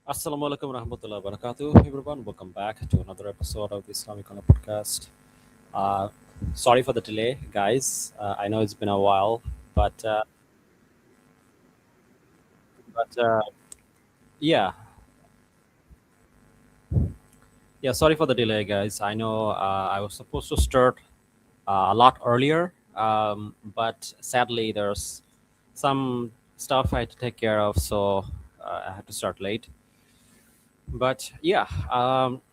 Assalamu alaikum warahmatullahi wabarakatuh, everyone. Welcome back to another episode of the Islamic Corner podcast. Uh, Sorry for the delay, guys. I know it's been a while, but uh, but yeah, yeah. Sorry for the delay, guys. I know I was supposed to start a lot earlier, but sadly there's some stuff I had to take care of, so I had to start late. But yeah,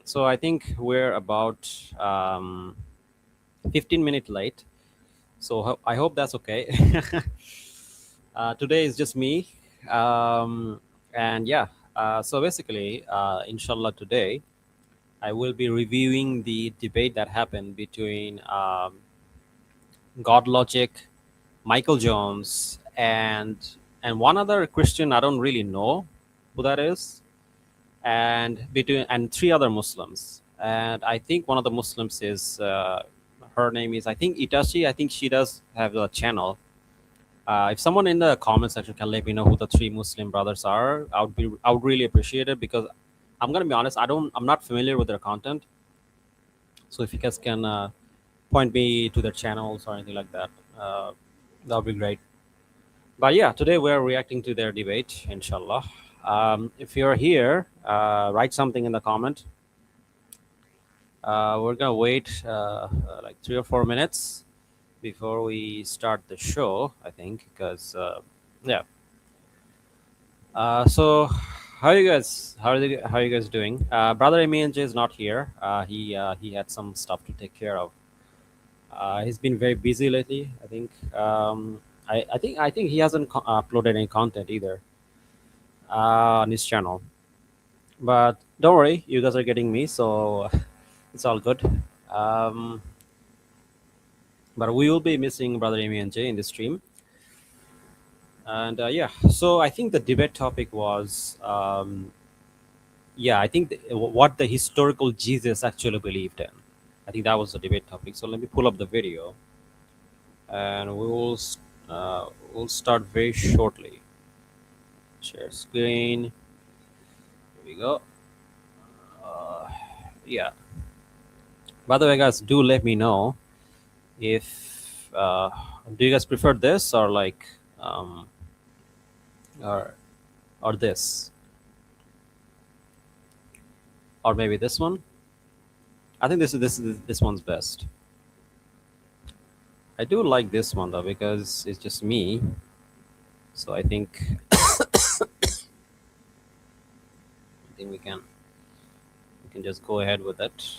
so I think we're about 15 minutes late. So I hope that's okay. Today is just me. And yeah, so basically, inshallah, today I will be reviewing the debate that happened between GodLogic, Michael Jones, and one other Christian. I don't really know who that is, and between and three other Muslims. And I think one of the Muslims is her name is, I think, Itachi. I think she does have a channel. If someone in the comment section can let me know who the three Muslim brothers are, I would really appreciate it, because I'm gonna be honest, I'm not familiar with their content. So if you guys can point me to their channels or anything like that, that would be great. But yeah, today we're reacting to their debate, inshallah. If you're here, write something in the comment. We're gonna wait like 3 or 4 minutes before we start the show, I think, because yeah. So how are you guys? How are you guys doing? Brother Emian J is not here. He had some stuff to take care of. He's been very busy lately. I think. I think he hasn't uploaded any content either on his channel. But don't worry, you guys are getting me, so it's all good. Um, but we will be missing Brother Emian J in the stream. And yeah, so I think the debate topic was yeah, I think what the historical Jesus actually believed in. I think that was the debate topic. So let me pull up the video, and we'll start very shortly. Share screen. Here we go. Uh, yeah. By the way, guys, do let me know if do you guys prefer this, or like or or this, or maybe this one. I think this one's best. I do like this one though, because it's just me. So I think we can just go ahead with it.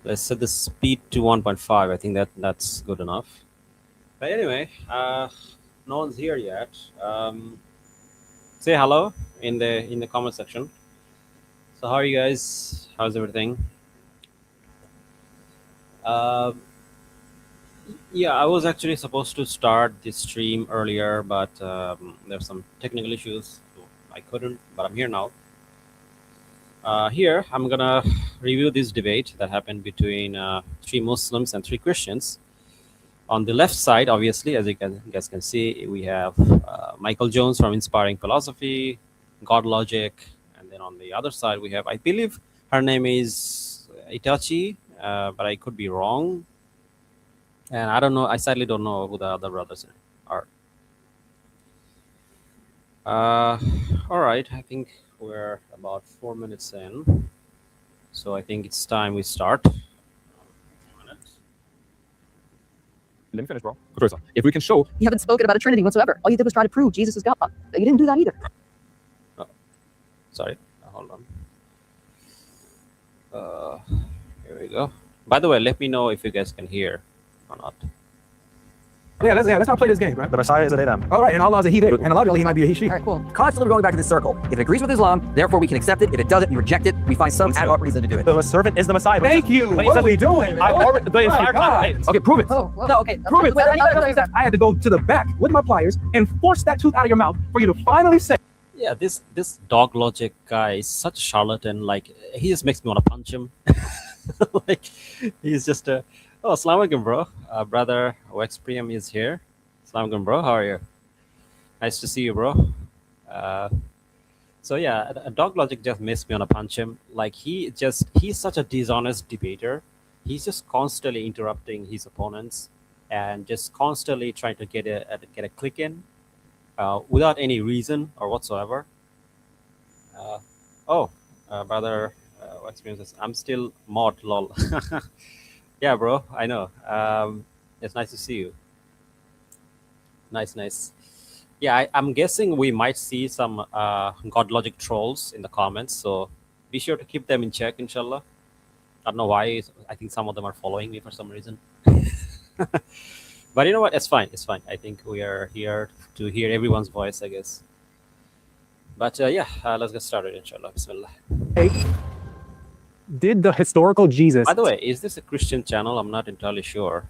Let's set the speed to 1.5. I think that's good enough. But anyway, no one's here yet. Say hello in the comment section. So how are you guys? How's everything? Uh, yeah, I was actually supposed to start this stream earlier, but there's some technical issues, so I couldn't. But I'm here now. Here, I'm gonna review this debate that happened between three Muslims and three Christians. On the left side, obviously, as guys can see, we have Michael Jones from Inspiring Philosophy, GodLogic, and then on the other side, we have, I believe, her name is Itachi, but I could be wrong, and I don't know. I sadly don't know who the other brothers are. Uh, all right, I think we're about 4 minutes in, so I think it's time we start. Let me finish, bro. First, if we can show You haven't spoken about a Trinity whatsoever. All you did was try to prove Jesus is God. You didn't do that either. Sorry, hold on. Here we go. By the way, let me know if you guys can hear or not. let's not play this game, right? The Messiah is a they them. All right, and Allah is a he, they, and Allah he might be a he, she. All right, cool. Constantly going back to this circle. If it agrees with Islam, therefore we can accept it. If it doesn't, we reject it. We find some ad hoc reason to do it. The servant is the Messiah. Thank you. What are we doing? I already, the entire time. Okay, prove it. Oh, well, no, okay. Prove it. Wait, I had to go to the back with my pliers and force that tooth out of your mouth for you to finally say. Yeah, this dog logic guy is such a charlatan. Like, he just makes me want to punch him. Like, he's just a assalamu alaikum, bro. Brother Wex Priyam is here. Assalamu alaikum, bro. How are you? Nice to see you, bro. Uh, so yeah, Dog Logic just missed me on a punch him. Like he's such a dishonest debater. He's just constantly interrupting his opponents and just constantly trying to get a click in without any reason or whatsoever. Uh, oh, brother, what experiences? I'm still mod lol. Yeah, bro, I know. It's nice to see you. Nice, nice. Yeah, I'm guessing we might see some GodLogic trolls in the comments, so be sure to keep them in check, inshallah. I don't know why. I think some of them are following me for some reason. But you know what? It's fine. It's fine. I think we are here to hear everyone's voice, I guess. But yeah, let's get started, inshallah. Bismillah. Did the historical Jesus By the way, is this a Christian channel? I'm not entirely sure.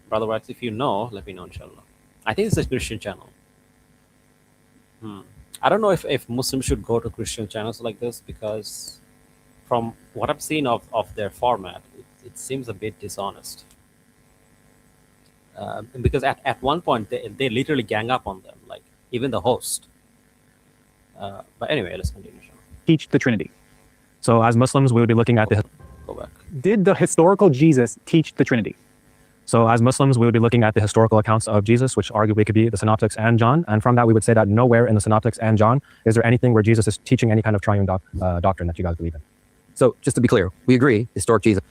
Brother Wax, if you know, let me know, inshallah. I think it's a Christian channel. I don't know if Muslims should go to Christian channels like this because from what I've seen of their format, it seems a bit dishonest. Because at one point, they literally gang up on them, like even the host. But anyway, let's continue. inshallah. teach the Trinity? So as Muslims, we would be looking at the Go back. did the historical Jesus teach the Trinity? So as Muslims, we would be looking at the historical accounts of Jesus, which arguably could be the Synoptics and John. And from that, we would say that nowhere in the Synoptics and John is there anything where Jesus is teaching any kind of triune doctrine that you guys believe in. So just to be clear, we agree, historic Jesus.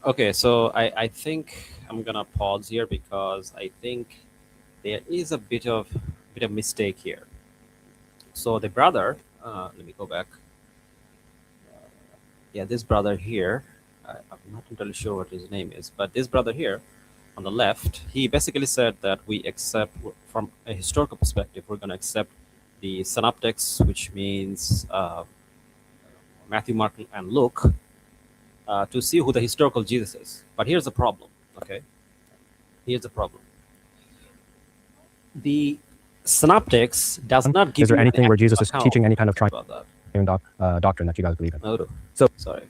Okay, so I think I'm gonna pause here because I think there is a bit of mistake here. So the brother, let me go back. Yeah, this brother here, I'm not entirely sure what his name is, but this brother here on the left, he basically said that we accept, from a historical perspective, we're going to accept the synoptics, which means Matthew, Mark, and Luke, to see who the historical Jesus is. But here's the problem, okay? Here's the problem. The synoptics does not give Is there you an anything where actual Jesus is account teaching any kind of about that. doctrine that you guys believe in? No. So- sorry.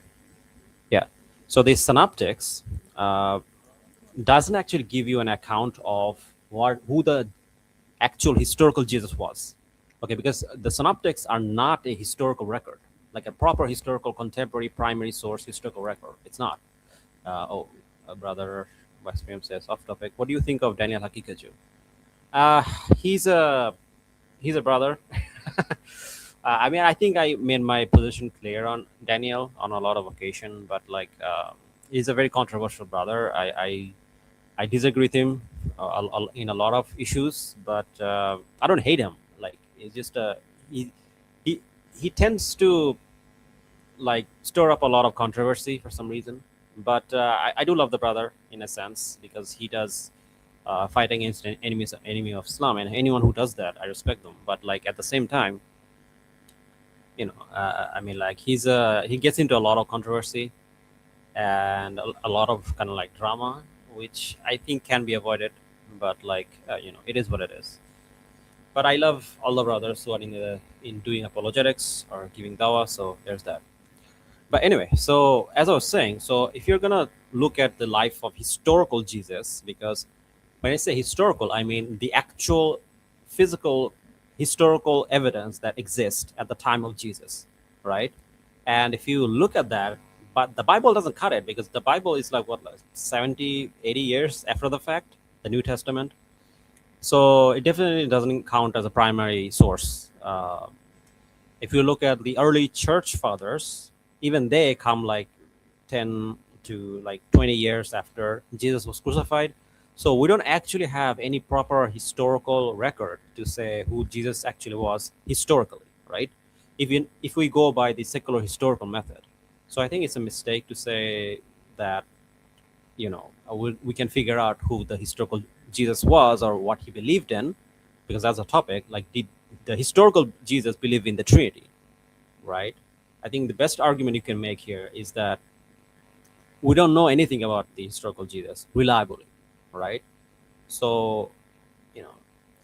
Yeah. So the synoptics doesn't actually give you an account of who the actual historical Jesus was. Okay, because the synoptics are not a historical record, like a proper historical, contemporary, primary source historical record. It's not. Brother Westpam says, off topic. What do you think of Daniel Hakikaju? He's a brother. I mean, I think I made my position clear on Daniel on a lot of occasion, but like, he's a very controversial brother. I disagree with him in a lot of issues, but I don't hate him. Like, it's just he tends to like stir up a lot of controversy for some reason. But I do love the brother in a sense because he does fight against an enemy of Islam, and anyone who does that, I respect them. But like at the same time, you know, I mean, like he gets into a lot of controversy and a lot of kind of like drama, which I think can be avoided. But like you know, it is what it is. But I love all the brothers who are in doing apologetics or giving dawah. So there's that. But anyway, so as I was saying, so if you're gonna look at the life of historical Jesus, because when I say historical, I mean the actual physical historical evidence that exists at the time of Jesus, right? And if you look at that, but the Bible doesn't cut it because the Bible is like what, like 70, 80 years after the fact, the New Testament. So it definitely doesn't count as a primary source. If you look at the early church fathers, even they come like 10 to like 20 years after Jesus was crucified. So we don't actually have any proper historical record to say who Jesus actually was historically, right? If we go by the secular historical method. So I think it's a mistake to say that, you know, we can figure out who the historical Jesus was or what he believed in, because that's a topic. Like, did the historical Jesus believe in the Trinity, right? I think the best argument you can make here is that we don't know anything about the historical Jesus reliably, right? So, you know,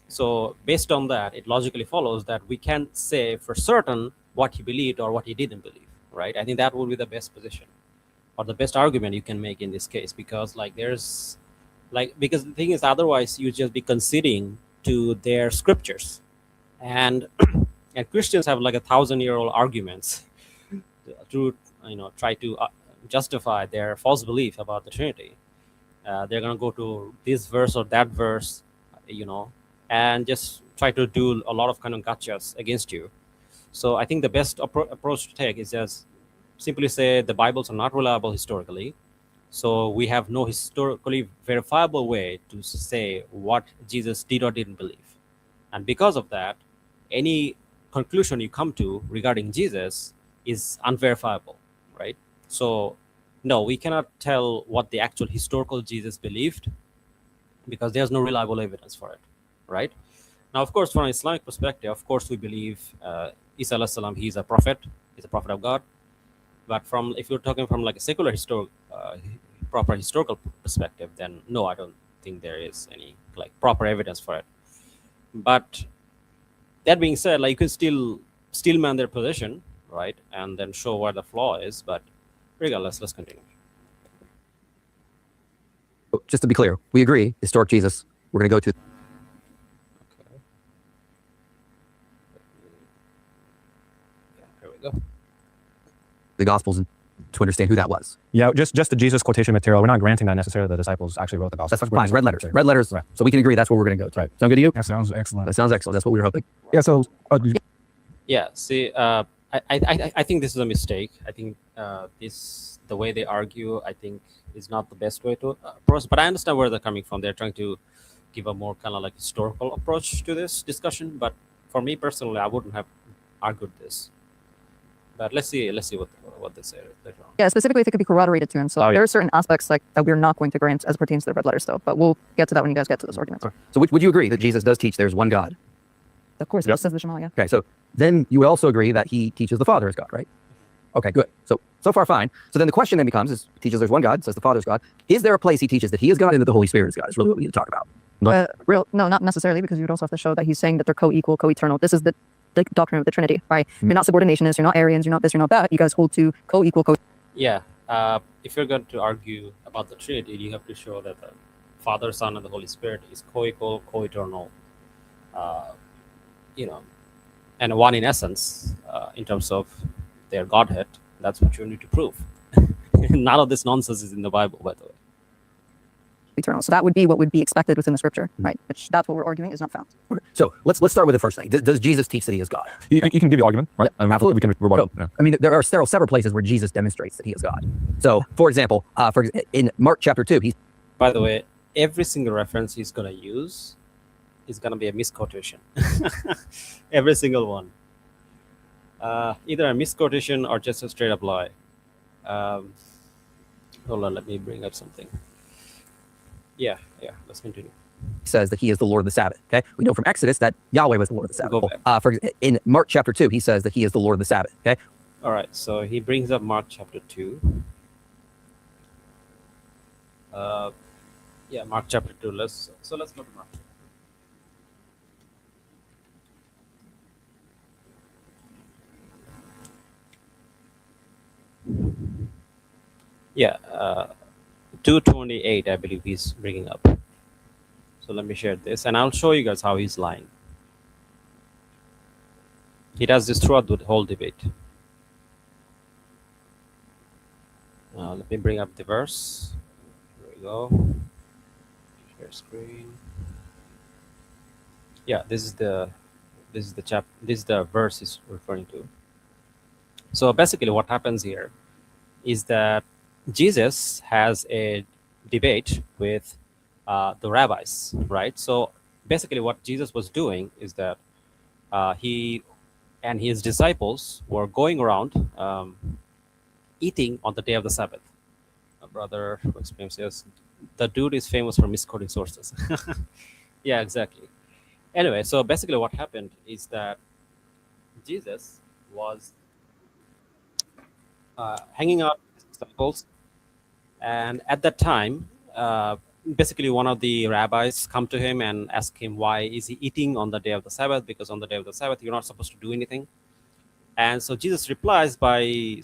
so based on that, it logically follows that we can't say for certain what he believed or what he didn't believe, right? I think that would be the best position or the best argument you can make in this case, because like there's like, because the thing is, otherwise you just be conceding to their scriptures, and and Christians have like 1,000-year-old arguments to try to justify their false belief about the Trinity. They're gonna go to this verse or that verse, and just try to do a lot of kind of gotchas against you. So I think the best approach to take is just simply say the Bibles are not reliable historically. So we have no historically verifiable way to say what Jesus did or didn't believe. And because of that, any conclusion you come to regarding Jesus is unverifiable, right? So no, we cannot tell what the actual historical Jesus believed because there's no reliable evidence for it, right? Now, of course, from an Islamic perspective, of course, we believe Isa alayhi salam, he's a prophet of God. But if you're talking from like a secular proper historical perspective, then no, I don't think there is any like proper evidence for it. But that being said, like you can still man their position, right, and then show where the flaw is. But regardless, let's continue. Just to be clear, we agree, historic Jesus. We're going to go to Okay. Yeah, here we go. the Gospels and to understand who that was. Yeah, just the Jesus quotation material. We're not granting that necessarily the disciples actually wrote the gospel. That's fine. Red letters. Red letters. Right. So we can agree that's what we're going to go to. Right. Sound good to you? That sounds excellent. That sounds excellent. That's what we were hoping. Yeah. So Yeah, see, I think this is a mistake. I think the way they argue, I think, is not the best way to approach. But I understand where they're coming from. They're trying to give a more kind of like historical approach to this discussion. But for me personally, I wouldn't have argued this. But let's see what they say later on. Yeah, specifically if it could be corroborated to him. So Oh, yeah. there are certain aspects like that we're not going to grant as it pertains to the red letter stuff. But we'll get to that when you guys get to those arguments. So would you agree that Jesus does teach there's one God? Of course, Yep. it says the Shema, yeah. Okay, so then you would also agree that he teaches the Father is God, right? Okay, good. So far fine. So then the question then becomes, he teaches there's one God, says the Father is God. Is there a place he teaches that he is God and that the Holy Spirit is God? Is really what we need to talk about. No, not necessarily, because you would also have to show that he's saying that they're co-equal, co-eternal. This is the doctrine of the Trinity, right? You're not subordinationists, you're not Arians, you're not this, you're not that. You guys hold to co-equal, Yeah, if you're going to argue about the Trinity, you have to show that the Father, Son, and the Holy Spirit is co-equal, co-eternal, and one in essence in terms of their Godhead. That's what you need to prove. None of this nonsense is in the Bible, by the way. eternal. So that would be what would be expected within the scripture, right? Which that's what we're arguing is not found. Okay. So let's start with the first thing. Does Jesus teach that he is God? you can give the argument, right? Yeah, Absolutely. We can rebuttal. So, I mean, there are several places where Jesus demonstrates that he is God. So, for example, in Mark chapter 2, he's By the way, every single reference he's going to use is going to be a misquotation. Every single one. Either a misquotation or just a straight up lie. Hold on, let me bring up something. Yeah, let's continue. says that he is the Lord of the Sabbath. Okay, we know from Exodus that Yahweh was the Lord of the Sabbath. Go back. In Mark chapter 2, he says that he is the Lord of the Sabbath. Okay, All right, so he brings up Mark chapter 2. Mark chapter 2. Let's go to Mark. Yeah, 2:28, I believe he's bringing up. So let me share this, and I'll show you guys how he's lying. He does this throughout the whole debate. Let me bring up the verse. Here we go. Share screen. Yeah, this is the verse he's referring to. So basically, what happens here is that Jesus has a debate with the rabbis, right? So basically, what Jesus was doing is that he and his disciples were going around eating on the day of the Sabbath. A brother who explains, yes, the dude is famous for misquoting sources. Yeah, exactly. Anyway, so basically what happened is that Jesus was hanging out with his disciples, and at that time, basically one of the rabbis come to him and ask him why is he eating on the day of the Sabbath, because on the day of the Sabbath you're not supposed to do anything. And so Jesus replies by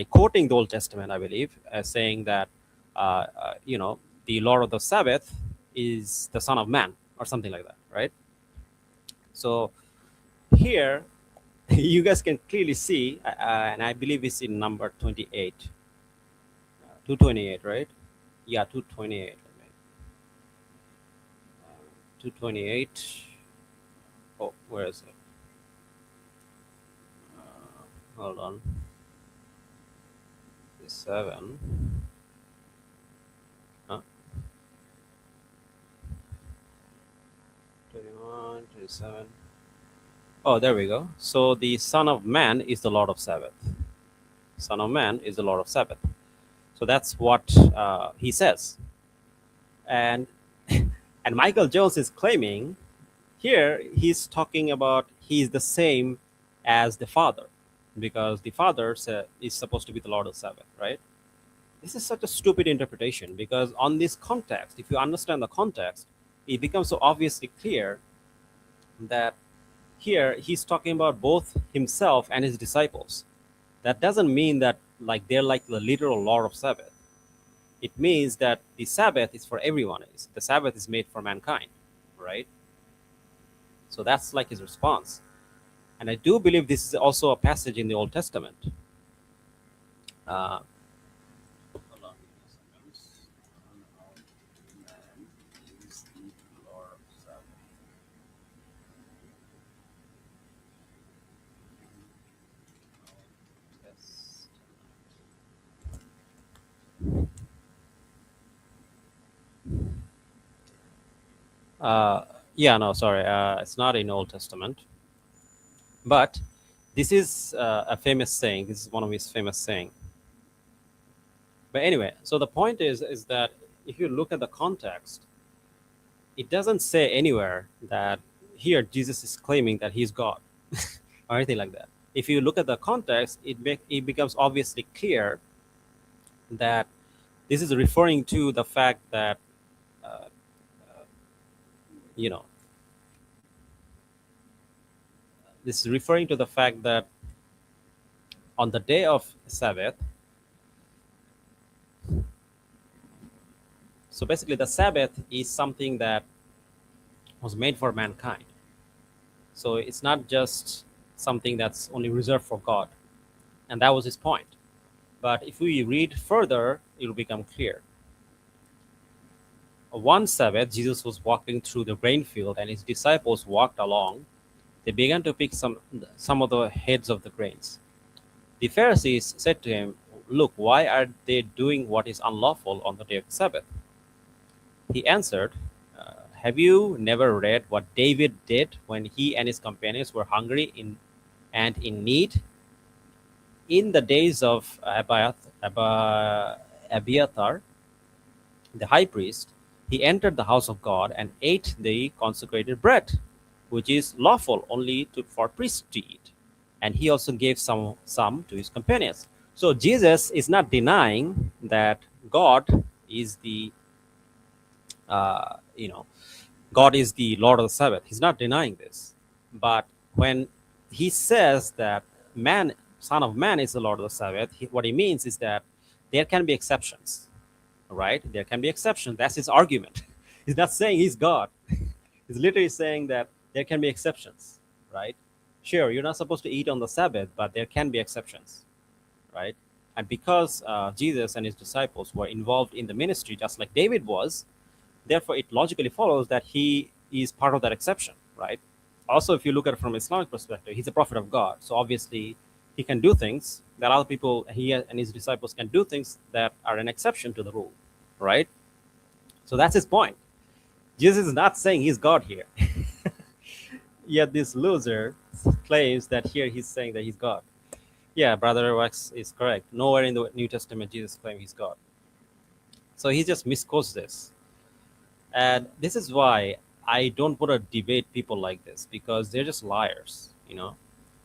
quoting the Old Testament, I believe, saying that the Lord of the Sabbath is the Son of Man, or something like that, right? So here, you guys can clearly see, and I believe it's in number 28, 228, right? Yeah, 228. 228. Oh, where is it? Hold on. 7. Huh? 21, 27. Oh, there we go. So the Son of Man is the Lord of Sabbath. Son of Man is the Lord of Sabbath. So that's what he says. And and Michael Jones is claiming here he's talking about he's the same as the Father, because the Father is supposed to be the Lord of Sabbath, right? This is such a stupid interpretation, because on this context, if you understand the context, it becomes so obviously clear that here he's talking about both himself and his disciples. That doesn't mean that like they're like the literal Lord of Sabbath. It means that the Sabbath is for everyone. The Sabbath is made for mankind, right? So that's like his response. And I do believe this is also a passage in the Old Testament. Hold on a second. Man is the Lord of Sabbath. Yes. Yeah, no, sorry. It's not in Old Testament. But this is a famous saying. This is one of his famous saying. But anyway, so the point is that if you look at the context, it doesn't say anywhere that here Jesus is claiming that he's God or anything like that. If you look at the context, it becomes obviously clear that this is referring to the fact that uh, you know this is referring to the fact that on the day of Sabbath, so basically the Sabbath is something that was made for mankind. So it's not just something that's only reserved for God. And that was his point. But if we read further, it will become clear. One Sabbath, Jesus was walking through the grain field, and his disciples walked along. They began to pick some of the heads of the grains. The Pharisees said to him, "Look, why are they doing what is unlawful on the day of the Sabbath?" He answered, "Have you never read what David did when he and his companions were hungry and in need? In the days of Abiathar, the high priest, he entered the house of God and ate the consecrated bread, which is lawful only for priests to eat. And he also gave some to his companions." So Jesus is not denying that God is the uh, you know God is the Lord of the Sabbath. He's not denying this. But when he says that Son of Man is the Lord of the Sabbath, what he means is that there can be exceptions, right? There can be exceptions. That's his argument. He's not saying he's God. He's literally saying that there can be exceptions, right? Sure, you're not supposed to eat on the Sabbath, but there can be exceptions, right? And because Jesus and his disciples were involved in the ministry just like David was, therefore it logically follows that he is part of that exception, right? Also, if you look at it from Islamic perspective, he's a prophet of God, so obviously he can do things that other people, he and his disciples can do things that are an exception to the rule, right? So that's his point. Jesus is not saying he's God here. Yet this loser claims that here he's saying that he's God. Yeah, Brother Wax is correct. Nowhere in the New Testament Jesus claims he's God. So he just misquotes this. And this is why I don't want to debate people like this, because they're just liars,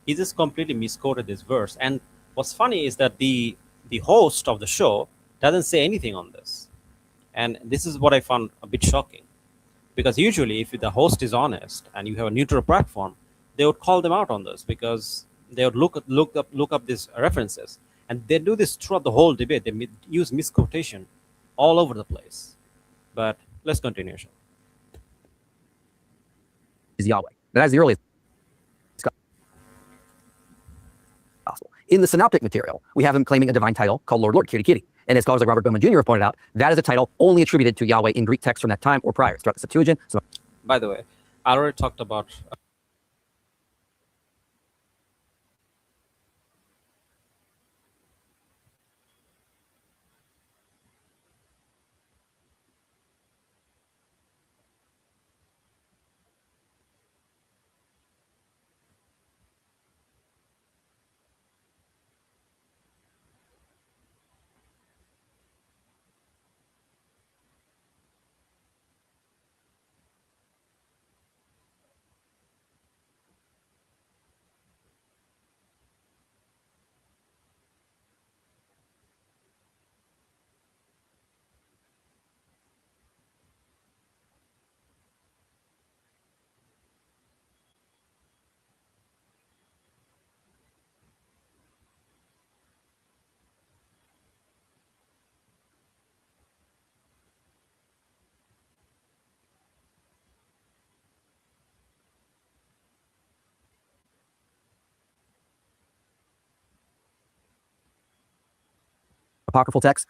He just completely misquoted this verse. And what's funny is that the host of the show doesn't say anything on this. And this is what I found a bit shocking. Because usually if the host is honest and you have a neutral platform, they would call them out on this, because they would look up these references. And they do this throughout the whole debate. They use misquotation all over the place. But let's continue. Is Yahweh. That is the earliest. gospel. In the synoptic material, we have him claiming a divine title called Lord, Lord, Kitty, Kitty. And as scholars like Robert Bowman Jr. have pointed out, that is a title only attributed to Yahweh in Greek texts from that time or prior. Throughout the Septuagint. So By the way, I already talked about apocryphal texts.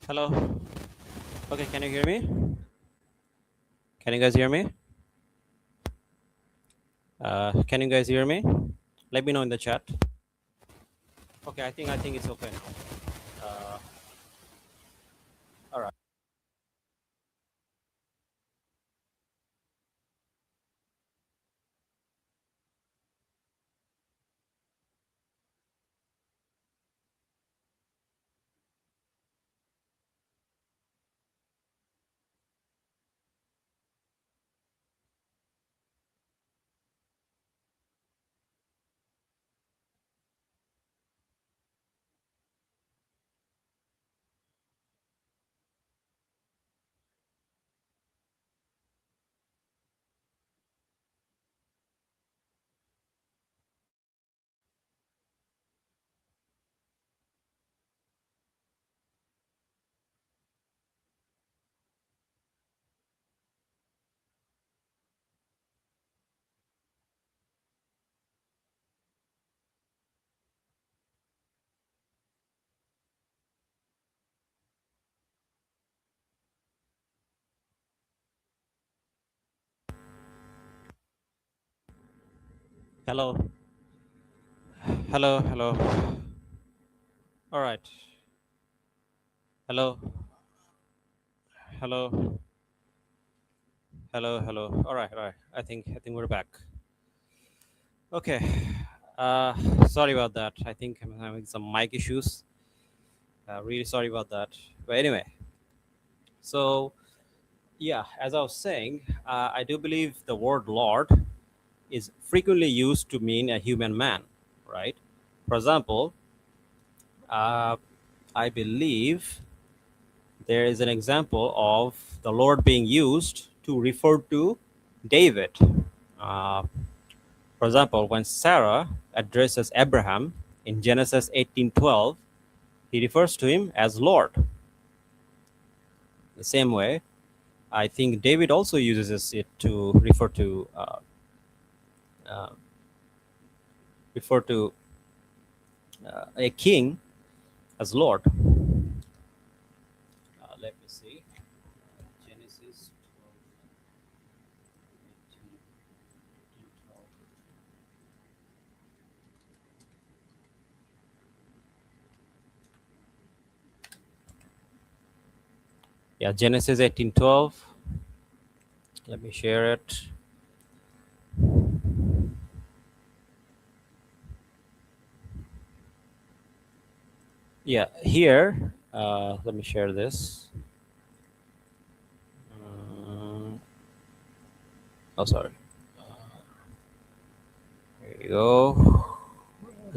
hello. Okay, can you hear me? Can you guys hear me? Can you guys hear me? Let me know in the chat. Okay, I think it's okay now. All right. Hello. Hello. Hello. All right. Hello. Hello. Hello. Hello. All right. All right. I think we're back. Okay. Uh, Sorry about that. I think I'm having some mic issues. Really sorry about that. But anyway, so yeah, as I was saying, I do believe the word Lord is frequently used to mean a human man, right? For example, I believe there is an example of the Lord being used to refer to David. Uh, for example, when Sarah addresses Abraham in Genesis 18:12, he refers to him as Lord. The same way, I think David also uses it to uh, refer to a king as Lord. Let me see. Genesis 12. Yeah, Genesis 18:12. Let me share it. Yeah, here, let me share this. Oh, sorry. Here you go.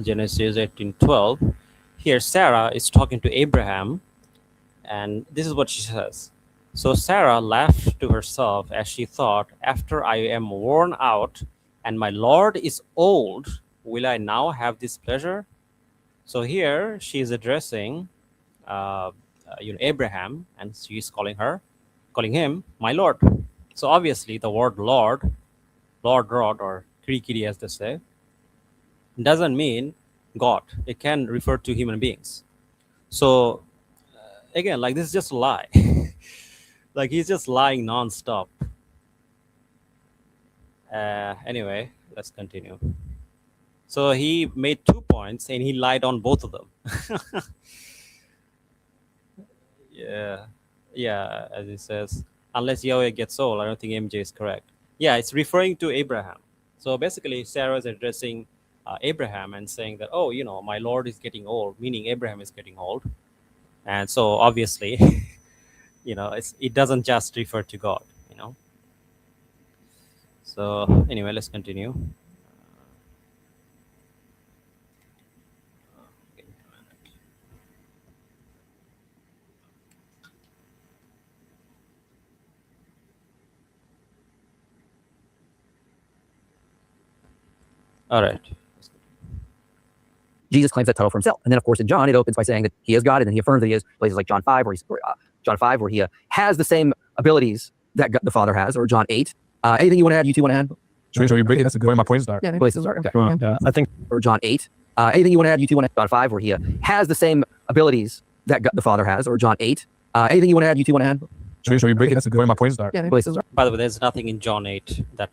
Genesis 18:12. Here, Sarah is talking to Abraham, and this is what she says. So Sarah laughed to herself as she thought, after I am worn out and my Lord is old, will I now have this pleasure? So here she is addressing Abraham, and she is calling him my Lord. So obviously the word Lord, or Kirikiri as they say, doesn't mean God. It can refer to human beings. So again, like, this is just a lie. Like, he's just lying nonstop. Anyway, let's continue. So he made 2 points and he lied on both of them. Yeah, as he says, unless Yahweh gets old, I don't think MJ is correct. Yeah, it's referring to Abraham. So basically, Sarah is addressing Abraham and saying that, oh, my Lord is getting old, meaning Abraham is getting old. And so obviously, it doesn't just refer to God. So anyway, let's continue. All right. Jesus claims that title for himself. And then, of course, in John, it opens by saying that he is God, and then he affirms that he is. Places like John 5, where he has the same abilities that the Father has, or John 8. Anything you want to add? You two want to add? Should we break it? That's a good way my points start. Yeah, maybe Places, start. okay. Yeah. I think Or John 8. Anything you want to add? You two want to John 5, where he has the same abilities that the Father has, or John 8. Anything you want to add? You two want to add? should we break it? That's a good way my points start. Yeah, maybe Places. By the way, there's nothing in John 8 that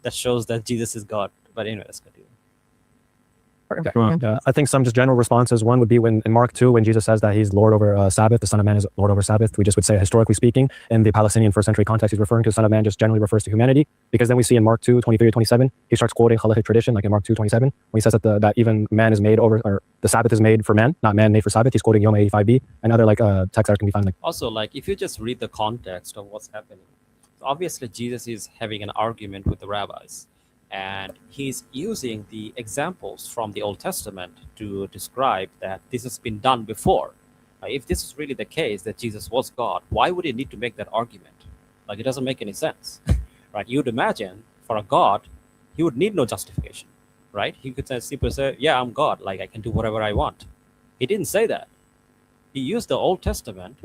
that shows that Jesus is God. But anyway, let's continue. start. Yeah. I think some just general responses. One would be when in Mark 2, when Jesus says that he's Lord over Sabbath, the Son of Man is Lord over Sabbath. We just would say, historically speaking, in the Palestinian first century context, he's referring to the Son of Man just generally refers to humanity. Because then we see in Mark 2, 23 to 27, he starts quoting halachic tradition, like in Mark 2, 27, when he says that that even man is made over, or the Sabbath is made for man, not man made for Sabbath. He's quoting Yom 85b and other texts that can be found. Also, like, if you just read the context of what's happening, obviously Jesus is having an argument with the rabbis, and he's using the examples from the Old Testament to describe that this has been done before. If this is really the case, that Jesus was God, why would he need to make that argument? Like, it doesn't make any sense. Right? You'd imagine for a God, he would need no justification, right? He could simply say, yeah, I'm God, like, I can do whatever I want. He didn't say that. He used the Old Testament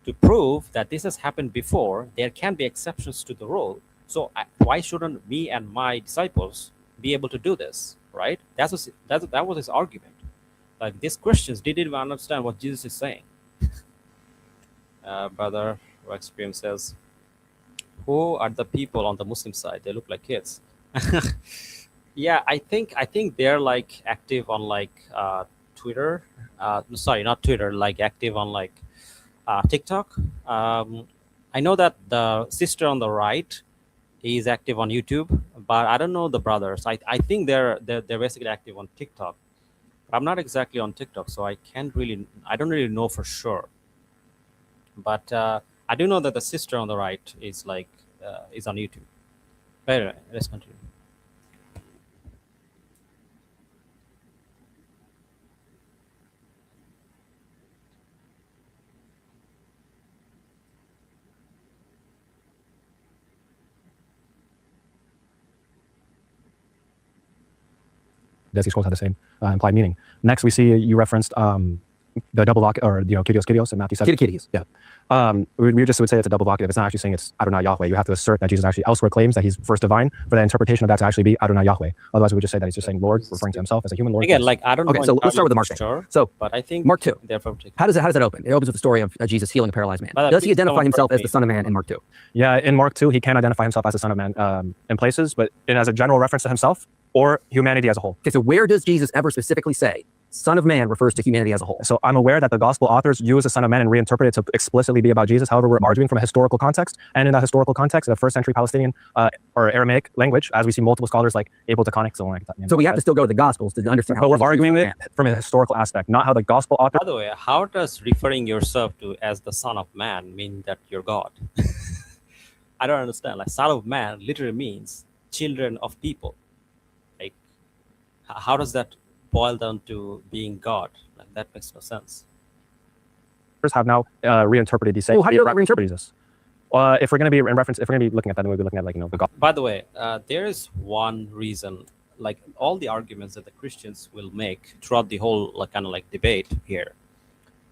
to prove that this has happened before. There can be exceptions to the rule. So why shouldn't me and my disciples be able to do this, right? That was his argument. Like, these Christians didn't even understand what Jesus is saying. Brother Rextreme says, who are the people on the Muslim side? They look like kids. Yeah, I think they're like active on like Twitter. Sorry, not Twitter. Like active on like TikTok. I know that the sister on the right is active on YouTube, but I don't know the brothers. I think they're basically active on TikTok. I'm not exactly on TikTok, so I don't really know for sure. But I do know that the sister on the right is like is on YouTube. But anyway, let's continue. Dead Sea Scrolls had the same implied meaning. Next, we see you referenced the double vocative, or Kyrios in Matthew 7. Kyrios. Yeah. We just would say it's a double vocative. It's not actually saying it's Adonai Yahweh. You have to assert that Jesus actually elsewhere claims that he's first divine for the interpretation of that to actually be Adonai Yahweh. Otherwise, we would just say that he's just saying Lord, referring to himself as a human Lord. Again, like I don't Okay, know so let's start with the Mark entirely thing. sure, So but I think Mark 2. they're from Turkey. How does that open? It opens with the story of Jesus healing a paralyzed man. But Does he please identify don't himself correct as the me. Son of Man in Mark 2? Yeah, in Mark 2, he can identify himself as the Son of Man in places, but as a general reference to himself or humanity as a whole. Okay, so where does Jesus ever specifically say Son of Man refers to humanity as a whole? So I'm aware that the gospel authors use the Son of Man and reinterpret it to explicitly be about Jesus. However, we're arguing from a historical context. And in that historical context, the first century Palestinian or Aramaic language, as we see multiple scholars like Abel Taconic, So we have to still go to the Gospels to understand how but we're Jesus arguing is it from a historical aspect, not how the gospel author. By the way, how does referring yourself to as the Son of Man mean that you're God? I don't understand. Like Son of Man literally means children of people. Like, how does that boil down to being God? Like, that makes no sense. have now reinterpreted these sayings. Oh, how do you know that reinterpreted? Jesus? If we're going to be in reference, if we're going to be looking at that, then we'll be looking at the gospel. By the way, there is one reason, like all the arguments that the Christians will make throughout the whole debate here,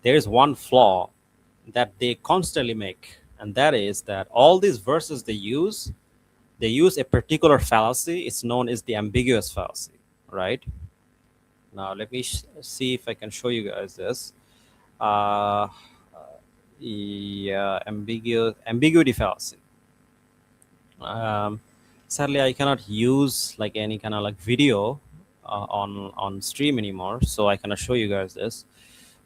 there is one flaw that they constantly make, and that is that all these verses they use a particular fallacy. It's known as the ambiguous fallacy, right? Now let me see if I can show you guys this. Ambiguity fallacy. Sadly, I cannot use any kind of video on stream anymore, so I cannot show you guys this.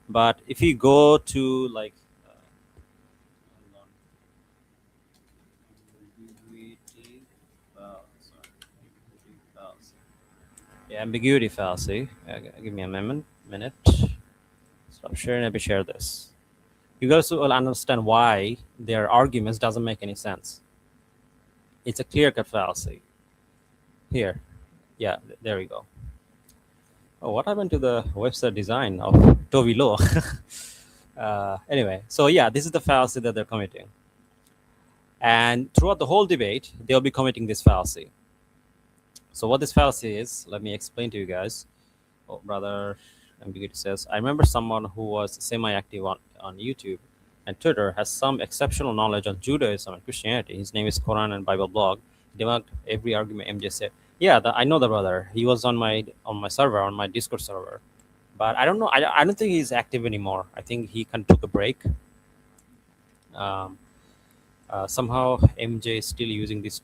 But if you go to ambiguity fallacy. Give me a minute. Stop sharing. Let me share this. You guys will understand why their arguments doesn't make any sense. It's a clear-cut fallacy. Here. Yeah, there we go. Oh, what happened to the website design of Toby Lowe? Anyway, so yeah, this is the fallacy that they're committing. And throughout the whole debate, they'll be committing this fallacy. So what this fallacy is, let me explain to you guys. Oh, brother Ambiguity says, I remember someone who was semi-active on YouTube and Twitter, has some exceptional knowledge on Judaism and Christianity. His name is Quran and Bible Blog. He debunked every argument MJ said. Yeah, I know the brother. He was on my server, on my Discord server. But I don't know. I don't think he's active anymore. I think he kind of took a break. Somehow MJ is still using this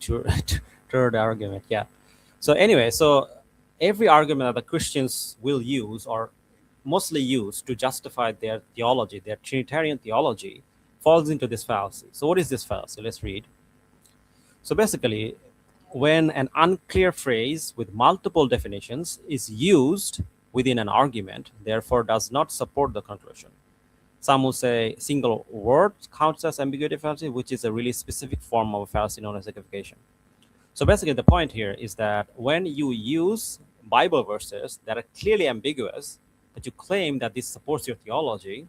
third argument. Yeah. So anyway, so every argument that the Christians will use or mostly use to justify their theology, their Trinitarian theology, falls into this fallacy. So what is this fallacy? Let's read. So basically, when an unclear phrase with multiple definitions is used within an argument, therefore does not support the conclusion. Some will say single word counts as ambiguity fallacy, which is a really specific form of a fallacy known as equivocation. So basically the point here is that when you use Bible verses that are clearly ambiguous, but you claim that this supports your theology,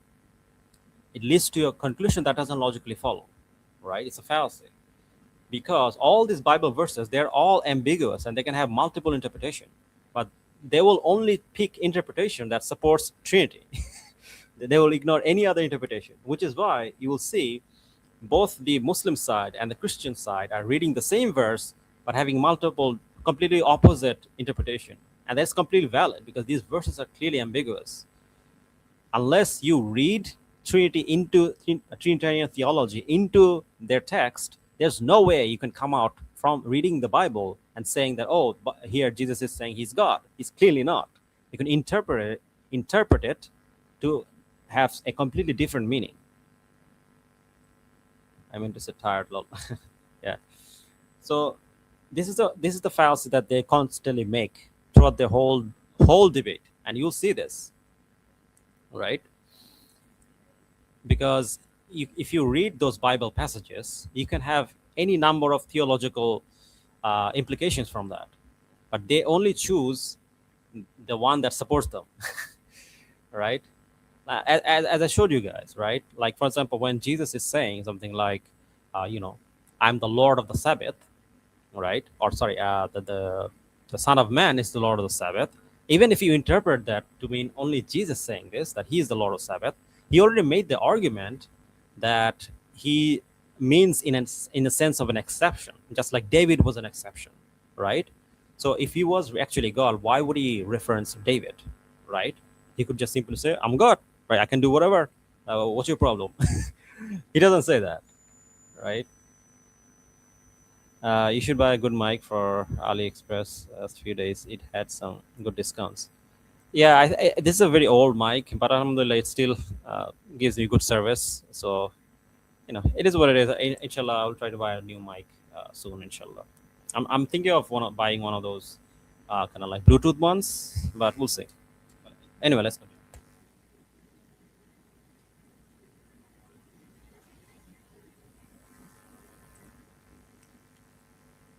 it leads to a conclusion that doesn't logically follow, right? It's a fallacy. Because all these Bible verses, they're all ambiguous and they can have multiple interpretation, but they will only pick interpretation that supports Trinity. They will ignore any other interpretation, which is why you will see both the Muslim side and the Christian side are reading the same verse, but having multiple, completely opposite interpretation. And that's completely valid because these verses are clearly ambiguous. Unless you read Trinity into Trinitarian theology into their text, there's no way you can come out from reading the Bible and saying that, oh, but here Jesus is saying he's God. He's clearly not. You can interpret it to have a completely different meaning. I mean to say tired, lol. Yeah. So this is the fallacy that they constantly make throughout the whole debate, and you'll see this, right? Because if you read those Bible passages, you can have any number of theological implications from that, but they only choose the one that supports them, right? As I showed you guys, right? Like, for example, when Jesus is saying something like, I'm the Lord of the Sabbath, right? Or sorry, the Son of Man is the Lord of the Sabbath. Even if you interpret that to mean only Jesus saying this, that he is the Lord of Sabbath, he already made the argument that he means in a sense of an exception, just like David was an exception, right? So if he was actually God, why would he reference David, right? He could just simply say, I'm God, right? I can do whatever. What's your problem? He doesn't say that, right? You should buy a good mic for AliExpress. Last few days, it had some good discounts. Yeah, this is a very old mic, but alhamdulillah, it still gives me good service. So, it is what it is. Inshallah, I'll try to buy a new mic soon, inshallah. I'm thinking of buying one of those kind of like Bluetooth ones, but we'll see. Anyway, let's continue.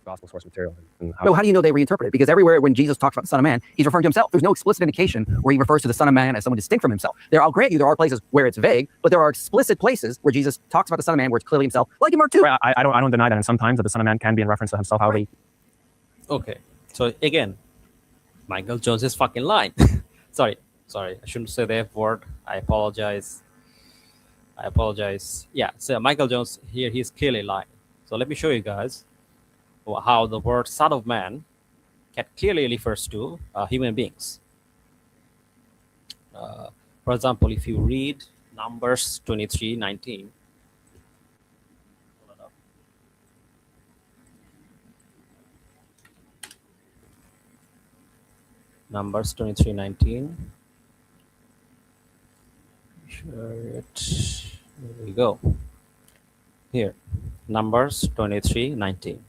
Gospel source material. And No, how do you know they reinterpret it? Because everywhere when Jesus talks about the Son of Man, he's referring to himself. There's no explicit indication where he refers to the Son of Man as someone distinct from himself. I'll grant you, there are places where it's vague, but there are explicit places where Jesus talks about the Son of Man where it's clearly himself, like in Mark 2. Right, I don't deny that, and sometimes that the Son of Man can be in reference to himself. However, Okay, so again, Michael Jones is fucking lying. sorry, I shouldn't say the F word. I apologize. Yeah, so Michael Jones here, he's clearly lying. So let me show you guys how the word Son of Man can clearly refers to human beings. For example, if you read Numbers 23:19, Numbers 23:19. Share it. There we go. Here, Numbers 23:19.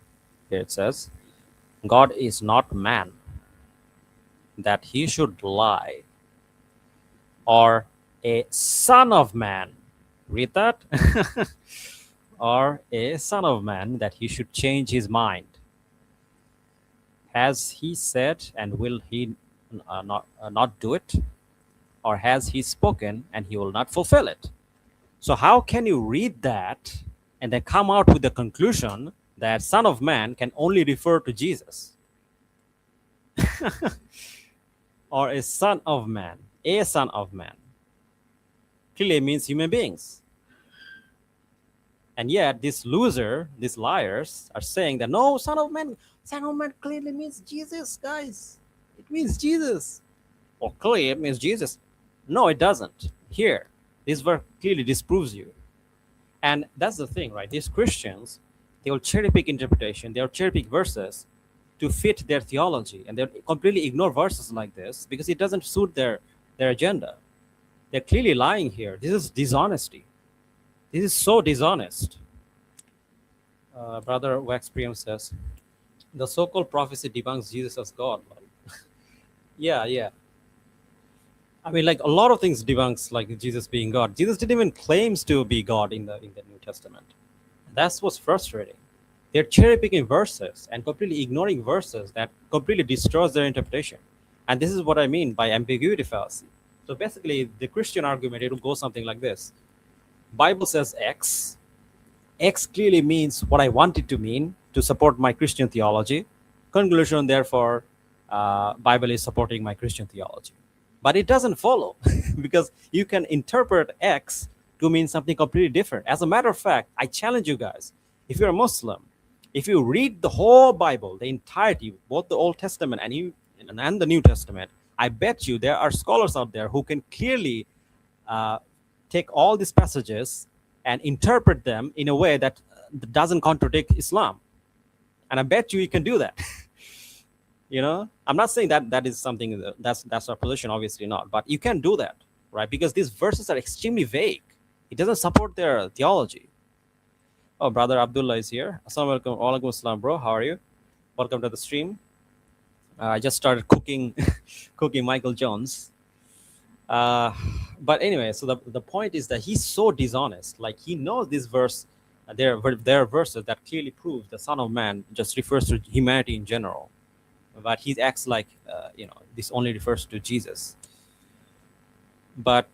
Here it says, God is not man that he should lie, or a son of man. Read that. Or a son of man that he should change his mind. Has he said, and will he not do it? Or has he spoken and he will not fulfill it? So how can you read that and then come out with the conclusion that Son of Man can only refer to Jesus? Or a son of man, a son of man. Clearly means human beings. And yet these liars are saying that no, Son of Man clearly means Jesus, guys. It means Jesus. Or clearly it means Jesus. No, it doesn't. Here, this verse clearly disproves you. And that's the thing, right? These Christians, they will cherry pick interpretation, they'll cherry pick verses to fit their theology, and they'll completely ignore verses like this because it doesn't suit their agenda. They're clearly lying here. This is dishonesty. This is so dishonest. Brother Wax Priam says, the so-called prophecy debunks Jesus as God. Yeah. I mean, like a lot of things debunks like Jesus being God. Jesus didn't even claims to be God in the New Testament. That's what's frustrating. They're cherry picking verses and completely ignoring verses that completely destroys their interpretation. And this is what I mean by ambiguity fallacy. So basically, the Christian argument, it will go something like this. Bible says X. X clearly means what I want it to mean to support my Christian theology. Conclusion, therefore, Bible is supporting my Christian theology. But it doesn't follow because you can interpret X to mean something completely different. As a matter of fact, I challenge you guys, if you're a Muslim, if you read the whole Bible, the entirety, both the Old Testament and the New Testament, I bet you there are scholars out there who can clearly take all these passages and interpret them in a way that doesn't contradict Islam. And I bet you can do that. I'm not saying that is something that's our position, obviously not, but you can do that, right? Because these verses are extremely vague. It doesn't support their theology. Oh, brother Abdullah is here. Assalamu alaikum. Wa alaikum assalam, bro. How are you? Welcome to the stream. I just started cooking Michael Jones. But anyway, so the point is that he's so dishonest. Like he knows this verse, there are verses that clearly prove the Son of Man just refers to humanity in general. But he acts like, this only refers to Jesus. But,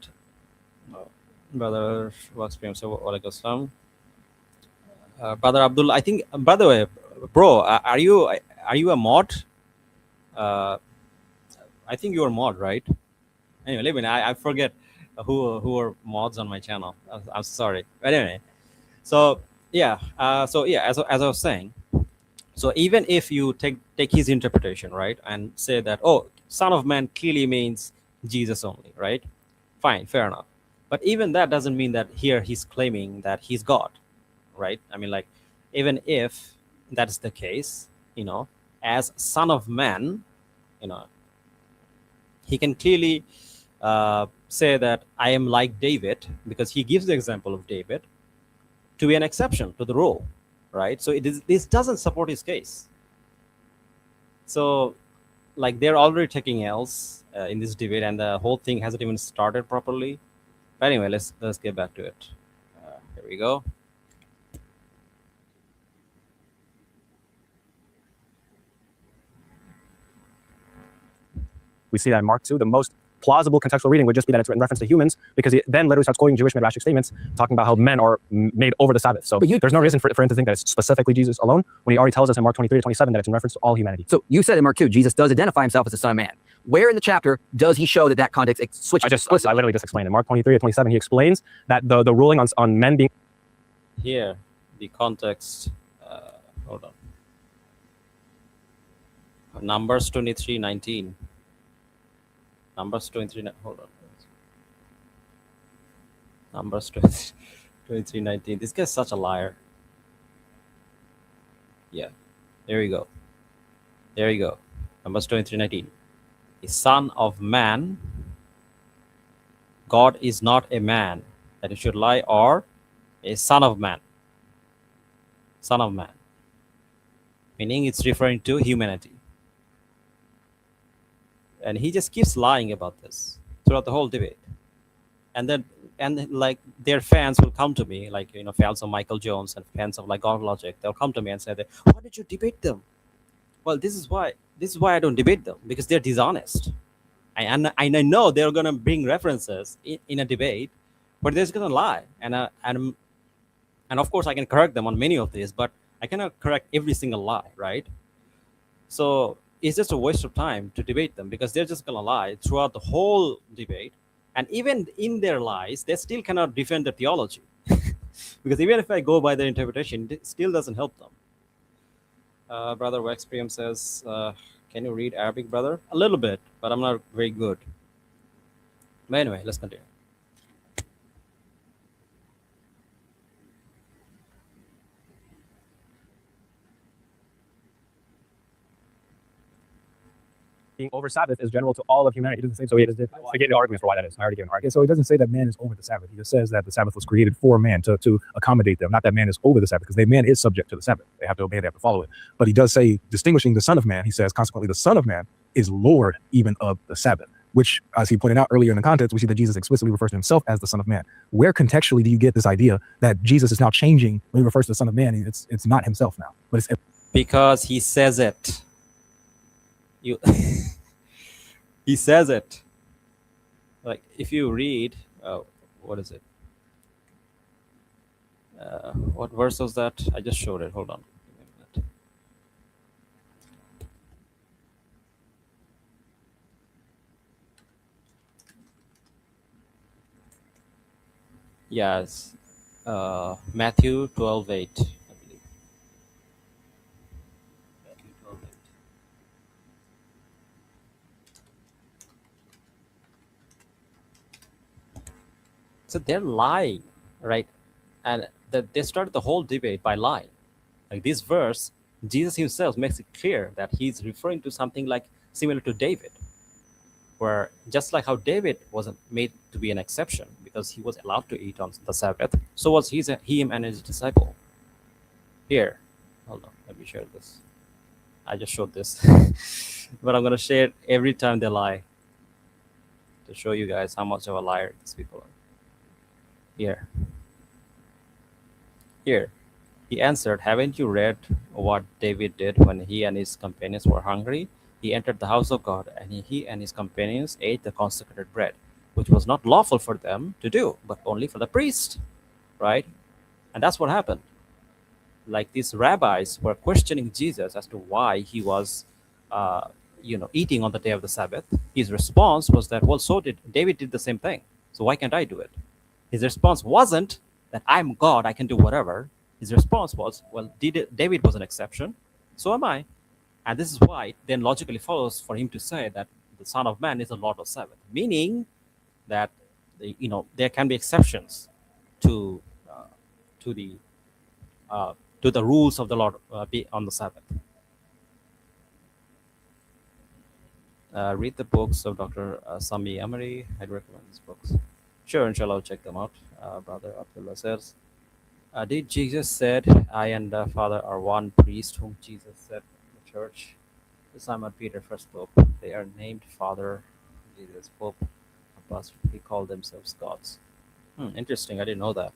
brother, brother Abdullah, I think, by the way, bro, are you a mod? I think you are mod, right? Anyway, let me. I forget who are mods on my channel. I'm sorry, but anyway. So yeah, as I was saying, so even if you take his interpretation, right, and say that, oh, Son of Man clearly means Jesus only, right? Fine, fair enough. But even that doesn't mean that here he's claiming that he's God, right? I mean, like, even if that's the case, as Son of Man, you know, he can clearly say that I am like David, because he gives the example of David to be an exception to the rule, right? So this doesn't support his case. So, like, they're already taking L's in this debate, and the whole thing hasn't even started properly. But anyway, let's get back to it. Here we go. We see that in Mark 2, the most plausible contextual reading would just be that it's in reference to humans, because he then literally starts quoting Jewish midrashic statements talking about how men are made over the Sabbath. So there's no reason for him to think that it's specifically Jesus alone, when he already tells us in Mark 23 to 27 that it's in reference to all humanity. So you said in Mark 2, Jesus does identify himself as the Son of Man. Where in the chapter does he show that context switches explicitly? I literally just explained. In Mark 23 to 27, he explains that the ruling on men being... Here, the context, hold on. Numbers 23:19. Numbers 23, hold on. Numbers 23:19. This guy's such a liar. Yeah, there you go. There you go. Numbers 23:19. The Son of Man, God is not a man that he should lie, or a son of man. Son of man. Meaning it's referring to humanity. And he just keeps lying about this throughout the whole debate. And like, their fans will come to me, like, fans of Michael Jones and fans of, like, GodLogic. They'll come to me and say that, why did you debate them? Well, this is why I don't debate them, because they're dishonest. And I know they're going to bring references in a debate, but they're just going to lie. And of course I can correct them on many of these, but I cannot correct every single lie, right? So it's just a waste of time to debate them, because they're just going to lie throughout the whole debate. And even in their lies, they still cannot defend the theology. Because even if I go by their interpretation, it still doesn't help them. Brother Waxprium says, can you read Arabic, brother? A little bit, but I'm not very good. But anyway, let's continue. being over Sabbath is general to all of humanity. It doesn't say so. I gave the argument for why that is. I already gave an argument. So it doesn't say that man is over the Sabbath. He just says that the Sabbath was created for man to accommodate them, not that man is over the Sabbath, because man is subject to the Sabbath. They have to obey, they have to follow it. But he does say, distinguishing the Son of Man, he says, consequently, the Son of Man is Lord even of the Sabbath, which, as he pointed out earlier in the context, we see that Jesus explicitly refers to himself as the Son of Man. Where contextually do you get this idea that Jesus is now changing when he refers to the Son of Man? It's not himself now, but it's because he says it. He says it. Like, if you read, what is it? What verse was that? I just showed it. Hold on. Give me a minute. Yes. Matthew 12:8, I believe. Matthew 12:8. So they're lying, right? And they started the whole debate by lying. Like, this verse, Jesus himself makes it clear that he's referring to something like similar to David, where just like how David wasn't made to be an exception because he was allowed to eat on the Sabbath, so was him and his disciple. Here, hold on, let me share this. I just showed this, but I'm gonna share it every time they lie to show you guys how much of a liar these people are. Here. He answered, haven't you read what David did when he and his companions were hungry? He entered the house of God, and he and his companions ate the consecrated bread, which was not lawful for them to do, but only for the priest, right? And that's what happened. Like, these rabbis were questioning Jesus as to why he was eating on the day of the Sabbath. His response was that, well, so did David did the same thing. So why can't I do it? His response wasn't that I'm God, I can do whatever. His response was, well, David was an exception, so am I. And this is why it then logically follows for him to say that the Son of Man is the Lord of Sabbath, meaning that there can be exceptions to to the to the rules of the Lord be on the Sabbath. Read the books of Dr. Sami Amari. I'd recommend these books. Sure, inshallah, I'll check them out. Brother Abdullah says, did Jesus said, I and the Father are one priest, whom Jesus said in the church? Simon Peter, first Pope. They are named Father, Jesus, Pope, Abbas. He called themselves gods. Interesting. I didn't know that.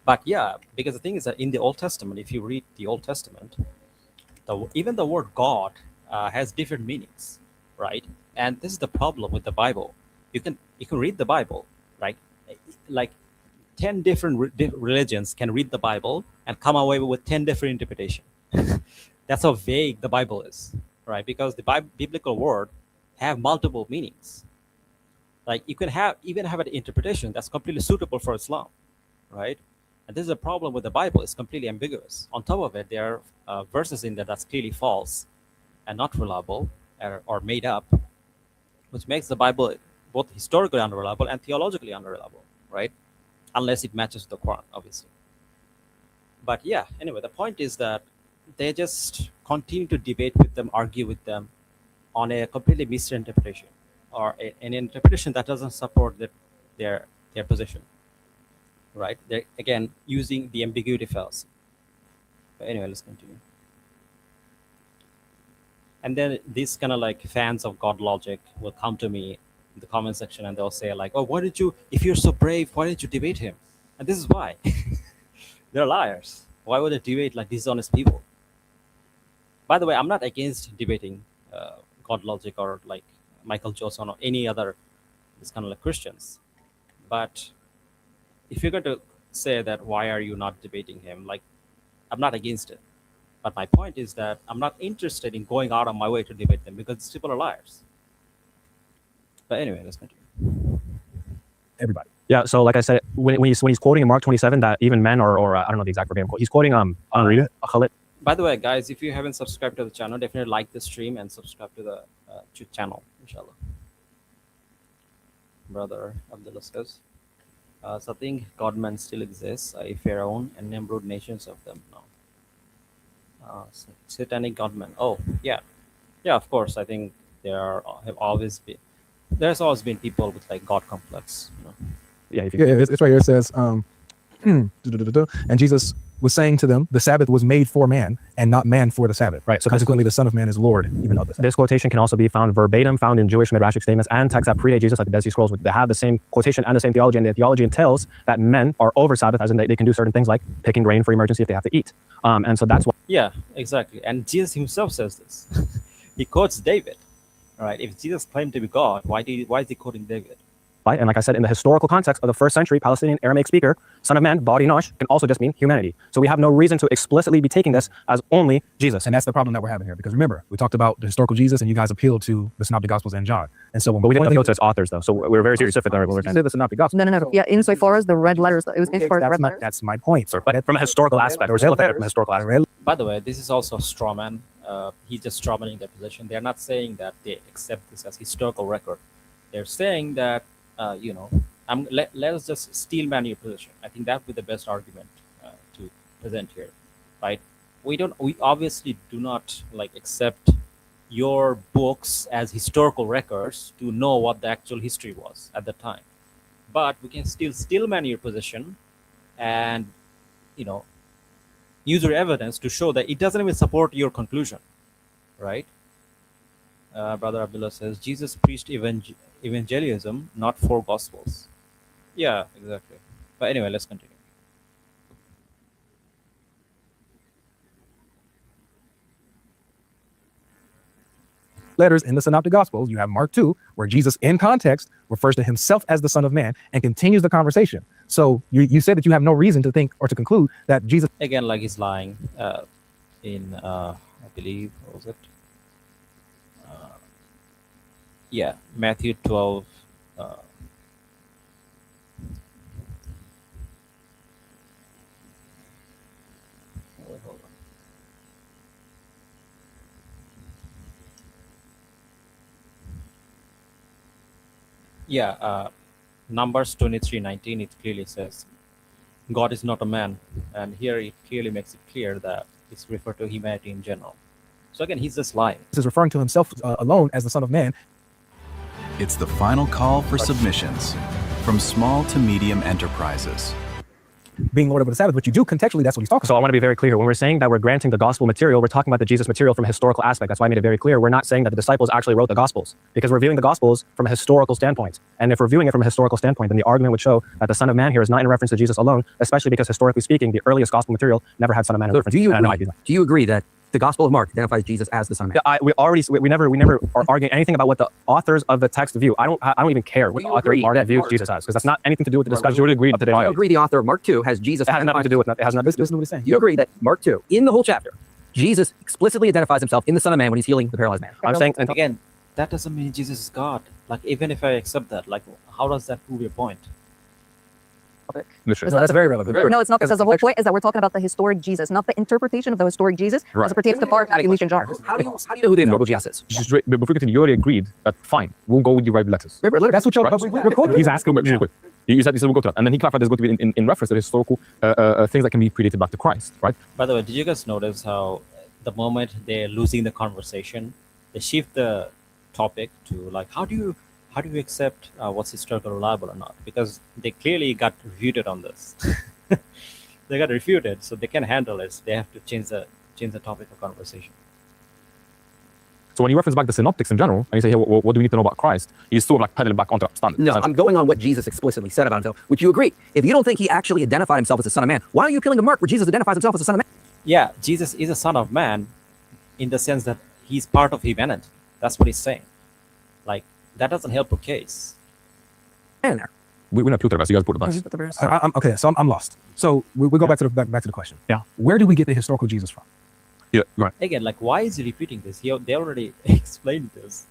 But yeah, because the thing is that in the Old Testament, if you read the Old Testament, even the word God has different meanings, right? And this is the problem with the Bible. You can read the Bible, right? Like 10 different religions can read the Bible and come away with 10 different interpretations. That's how vague the Bible is, right? Because the biblical word have multiple meanings. Like you can even have an interpretation that's completely suitable for Islam, right? And this is a problem with the Bible. It's completely ambiguous. On top of it, there are verses in there that's clearly false and not reliable or made up, which makes the Bible both historically unreliable and theologically unreliable, right? Unless it matches the Quran, obviously. But yeah, anyway, the point is that they just continue to debate with them, argue with them on a completely misinterpretation or an interpretation that doesn't support their position, right? They're, again, using the ambiguity fallacy. But anyway, let's continue. And then these kind of like fans of GodLogic will come to me in the comment section and they'll say like, oh, why did you, if you're so brave, why didn't you debate him? And this is why. They're liars. Why would they debate like dishonest people? By the way, I'm not against debating GodLogic or like Michael Johnson or any other this kind of like Christians. But if you're going to say that, why are you not debating him? Like, I'm not against it. But my point is that I'm not interested in going out of my way to debate them because these people are liars. But anyway, let's continue. Everybody. Yeah, so like I said, when he's quoting in Mark 27 that even men or I don't know the exact verbatim quote, he's quoting Read it. Khalid. By the way, guys, if you haven't subscribed to the channel, definitely like the stream and subscribe to the channel, inshallah. Brother Abdullah says, so I think God-man still exists, a Pharaoh and Nimrod nations of them now. Satanic God-man. Oh, yeah. Yeah, of course. I think there's always been people with like God complex. Yeah, It's right here. It says, and Jesus was saying to them, the Sabbath was made for man and not man for the Sabbath. Right. So consequently, the Son of Man is Lord, even of the Sabbath. This quotation can also be found verbatim, found in Jewish midrashic statements and texts that predate Jesus, like the Dead Sea Scrolls. They have the same quotation and the same theology, and the theology entails that men are over Sabbath, as in they can do certain things like picking grain for emergency if they have to eat. And so that's why. Yeah, exactly. And Jesus himself says this. He quotes David. All right. If Jesus claimed to be God, why is he quoting David? And like I said, in the historical context of the first century Palestinian Aramaic speaker, Son of Man, body nosh, can also just mean humanity. So we have no reason to explicitly be taking this as only Jesus. And that's the problem that we're having here. Because remember, we talked about the historical Jesus and you guys appealed to the Synoptic Gospels and John. And so when But we didn't go to its authors, though. So we're very serious with what we're saying. the Synoptic Gospels. No. Yeah, insofar as the red letters, it was insofar as red letters. That's my point, sir. But from a historical aspect, or from a historical aspect. By the way, this is also a straw man. He's just straw manning their position. They're not saying that they accept this as historical record. They're saying that, let us just steel man your position. I think that would be the best argument to present here, right? We obviously do not like accept your books as historical records to know what the actual history was at the time, but we can still steel man your position and use your evidence to show that it doesn't even support your conclusion, right? Brother Abdullah says Jesus preached evangelism, not 4 gospels. Yeah, exactly. But anyway, let's continue. Letters in the Synoptic Gospels, you have Mark 2, where Jesus in context refers to himself as the Son of Man and continues the conversation. So you said that you have no reason to think or to conclude that Jesus... Again, like he's lying in, I believe, what was it? Yeah, Matthew 12. Uh, wait, hold on. Yeah, Numbers 23:19. It clearly says, God is not a man. And here it clearly makes it clear that it's referred to humanity in general. So again, he's just lying. This is referring to himself alone as the Son of Man. It's the final call for submissions from small to medium enterprises. Being Lord over the Sabbath, but you do contextually, that's what he's talking So I want to be very clear. When we're saying that we're granting the gospel material, we're talking about the Jesus material from a historical aspect. That's why I made it very clear. We're not saying that the disciples actually wrote the gospels, because we're viewing the gospels from a historical standpoint. And if we're viewing it from a historical standpoint, then the argument would show that the Son of Man here is not in reference to Jesus alone, especially because historically speaking, the earliest gospel material never had Son of Man in reference. Do you And I know agree, I do that. do you agree that the Gospel of Mark identifies Jesus as the Son of Man? We never are arguing anything about what the authors of the text view. I don't even care what the author of Mark views Jesus as, because that's not anything to do with the discussion. would agree of today. You agree the author of Mark 2 has Jesus. It has nothing to do with it. Has nothing to do with Listen to what he's saying. You agree that Mark 2, in the whole chapter, Jesus explicitly identifies himself in the Son of Man when he's healing the paralyzed man. I'm saying, and Again, that doesn't mean Jesus is God. Like, even if I accept that, like, how does that prove your point? Literally. No, that's very relevant. No, it's not, because the whole point is that we're talking about the historic Jesus, not the interpretation of the historic Jesus as it pertains to Mark, Matthew, Luke, and John. How do you know who the historical Jesus is? Just but before we continue, you already agreed that fine, we'll go with the right letters. Remember, That's what you're quoting. He's asking, but quick. You said we'll go to that, and then he clarified there's going to be in reference to the historical things that can be predated back to Christ, right? By the way, did you guys notice how the moment they're losing the conversation, they shift the topic to, like, how do you accept what's historical reliable or not? Because they clearly got refuted on this. They got refuted, so they can't handle it. So they have to change the topic of conversation. So when you reference back the synoptics in general, and you say, hey, what do we need to know about Christ? He's sort of like pedaling back onto that standard. No, I'm going on what Jesus explicitly said about himself, which you agree. If you don't think he actually identified himself as the Son of Man, why are you appealing to Mark where Jesus identifies himself as the Son of Man? Yeah, Jesus is a son of man in the sense that he's part of humanity. That's what he's saying. Like, that doesn't help a case. Man, there. We're not Pluto, so you guys put it back. Okay, so I'm lost. So we go back to the question. Yeah. Where do we get the historical Jesus from? Yeah, right. Again, like, why is he repeating this? They already explained this.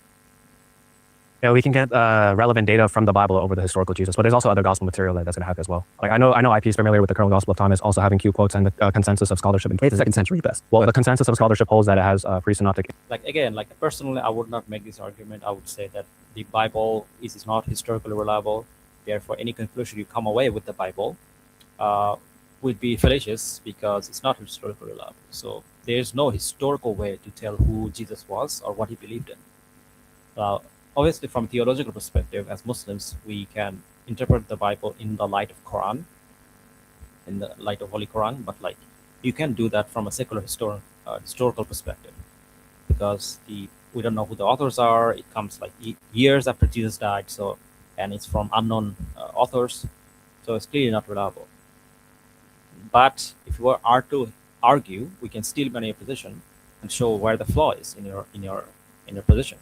Yeah, we can get relevant data from the Bible over the historical Jesus, but there's also other gospel material that's going to have as well. Like I know IP is familiar with the Current Gospel of Thomas, also having Q quotes and the consensus of scholarship. In It's the 2nd century best. well, the consensus of scholarship holds that it has pre-synoptic. Like, again, like, personally, I would not make this argument. I would say that the Bible is not historically reliable. Therefore, any conclusion you come away with the Bible would be fallacious because it's not historically reliable. So there's no historical way to tell who Jesus was or what he believed in. Obviously, from a theological perspective, as Muslims, we can interpret the Bible in the light of Quran, in the light of Holy Quran, but, like, you can do that from a secular historical perspective, because we don't know who the authors are. It comes like years after Jesus died, and it's from unknown authors, so it's clearly not reliable. But if you are to argue, we can still be in a position and show where the flaw is in your position.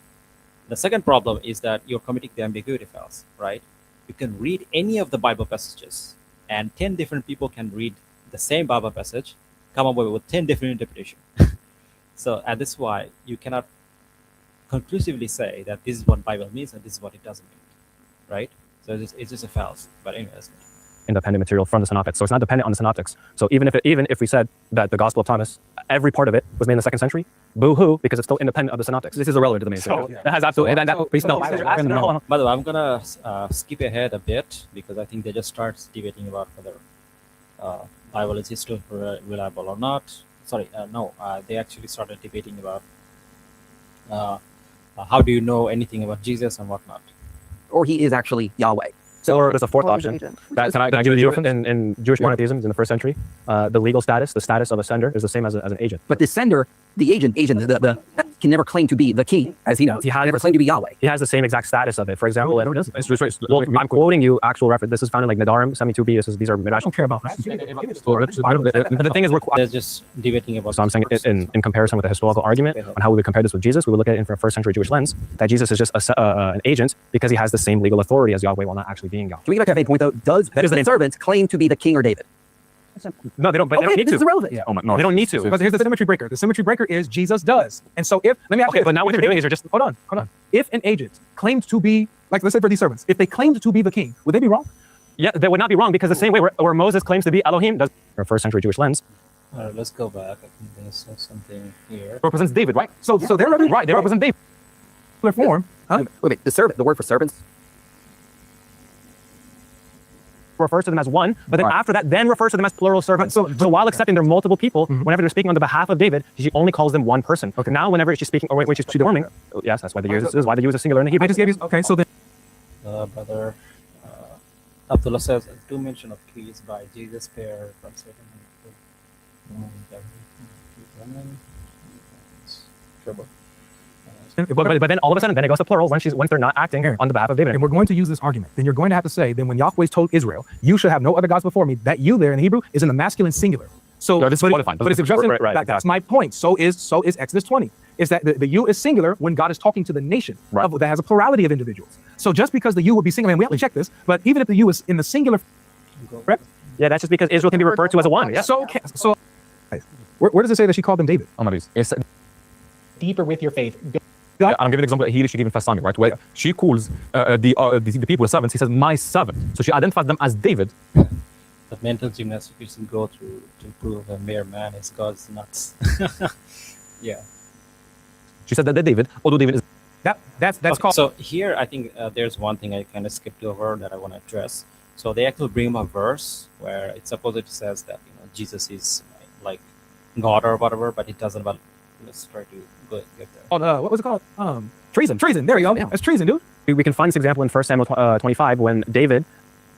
The second problem is that you're committing the ambiguity fallacy, right? You can read any of the Bible passages, and 10 different people can read the same Bible passage, come up with 10 different interpretations. So, and this is why you cannot conclusively say that this is what Bible means and this is what it doesn't mean, right? So it's just a fallacy. But anyways. Independent material from the synoptics, so it's not dependent on the synoptics. So even if we said that the Gospel of Thomas, every part of it was made in the 2nd century, boo-hoo, because it's still independent of the synoptics. This is irrelevant to the main So story. that has absolutely By the way, I'm gonna skip ahead a bit because I think they just start debating about whether Bible is historically reliable or not. Sorry, no, they actually started debating about how do you know anything about Jesus and whatnot. Or he is actually Yahweh. So there's a fourth Or option. agent. Can I give you the difference in Jewish monotheism in the 1st century? The legal status, the status of a sender, is the same as an agent. But the sender, the agent, the can never claim to be the king, as he knows. He never claim to be Yahweh. He has the same exact status of it. For example, well, I'm quoting you actual reference. This is found in like Nadarim 72b. These are I don't care about that. the thing is, They're just debating about. so I'm saying in comparison with a historical argument on how we would compare this with Jesus, we would look at it from a 1st century Jewish lens, that Jesus is just an agent because he has the same legal authority as Yahweh while not actually being Yahweh. Can we get back to that point, though? Does the servant claim to be the king or David? No, they don't. But they Okay, don't need this to. is irrelevant. Yeah. Oh my, no. They don't need to. Because here's the symmetry breaker. The symmetry breaker is Jesus does. And so if, let me ask Okay, you, but now what they're doing is you're just hold on. If an agent claimed to be, like let's say for these servants, if they claimed to be the king, would they be wrong? yeah, they would not be wrong because the same way where Moses claims to be Elohim does from a first century Jewish lens All right, let's go back. I think there's something here. represents David, right? So they're Right, they represent David. form. Huh? Wait, the word for servants. Refers to them as one, but then Right. after that, then refers to them as plural servants. So while accepting they're multiple people, whenever they're speaking on the behalf of David, she only calls them one person. Okay. Now, whenever she's speaking, or when she's performing, yes, that's why they use this is why they use a singular in the Hebrew. I just gave you, okay, so then, Brother Abdullah says, do mention of keys by Jesus pair from certain trouble. But then all of a sudden, then it goes to plural when they're not acting on the behalf of David. and we're going to use this argument, then you're going to have to say, then when Yahweh told Israel, you shall have no other gods before me, that you there in the Hebrew is in the masculine singular. So, No, this is qualifying. but it's addressing, Right. that's my point. So is Exodus 20. Is that the you is singular when God is talking to the nation Right. that has a plurality of individuals. So just because the you will be singular, and we have to check this, but even if the you is in the singular, correct? Yeah, that's just because Israel can be referred to as a one. Yeah. So where does it say that she called them David? Oh my days. It's, deeper with your faith. I'm giving an example here. She gave in First Samuel, right? Where she calls the people servants. He says, "My servant." So she identifies them as David. The mental gymnastics you can go through to prove a mere man is God's nuts. Yeah. She said that they're David, although David is. That's Okay, called. so here, I think there's one thing I kind of skipped over that I want to address. So they actually bring up a verse where it supposedly says that Jesus is like God or whatever, but it doesn't. But let's try to get there. What was it called? Treason. There you go. Yeah. That's treason, dude. We can find this example in 1 Samuel 25 when David,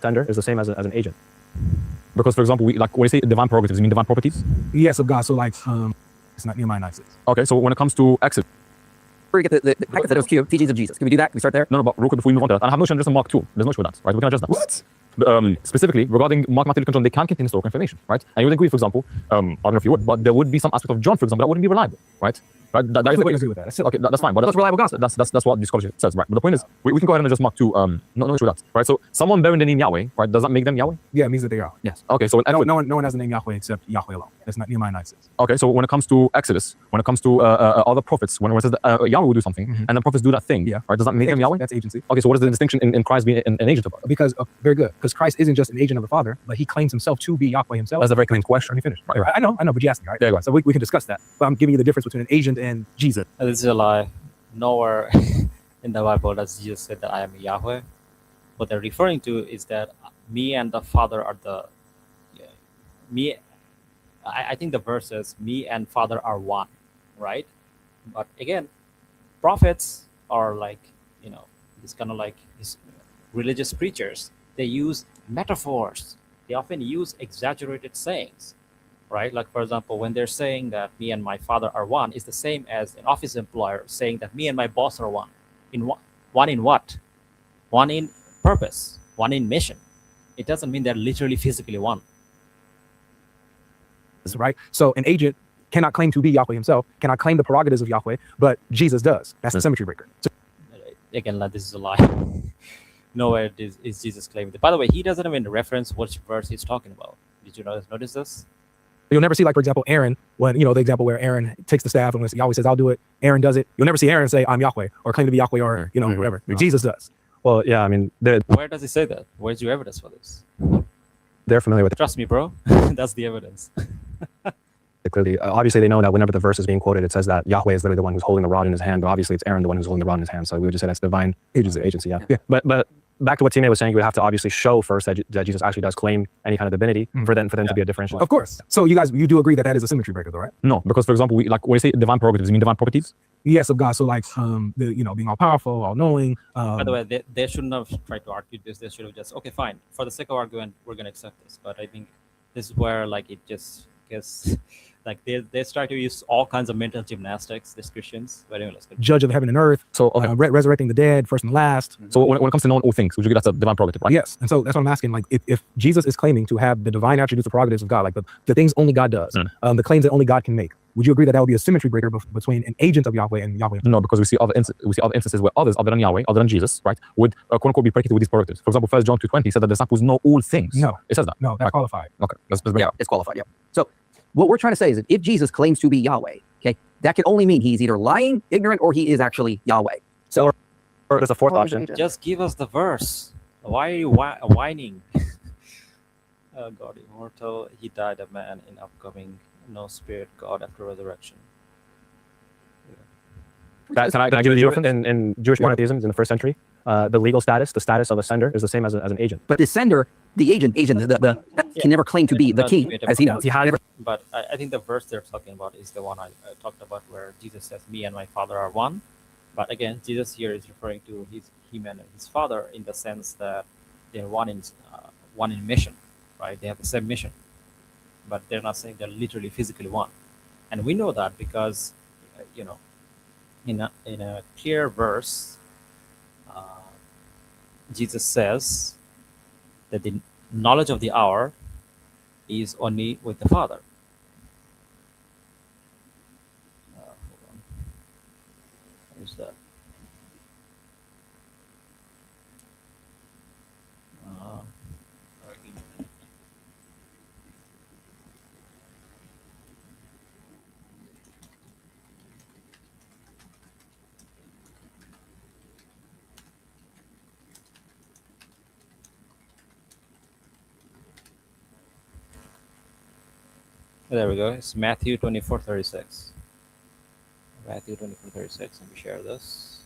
tender, is the same as an agent. Because, for example, when you say divine prerogatives, you mean divine properties? Yes, of God. So like, it's not Nehemiah 9:6. Okay, so when it comes to Exodus, Before we get the hypothetical cube, teachings of Jesus. Can we do that? Can we start there? no, but real quick before we move on to that, and I have no issue addressing Mark 2. There's no issue with that, right? We can address that. What? Specifically, regarding Mark, Matthew, Luke, and John, they can contain historical information, right? And you would agree, for example, I don't know if you would, but there would be some aspect of John, for example, that wouldn't be reliable, right? Right? That is I the agree with that. That's it. Okay, that's fine. But That's reliable gospel. That's what the scholarship says, right? But the point is, we can go ahead and address Mark 2. No issue with that, right? So someone bearing the name Yahweh, right? Does that make them Yahweh? Yeah, it means that they are. Yes. Okay, so No one has the name Yahweh except Yahweh alone. That's not Nehemiah 9:6. okay, so when it comes to Exodus, when it comes to other prophets, when it says that Yahweh will do something, and the prophets do that thing, Yeah. right? Does that make them Yahweh? That's agency. Okay, so what is the distinction in Christ being an agent of God? Because very good. Because Christ isn't just an agent of the Father, but he claims himself to be Yahweh himself. That's a very clean question. Let me finish. Right, right. I know, but you asked me, right? Yeah, go ahead. So we can discuss that. But I'm giving you the difference between an agent and Jesus. This is a lie. Nowhere in the Bible does Jesus say that I am Yahweh. What they're referring to is that me and the Father are me. I think the verse says me and Father are one, right? But again, prophets are like it's kind of like these religious preachers. They use metaphors. They often use exaggerated sayings, right? Like, for example, when they're saying that me and my father are one, is the same as an office employer saying that me and my boss are one. One in what? One in purpose, one in mission. It doesn't mean they're literally physically one. Right? So an agent cannot claim to be Yahweh himself, cannot claim the prerogatives of Yahweh, but Jesus does. That's the symmetry breaker. So Again, like, this is a lie. Nowhere is Jesus claiming that. By the way, he doesn't even reference which verse he's talking about. Did you notice this? you'll never see, like, for example, Aaron, when, the example where Aaron takes the staff and when Yahweh says, I'll do it, Aaron does it. You'll never see Aaron say, I'm Yahweh, or claim to be Yahweh, or, whatever. Jesus does. Well, yeah, I mean, they're Where does he say that? Where's your evidence for this? familiar with it. Trust me, bro. That's the evidence. Clearly. Obviously, they know that whenever the verse is being quoted, it says that Yahweh is literally the one who's holding the rod in his hand, but obviously it's Aaron the one who's holding the rod in his hand. So we would just say that's divine agency. Yeah. But back to what Timmy was saying, you would have to obviously show first that Jesus actually does claim any kind of divinity for them to be a differential. Of course. So you do agree that that is a symmetry breaker, though, right? No, because, for example, when you say divine prerogatives, you mean divine properties? Yes, of God. So like, being all powerful, all knowing. By the way, they shouldn't have tried to argue this. They should have just, okay, fine. For the sake of argument, we're going to accept this. But I think this is where, like, it just gets, like, they start to use all kinds of mental gymnastics, these Christians. But anyway, let's go. Judge of heaven and earth. So, okay. Resurrecting the dead, first and last. So when it comes to knowing all things, would you agree that's a divine prerogative, right? Yes. And so that's what I'm asking. Like, if Jesus is claiming to have the divine attributes or prerogatives of God, like the things only God does, the claims that only God can make, would you agree that that would be a symmetry breaker between an agent of Yahweh and Yahweh? No, because we see other instances where others other than Yahweh, other than Jesus, right, would quote unquote be predicated with these prerogatives. For example, 1 John 2:20 said that the disciples know all things. No, it says that. No, that's qualified. Okay, let's bring Yeah, it up. it's qualified. Yeah. So what we're trying to say is that if Jesus claims to be Yahweh, okay, that can only mean he's either lying, ignorant, or he is actually Yahweh. So Or there's a fourth What would option. you do? Just give us the verse. Why are you whining? Oh, God immortal, he died a man in upcoming, no spirit God after resurrection. Can I give you the difference in Jewish monotheism in the first century? The legal status, the status of a sender, is the same as an agent. but the sender, the agent, can never claim to be the king as he does. He has But I think the verse they're talking about is the one I talked about, where Jesus says, "Me and my Father are one." But again, Jesus here is referring to him and his Father in the sense that they're one in mission, right? They have the same mission, but they're not saying they're literally physically one. And we know that because, in a clear verse, Jesus says that the knowledge of the hour is only with the Father. Hold on. Where's that? There we go. It's Matthew 24:36. Matthew 24:36. Let me share this.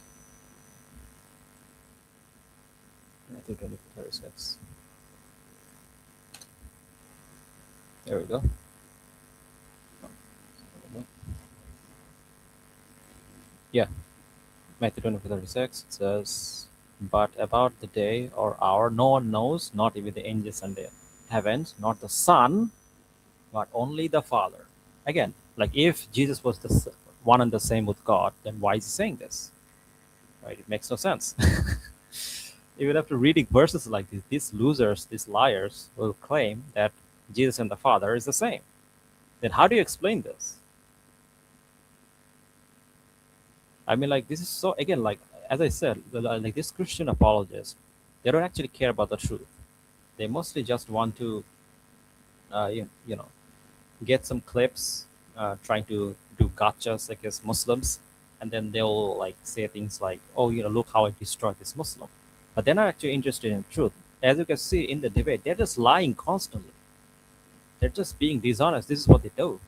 Matthew 24:36. There we go. Yeah. Matthew 24:36. It says, "But about the day or hour no one knows, not even the angels in the heavens, not the Son, but only the Father." Again, like if Jesus was the one and the same with God, then why is he saying this? Right? It makes no sense. Even after reading verses like this, these losers, these liars will claim that Jesus and the Father is the same. Then how do you explain this? I mean, like, this is so, again, like, as I said, like these Christian apologists, they don't actually care about the truth. They mostly just want to, get some clips, trying to do gotchas against Muslims, and then they'll like say things like, "Oh, look how I destroyed this Muslim," but they're not actually interested in truth. As you can see in the debate, they're just lying constantly. They're just being dishonest. This is what they do.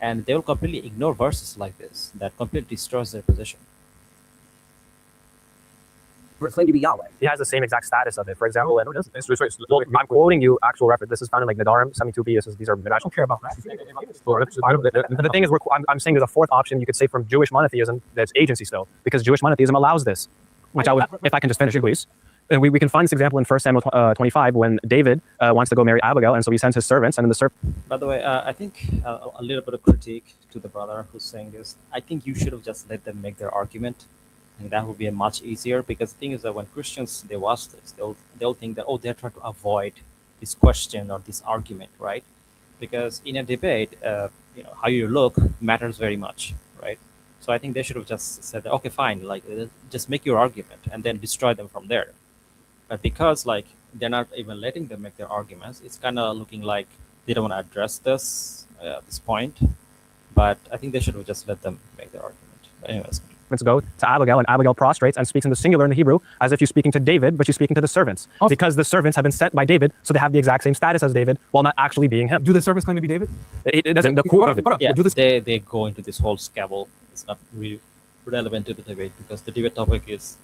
And they will completely ignore verses like this that completely destroys their position. claim to be Yahweh. He has the same exact status of it. For example, I'm quoting you actual reference. This is found in like Nadarim 72b. These are Midrash. I don't care about that. The thing is, I'm saying there's a fourth option you could say from Jewish monotheism that's agency still, because Jewish monotheism allows this. Which I would, if I can just finish it, please. And we can find this example in 1 Samuel 25 when David wants to go marry Abigail, and so he sends his servants, and then the servant. By the way, I think a little bit of critique to the brother who's saying this. I think you should have just let them make their argument, and that would be much easier. Because the thing is that when Christians they watch this, they'll think that, oh, they're trying to avoid this question or this argument, right? Because in a debate, how you look matters very much, right? So I think they should have just said, okay, fine, like just make your argument and then destroy them from there. But because like they're not even letting them make their arguments, it's kind of looking like they don't want to address this point. But I think they should have just let them make their argument. But anyways. Go to Abigail, and Abigail prostrates and speaks in the singular in the Hebrew, as if you're speaking to David, but you're speaking to the servants. Because the servants have been sent by David, so they have the exact same status as David, while not actually being him. Do the servants claim to be David? It doesn't. The core of it. Yeah, they go into this whole scabble. It's not really relevant to the debate because the debate topic is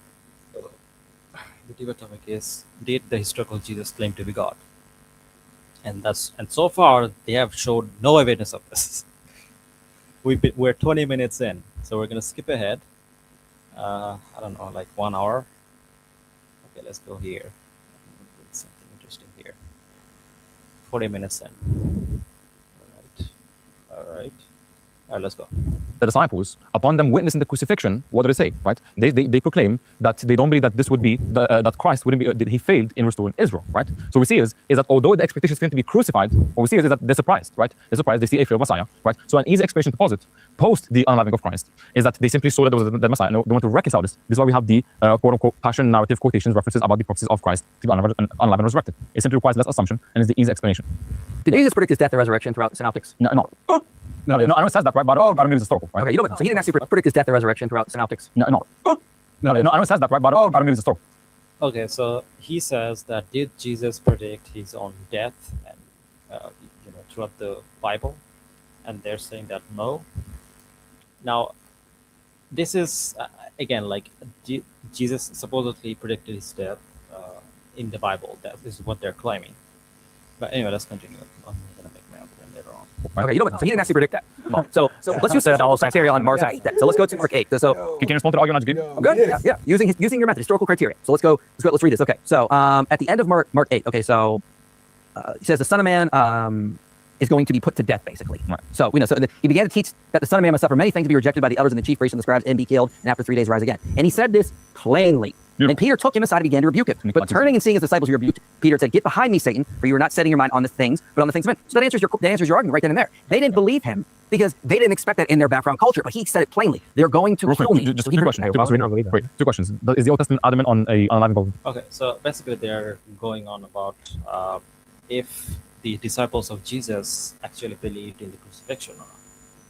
did the historical Jesus claim to be God? And so far they have showed no evidence of this. We're 20 minutes in, so we're gonna skip ahead. I don't know, like 1 hour. Okay, let's go here. There's something interesting here. 40 minutes in. All right. All right, let's go. The disciples, upon them witnessing the crucifixion, what do they say? Right? They proclaim that they don't believe that this would be that Christ wouldn't be that he failed in restoring Israel. Right? So we see is that although the expectation is for him to be crucified, what we see is that they're surprised. Right? They're surprised. They see a failed Messiah. Right? So an easy explanation to posit post the unaliving of Christ is that they simply saw that there was the Messiah. No, they want to reconcile this. This is why we have the quote unquote passion narrative quotations references about the prophecies of Christ to be unalive and resurrected. It simply requires less assumption and is the easy explanation. Did Jesus predict his death and resurrection throughout the Synoptics? No. No, I know it says that, right? But I don't mean it's historical, right? Okay, you don't. So he didn't actually predict his death and resurrection throughout the Synoptics. No, I know it says that, right? But I don't mean it's historical. Okay, so he says that did Jesus predict his own death and throughout the Bible, and they're saying that no. Now, this is again like Jesus supposedly predicted his death in the Bible. That is what they're claiming. But anyway, let's continue. I'm gonna make my argument later on. Okay, you don't. So he didn't actually predict that. So let's use the criteria on Mark 8. So let's go to Mark 8. So Can you respond to the argument I just gave? good. Yeah. Using your method, historical criteria. So let's read this. Okay. So at the end of Mark 8. Okay. So he says the Son of Man is going to be put to death, basically. Right. So we know. So he began to teach that the Son of Man must suffer many things, to be rejected by the elders and the chief priests and the scribes, and be killed, and after 3 days rise again. And he said this plainly. Yeah. And Peter took him aside and began to rebuke him. But turning and seeing his disciples, he rebuked Peter and said, "Get behind me, Satan, for you are not setting your mind on the things, but on the things of men." So that answers your argument right then and there. They didn't believe him because they didn't expect that in their background culture. But he said it plainly. They're going to kill me. Just two questions. Two questions. Is the Old Testament adamant on a unaliving of? Okay, so basically they're going on about if the disciples of Jesus actually believed in the crucifixion or not.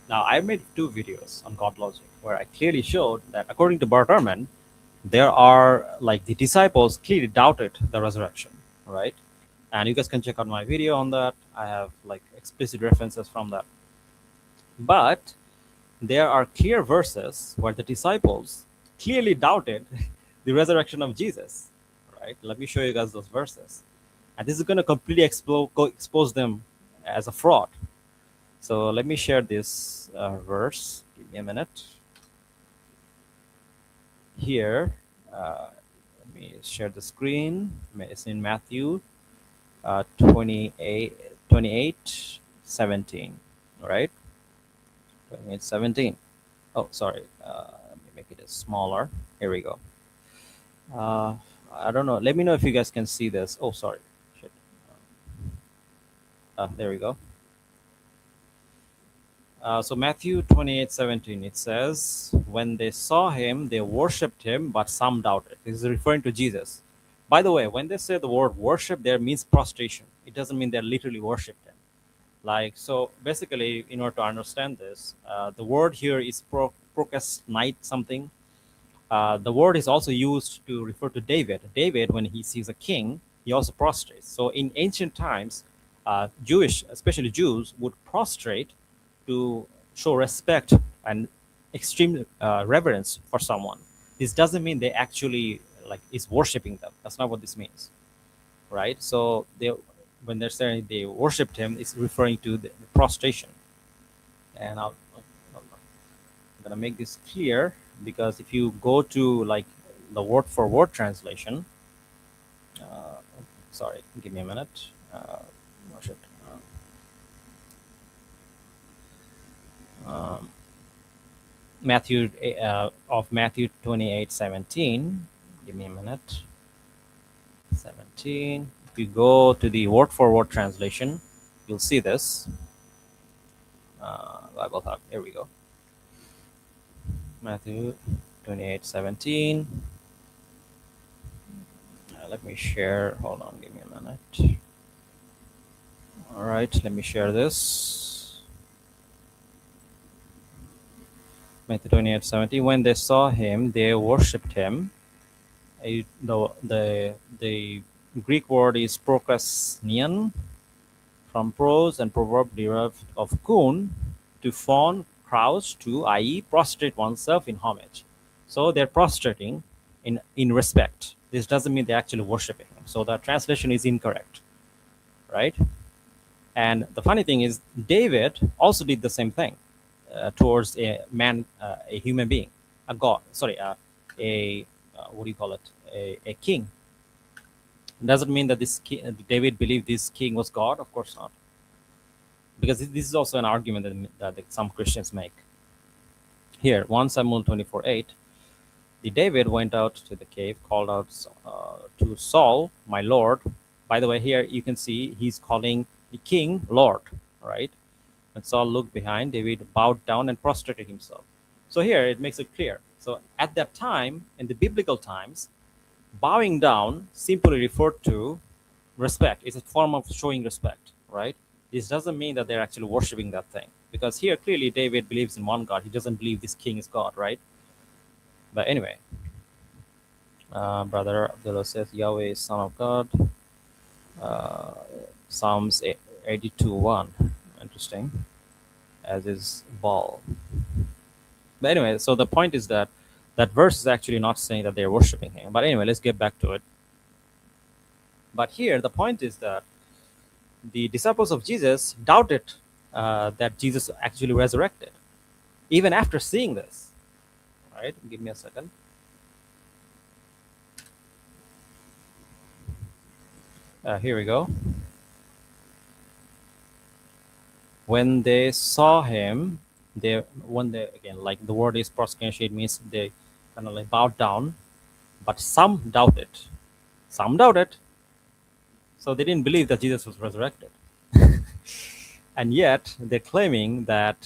Now, I made 2 videos on GodLogic where I clearly showed that according to Bart Ehrman, there are like the disciples clearly doubted the resurrection, right? And you guys can check out my video on that. I have like explicit references from that. But there are clear verses where the disciples clearly doubted the resurrection of Jesus, right? Let me show you guys those verses. And this is going to completely expose them as a fraud. So let me share this verse. Give me a minute. Here, let me share the screen. It's in Matthew 28:17, right? 28:17. Oh, sorry. Let me make it smaller. Here we go. I don't know. Let me know if you guys can see this. Oh, sorry. Shit. There we go. So Matthew 28:17, it says, when they saw him, they worshipped him, but some doubted. This is referring to Jesus. By the way, when they say the word worship, there means prostration. It doesn't mean they're literally worshipped him. Like, so basically, in order to understand this, the word here is procrastinate something. The word is also used to refer to David. David, when he sees a king, he also prostrates. So in ancient times, especially Jews, would prostrate to show respect and extreme reverence for someone. This doesn't mean they actually like is worshiping them. That's not what this means, right? So when they're saying they worshipped him, it's referring to the prostration. And I'm gonna make this clear, because if you go to like the word for word translation, sorry, give me a minute. Worship. Matthew 28:17. Give me a minute. 17. If you go to the word for word translation, you'll see this. Bible Hub. Here we go. Matthew 28:17. Let me share. Hold on. Give me a minute. All right. Let me share this. Matthew 28:17. When they saw him, they worshipped him. The Greek word is prokrasnion, from pros and proverb derived of kun, to fawn, crouch, to, i.e., prostrate oneself in homage. So they're prostrating in respect. This doesn't mean they're actually worshiping him. So the translation is incorrect, right? And the funny thing is, David also did the same thing towards a man, a human being, a god. Sorry, what do you call it? A king. Doesn't mean that this David believed this king was God. Of course not. because this is also an argument that some Christians make. Here, 1 Samuel 24:8, the David went out to the cave, called out to Saul, my Lord. By the way, here you can see he's calling the king Lord, right? When Saul looked behind, David bowed down and prostrated himself. So here it makes it clear. So at that time, in the biblical times, bowing down simply referred to respect. It's a form of showing respect, right? This doesn't mean that they're actually worshiping that thing. Because here clearly David believes in one God. He doesn't believe this king is God, right? But anyway, Brother Abdullah says Yahweh is Son of God. Psalms 82:1. Interesting. As is Baal. But anyway, so the point is that that verse is actually not saying that they're worshiping him. But anyway, let's get back to it. But here the point is that the disciples of Jesus doubted that Jesus actually resurrected, even after seeing this. All right, give me a second. Here we go. When they saw him, again, like the word is proskeniate, means they kind of like bowed down, but some doubted. Some doubted. So they didn't believe that Jesus was resurrected. And yet they're claiming that,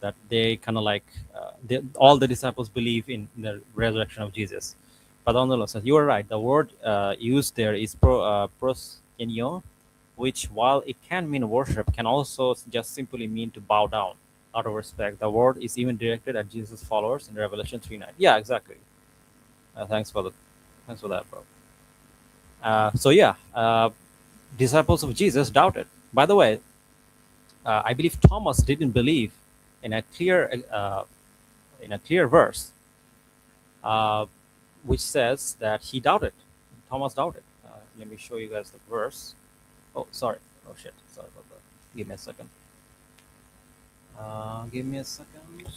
that they kind of like, all the disciples believe in the resurrection of Jesus. But on the Lord says, you are right. The word used there is proskenio, which while it can mean worship, can also just simply mean to bow down out of respect. The word is even directed at Jesus' followers in Revelation 3:9. Yeah, exactly. Thanks for that, bro. So yeah, disciples of Jesus doubted. By the way, I believe Thomas didn't believe in a clear verse, which says that he doubted. Thomas doubted. Let me show you guys the verse. Oh, sorry. Oh shit. Sorry about that. Give me a second. Give me a second.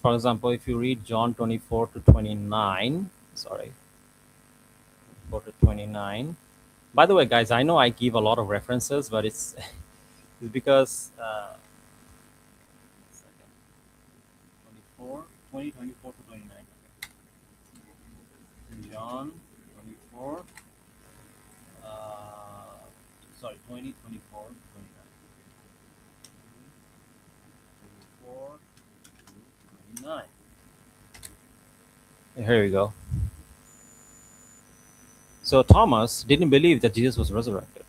For example, if you read John 24-29, sorry, 24-29. By the way, guys, I know I give a lot of references, but it's because 24-29. John 24. Sorry, 20, 24, 29. 24-29. Here we go. So Thomas didn't believe that Jesus was resurrected.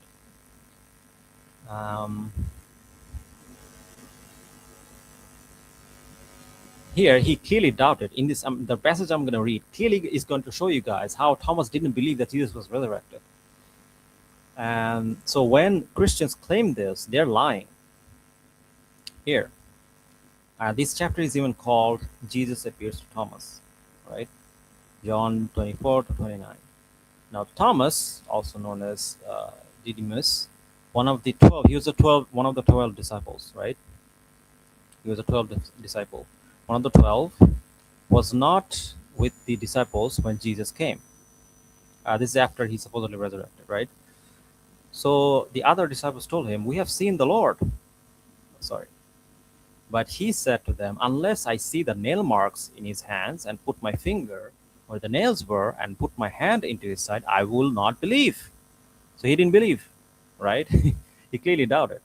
Here he clearly doubted. In this the passage I'm going to read clearly is going to show you guys how Thomas didn't believe that Jesus was resurrected. And so when Christians claim this, they're lying. Here, this chapter is even called Jesus appears to Thomas, right? John 24-29. Now Thomas, also known as Didymus, one of the 12, he was one of the 12 disciples, right? He was a 12th disciple. One of the 12 was not with the disciples when Jesus came. This is after he supposedly resurrected, right? So the other disciples told him, we have seen the Lord. Sorry. But he said to them, unless I see the nail marks in his hands and put my finger where the nails were and put my hand into his side, I will not believe. So he didn't believe, right? He clearly doubted.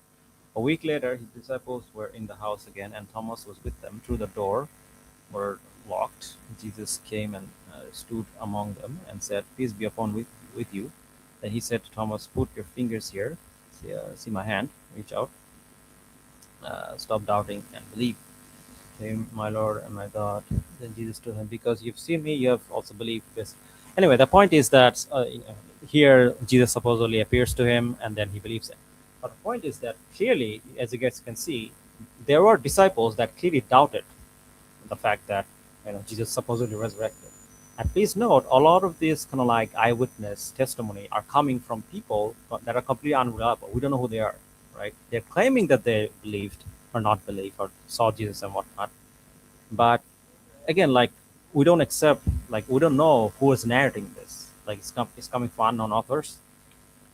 A week later, his disciples were in the house again, and Thomas was with them. Through the door were locked. Jesus came and stood among them and said, peace be upon with you. Then he said to Thomas, put your fingers here. See my hand. Reach out. Stop doubting and believe. Him, my Lord and my God. Then Jesus told him, because you've seen me, you have also believed this. Anyway, the point is that here Jesus supposedly appears to him and then he believes it. But the point is that clearly, as you guys can see, there were disciples that clearly doubted the fact that Jesus supposedly resurrected. And please note, a lot of these kind of like eyewitness testimony are coming from people that are completely unreliable. We don't know who they are, right? They're claiming that they believed or not believed or saw Jesus and whatnot. But again, like we don't accept, like we don't know who is narrating this. Like it's coming from unknown authors.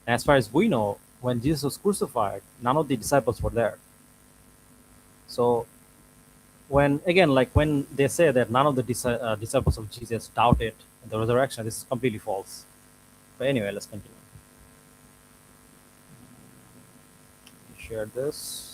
And as far as we know, when Jesus was crucified, none of the disciples were there. So when again, like when they say that none of the disciples of Jesus doubted the resurrection, this is completely false. But anyway, let's continue. Share this.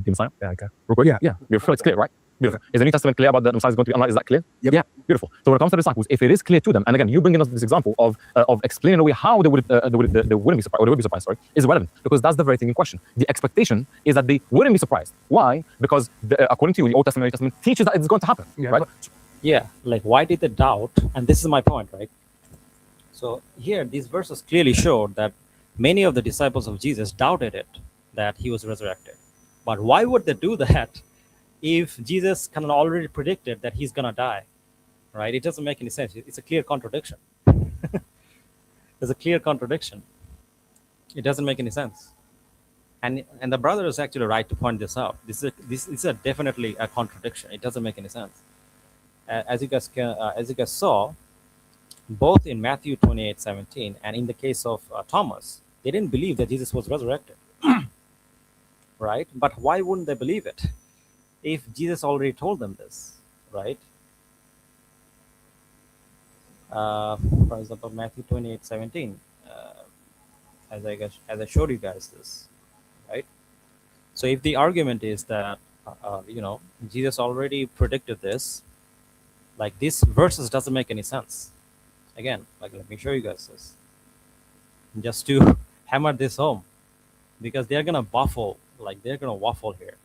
The Messiah? Yeah, okay. Real quick? Yeah. Beautiful. It's clear, right? Beautiful. Is the New Testament clear about the Messiah is going to be unlike? Is that clear? Yeah. Beautiful. So when it comes to the disciples, if it is clear to them, and again, you bringing us this example of explaining away how they wouldn't be surprised, or they would be surprised, sorry, is relevant because that's the very thing in question. The expectation is that they wouldn't be surprised. Why? Because according to you, the Old Testament and New Testament teaches that it's going to happen, Yeah, right? Yeah, like why did they doubt? And this is my point, right? So here, these verses clearly show that many of the disciples of Jesus doubted it, that he was resurrected. But why would they do that if Jesus kind of already predicted that he's going to die, right? It doesn't make any sense. It's a clear contradiction. There's a clear contradiction. It doesn't make any sense. And the brother is actually right to point this out. This is definitely a contradiction. It doesn't make any sense. As you guys saw, both in Matthew 28:17 and in the case of Thomas, they didn't believe that Jesus was resurrected. Right? But why wouldn't they believe it if Jesus already told them this, right? For example, Matthew 28:17, as I showed you guys this, right? So if the argument is that Jesus already predicted this, like this verses doesn't make any sense. Again, like let me show you guys this, just to hammer this home, because they're gonna waffle here.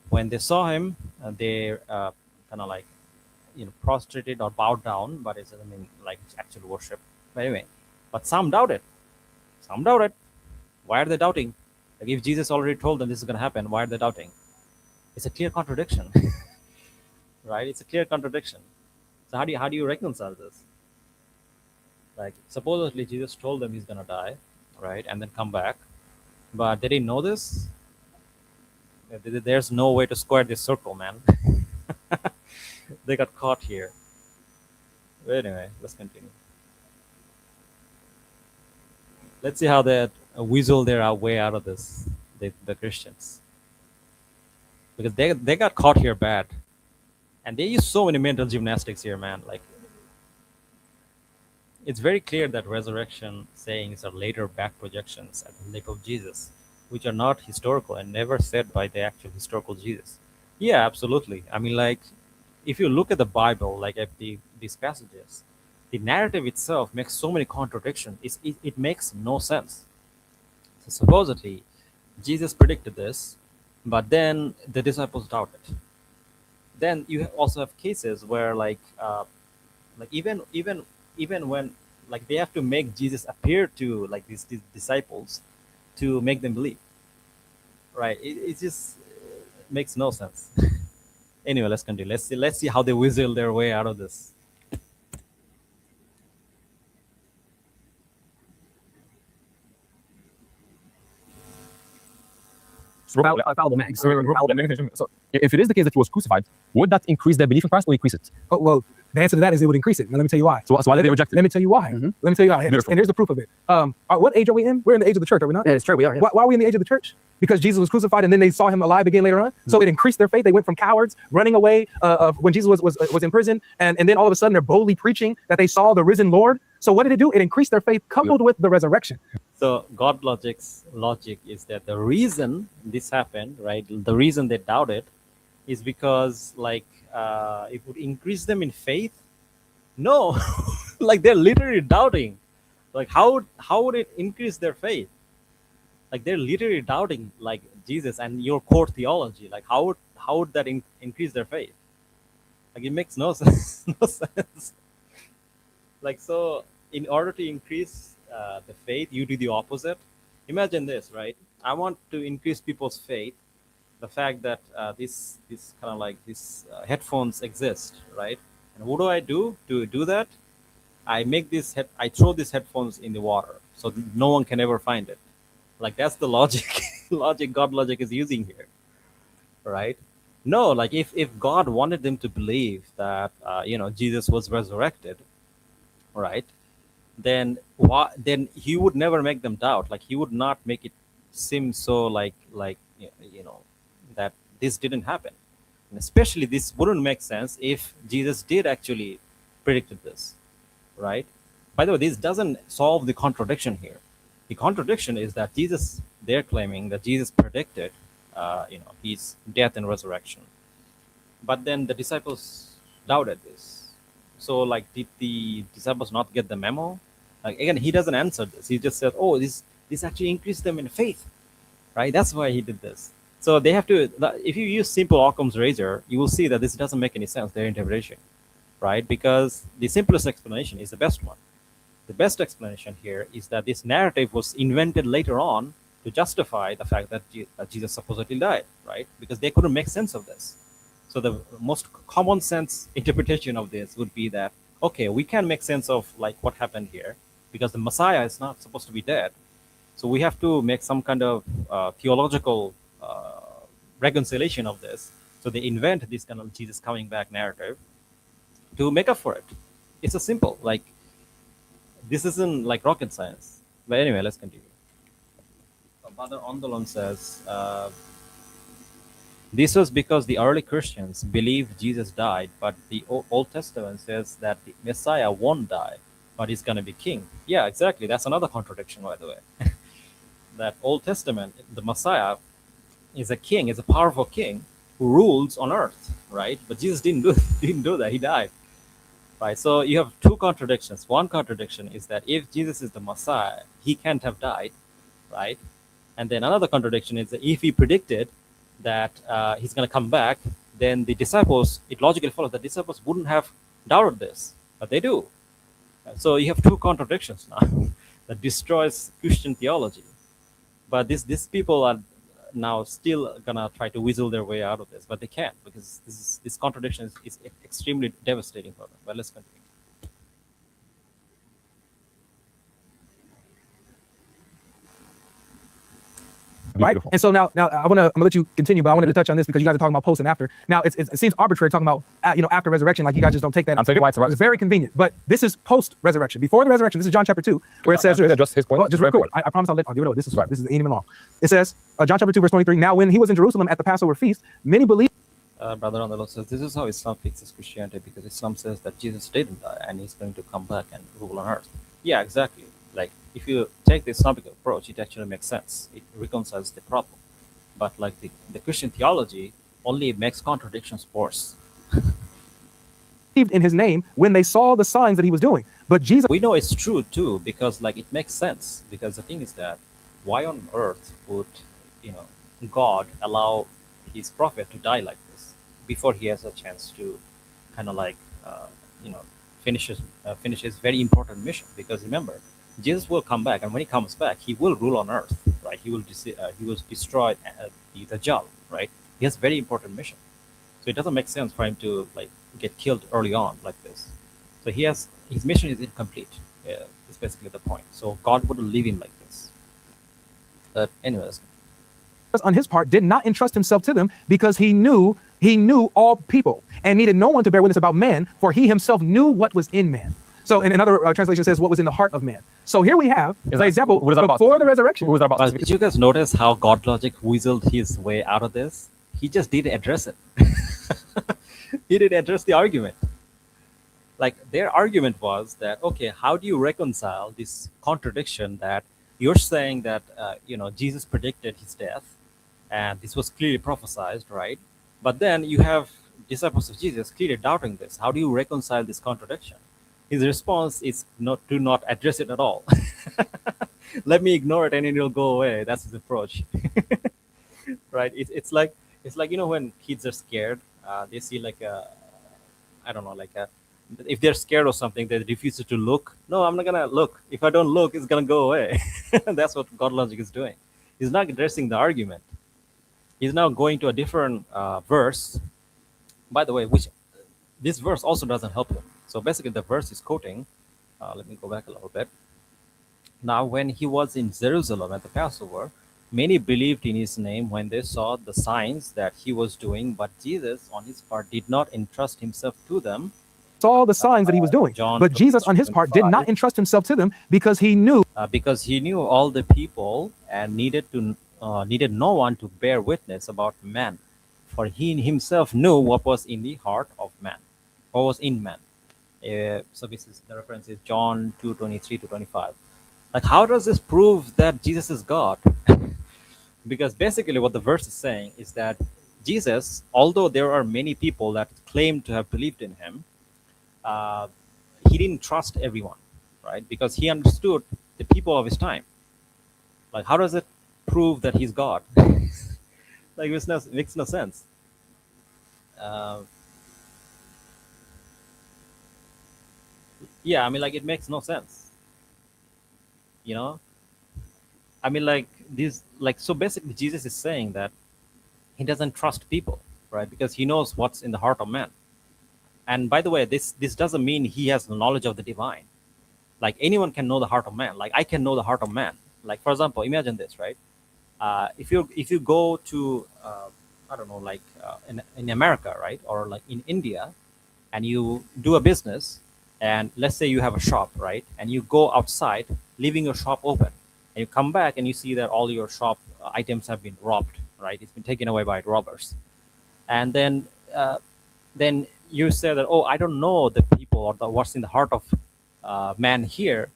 When they saw him, they kind of like prostrated or bowed down, but it's like actual worship. But anyway, but some doubted. Some doubted. Why are they doubting? Like if Jesus already told them this is gonna happen, why are they doubting? It's a clear contradiction, right? It's a clear contradiction. So how do you reconcile this? Like supposedly Jesus told them he's gonna die, right, and then come back, but they didn't know this. There's no way to square this circle, man. They got caught here. But anyway, let's continue. Let's see how they weasel their way out of this, the Christians. Because they got caught here bad. And they use so many mental gymnastics here, man. Like, it's very clear that resurrection sayings are later back projections at the lip of Jesus, which are not historical and never said by the actual historical Jesus. Yeah, absolutely. I mean, like, if you look at the Bible, like at these passages, the narrative itself makes so many contradictions. It makes no sense. So supposedly, Jesus predicted this, but then the disciples doubted. Then you also have cases where, like even when like they have to make Jesus appear to like these disciples to make them believe. Right? It just makes no sense. Anyway, let's continue. Let's see how they weasel their way out of this. Fallible man. So if it is the case that he was crucified, would that increase their belief in Christ or increase it? Oh, well, the answer to that is it would increase it. Now, let me tell you why. So why did they reject it? Let me tell you why. Mhm. Let me tell you why. Beautiful. And here's the proof of it. What age are we in? We're in the age of the church, are we not? Yeah, it's true. We are. Yeah. Why are we in the age of the church? Because Jesus was crucified and then they saw him alive again later on. So it increased their faith. They went from cowards running away of when Jesus was in prison. And then all of a sudden they're boldly preaching that they saw the risen Lord. So what did it do? It increased their faith coupled with the resurrection. So GodLogic's logic is that the reason this happened, right, the reason they doubted is because like it would increase them in faith. No, like they're literally doubting. Like how would it increase their faith? Like they're literally doubting like Jesus and your core theology. Like how would that increase their faith? Like it makes no sense. No sense. Like so, in order to increase the faith, you do the opposite. Imagine this, right? I want to increase people's faith. The fact that this kind of like these headphones exist, right? And what do I do to do that? I throw these headphones in the water so no one can ever find it. Like that's the logic, logic God logic is using here, right? No, like if God wanted them to believe that Jesus was resurrected, right? Then then he would never make them doubt. Like he would not make it seem so like that this didn't happen. And especially this wouldn't make sense if Jesus did actually predicted this, right? By the way, this doesn't solve the contradiction here. The contradiction is that they're claiming that Jesus predicted, his death and resurrection, but then the disciples doubted this. So, like, did the disciples not get the memo? Like, again, he doesn't answer this. He just said, "Oh, this actually increased them in faith, right? That's why he did this." So they have to. If you use simple Occam's razor, you will see that this doesn't make any sense. Their interpretation, right? Because the simplest explanation is the best one. The best explanation here is that this narrative was invented later on to justify the fact that Jesus supposedly died, right? Because they couldn't make sense of this. So the most common sense interpretation of this would be that, okay, we can make sense of like what happened here because the Messiah is not supposed to be dead. So we have to make some kind of theological reconciliation of this. So they invent this kind of Jesus coming back narrative to make up for it. It's a simple, like, this isn't like rocket science. But anyway, let's continue. Father Ondolon says, this was because the early Christians believed Jesus died, but the Old Testament says that the Messiah won't die, but he's going to be king. Yeah, exactly. That's another contradiction, by the way. That Old Testament, the Messiah is a king, is a powerful king who rules on earth, right? But Jesus didn't do that. He died, right? So you have two contradictions. One contradiction is that if Jesus is the Messiah, he can't have died, right? And then another contradiction is that if he predicted that he's going to come back, then the disciples, it logically follows that disciples wouldn't have doubted this, but they do. So you have two contradictions now that destroys Christian theology. But these people are now still gonna try to weasel their way out of this, but they can't because this contradiction is extremely devastating for them. But let's continue. Right. Beautiful. And so now I'm gonna let you continue, but I wanted to touch on this because you guys are talking about post and after. Now it seems arbitrary talking about after resurrection, like you guys just don't take that. I'm taking why it's It's very convenient, but this is post resurrection. Before the resurrection, this is John chapter 2, where it says, just his point. well, just real quick. I promise I'll give it over. This is right. This is ain't even long. It says John chapter 2 verse 23. Now when he was in Jerusalem at the Passover feast, many believed. Brother Ondolon says this is how Islam fixes Christianity because Islam says that Jesus didn't die and he's going to come back and rule on earth. Yeah, exactly. Like if you take the Islamic approach, it actually makes sense. It reconciles the problem. But like the Christian theology only makes contradictions worse. In his name when they saw the signs that he was doing. But Jesus, we know it's true too because like it makes sense because the thing is that why on earth would God allow his prophet to die like this before he has a chance to kind of like finish his very important mission? Because remember, Jesus will come back, and when he comes back, he will rule on earth, right? He will destroy the Dajjal, right? He has a very important mission, so it doesn't make sense for him to like get killed early on like this. So his mission is incomplete. Is basically the point. So God wouldn't leave him like this. But anyways, on his part, did not entrust himself to them because he knew all people and needed no one to bear witness about men, for he himself knew what was in man. So in another translation says what was in the heart of man. So here we have the example before the resurrection. Who was that about? but did you guys notice how GodLogic weaseled his way out of this? He just didn't address it. He didn't address the argument. Like their argument was that, okay, how do you reconcile this contradiction that you're saying that Jesus predicted his death and this was clearly prophesied, right? But then you have disciples of Jesus clearly doubting this. How do you reconcile this contradiction? His response is not address it at all. Let me ignore it and it will go away. That's his approach. Right? It's like when kids are scared, they see like a If they're scared of something, they refuse to look. No, I'm not gonna look. If I don't look, it's gonna go away. That's what GodLogic is doing. He's not addressing the argument. He's now going to a different verse, by the way, which this verse also doesn't help him. So basically, the verse is quoting. Let me go back a little bit. Now, when he was in Jerusalem at the Passover, many believed in his name when they saw the signs that he was doing, but Jesus, on his part, did not entrust himself to them. Saw the signs that he was doing. John But Jesus, on his part, did not 25. entrust himself to them because he knew Because he knew all the people and needed no one to bear witness about man, for he himself knew what was in the heart of man, what was in man. So this is the reference is John 2:23-25. Like, how does this prove that Jesus is God? Because basically what the verse is saying is that Jesus, although there are many people that claim to have believed in him, he didn't trust everyone, right? Because he understood the people of his time. Like, how does it prove that he's God? Like, it makes no sense. Yeah, I mean, like, it makes no sense. You know, I mean, like this, like, so basically, Jesus is saying that he doesn't trust people, right? Because he knows what's in the heart of man. And by the way, this doesn't mean he has the knowledge of the divine. Like, anyone can know the heart of man. Like, I can know the heart of man. Like, for example, imagine this, right? If you go to I don't know, like in America, right, or like in India, and you do a business, and let's say you have a shop, right, and you go outside, leaving your shop open, and you come back and you see that all your shop items have been robbed, right? It's been taken away by robbers, and then you say that, oh, I don't know the people or what's in the heart of man here,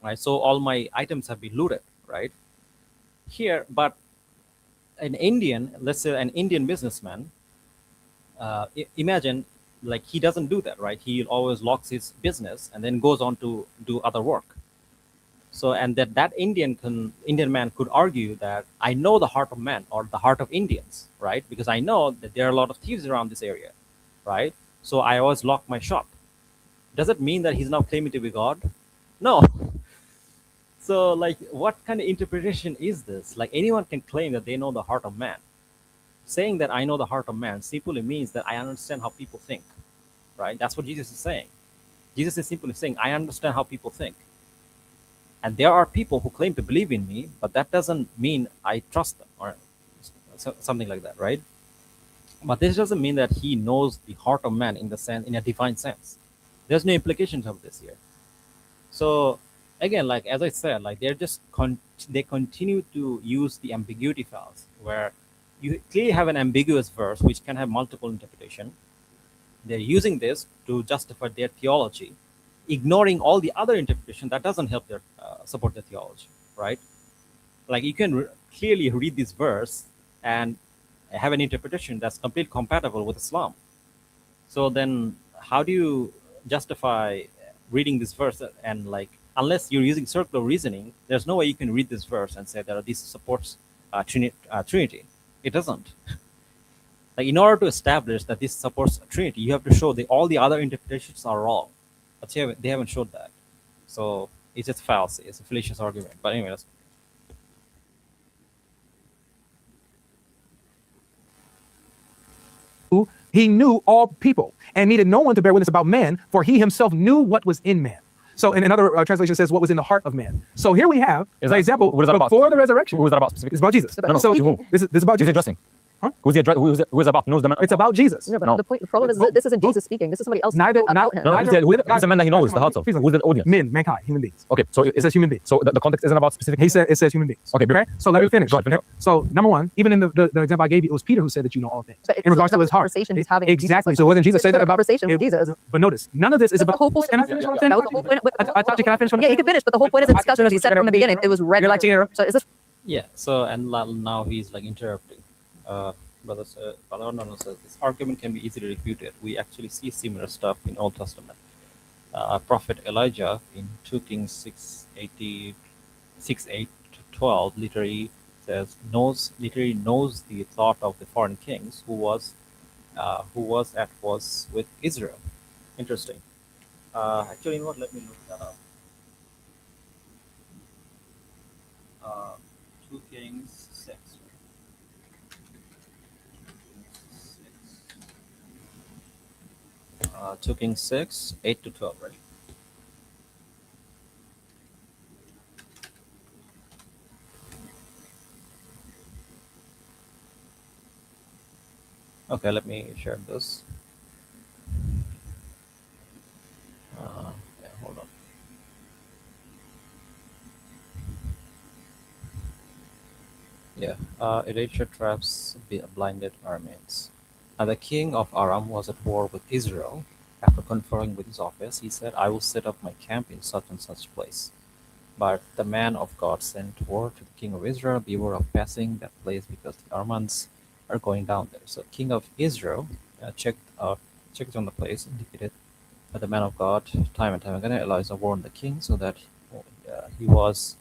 right? So all my items have been looted, right? Here, but an Indian, let's say an Indian businessman, imagine, like, he doesn't do that, right? He always locks his business and then goes on to do other work. So, and that Indian man could argue that I know the heart of man or the heart of Indians, right? Because I know that there are a lot of thieves around this area, right? So I always lock my shop. Does it mean that he's now claiming to be God? No. So, like, what kind of interpretation is this? Like, anyone can claim that they know the heart of man. Saying that I know the heart of man simply means that I understand how people think, right? That's what Jesus is saying. Jesus is simply saying, I understand how people think. And there are people who claim to believe in me, but that doesn't mean I trust them or something like that, right? But this doesn't mean that he knows the heart of man in a divine sense. There's no implications of this here. So again, like, as I said, like, they're just they continue to use the ambiguity files where you clearly have an ambiguous verse which can have multiple interpretation. They're using this to justify their theology, ignoring all the other interpretation that doesn't help their support their theology, right? Like, you can clearly read this verse and have an interpretation that's completely compatible with Islam. So then how do you justify reading this verse and, like, unless you're using circular reasoning, there's no way you can read this verse and say that this supports Trinity. It doesn't. Like, in order to establish that this supports Trinity, you have to show that all the other interpretations are wrong. But they haven't showed that. So it's just fallacy. It's a fallacious argument. But anyway, he knew all people and needed no one to bear witness about man, for he himself knew what was in man. So in another translation says what was in the heart of man. So here we have the example before the resurrection. Who is that about specifically? It's about Jesus. No, no. So Who? this is about Who's he Jesus. addressing? Huh? Who is about? Knows the man. It's about Jesus. No, but the problem is that this isn't Jesus speaking. This is somebody else Neither- about him. No, Neither- who's the man that he knows the hearts of? Please, Who's the audience? Men, mankind, human beings. Okay, so It says human beings. so the context isn't about specific. It says human beings. Okay, Okay. So let me finish. Go ahead, finish. So number one, even in the example I gave you, it was Peter who said that you know all things But it's in regards not to his the heart. conversation he's having with Exactly. Jesus. So wasn't Jesus It's say that the about conversation with Jesus. But notice, none of this is But the about. whole point. Can I finish what I'm saying? That was the whole point. I thought you can I finish what I'm Yeah, you can finish, but the whole point is a discussion, as he said from the beginning. It was red. You're like to interrupt? So is this? yeah. So, and now he's like interrupting. Brother says this argument can be easily refuted. We actually see similar stuff in Old Testament. Prophet Elijah in 2 Kings 6:8-12 literally knows the thought of the foreign kings who was at war with Israel, Interesting. Actually, you know what? Let me look that up. Uh, 2 Kings 6. Right? 2 Kings 6, 8 to 12, right? Okay, let me share this. Yeah, hold on. Yeah, Elisha traps blinded Arameans. And the king of Aram was at war with Israel. After conferring with his office, he said, I will set up my camp in such and such place. But the man of God sent word to the king of Israel, beware of passing that place because the Armans are going down there. So king of Israel checked on the place indicated by the man of God time and time again. Elijah warned the king so that he was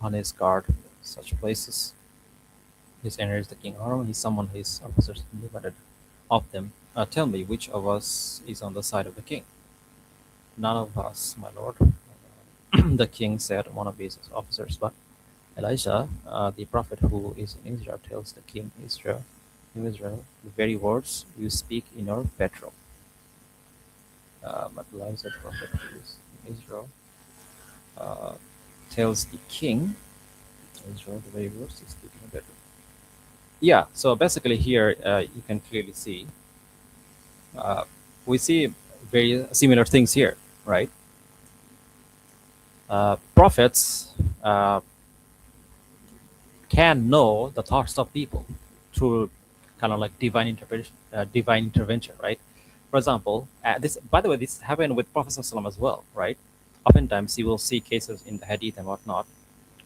on his guard in such places. His enemies, the king Aaron, he summoned his officers and demanded of them, tell me which of us is on the side of the king. None of us, my lord. The king said, one of his officers, but Elisha, the prophet who is in Israel, tells the king in Israel, the very words you speak in your bedroom. But Elisha, the prophet who is in Israel, uh, tells the king, Israel, the very words you speak in your bedroom. Yeah, so basically here you can clearly see, we see very similar things here, right? Prophets can know the thoughts of people through kind of like divine interpretation, divine intervention, right? For example, this, by the way, this happened with Prophet ﷺ as well, right? Oftentimes you will see cases in the Hadith and whatnot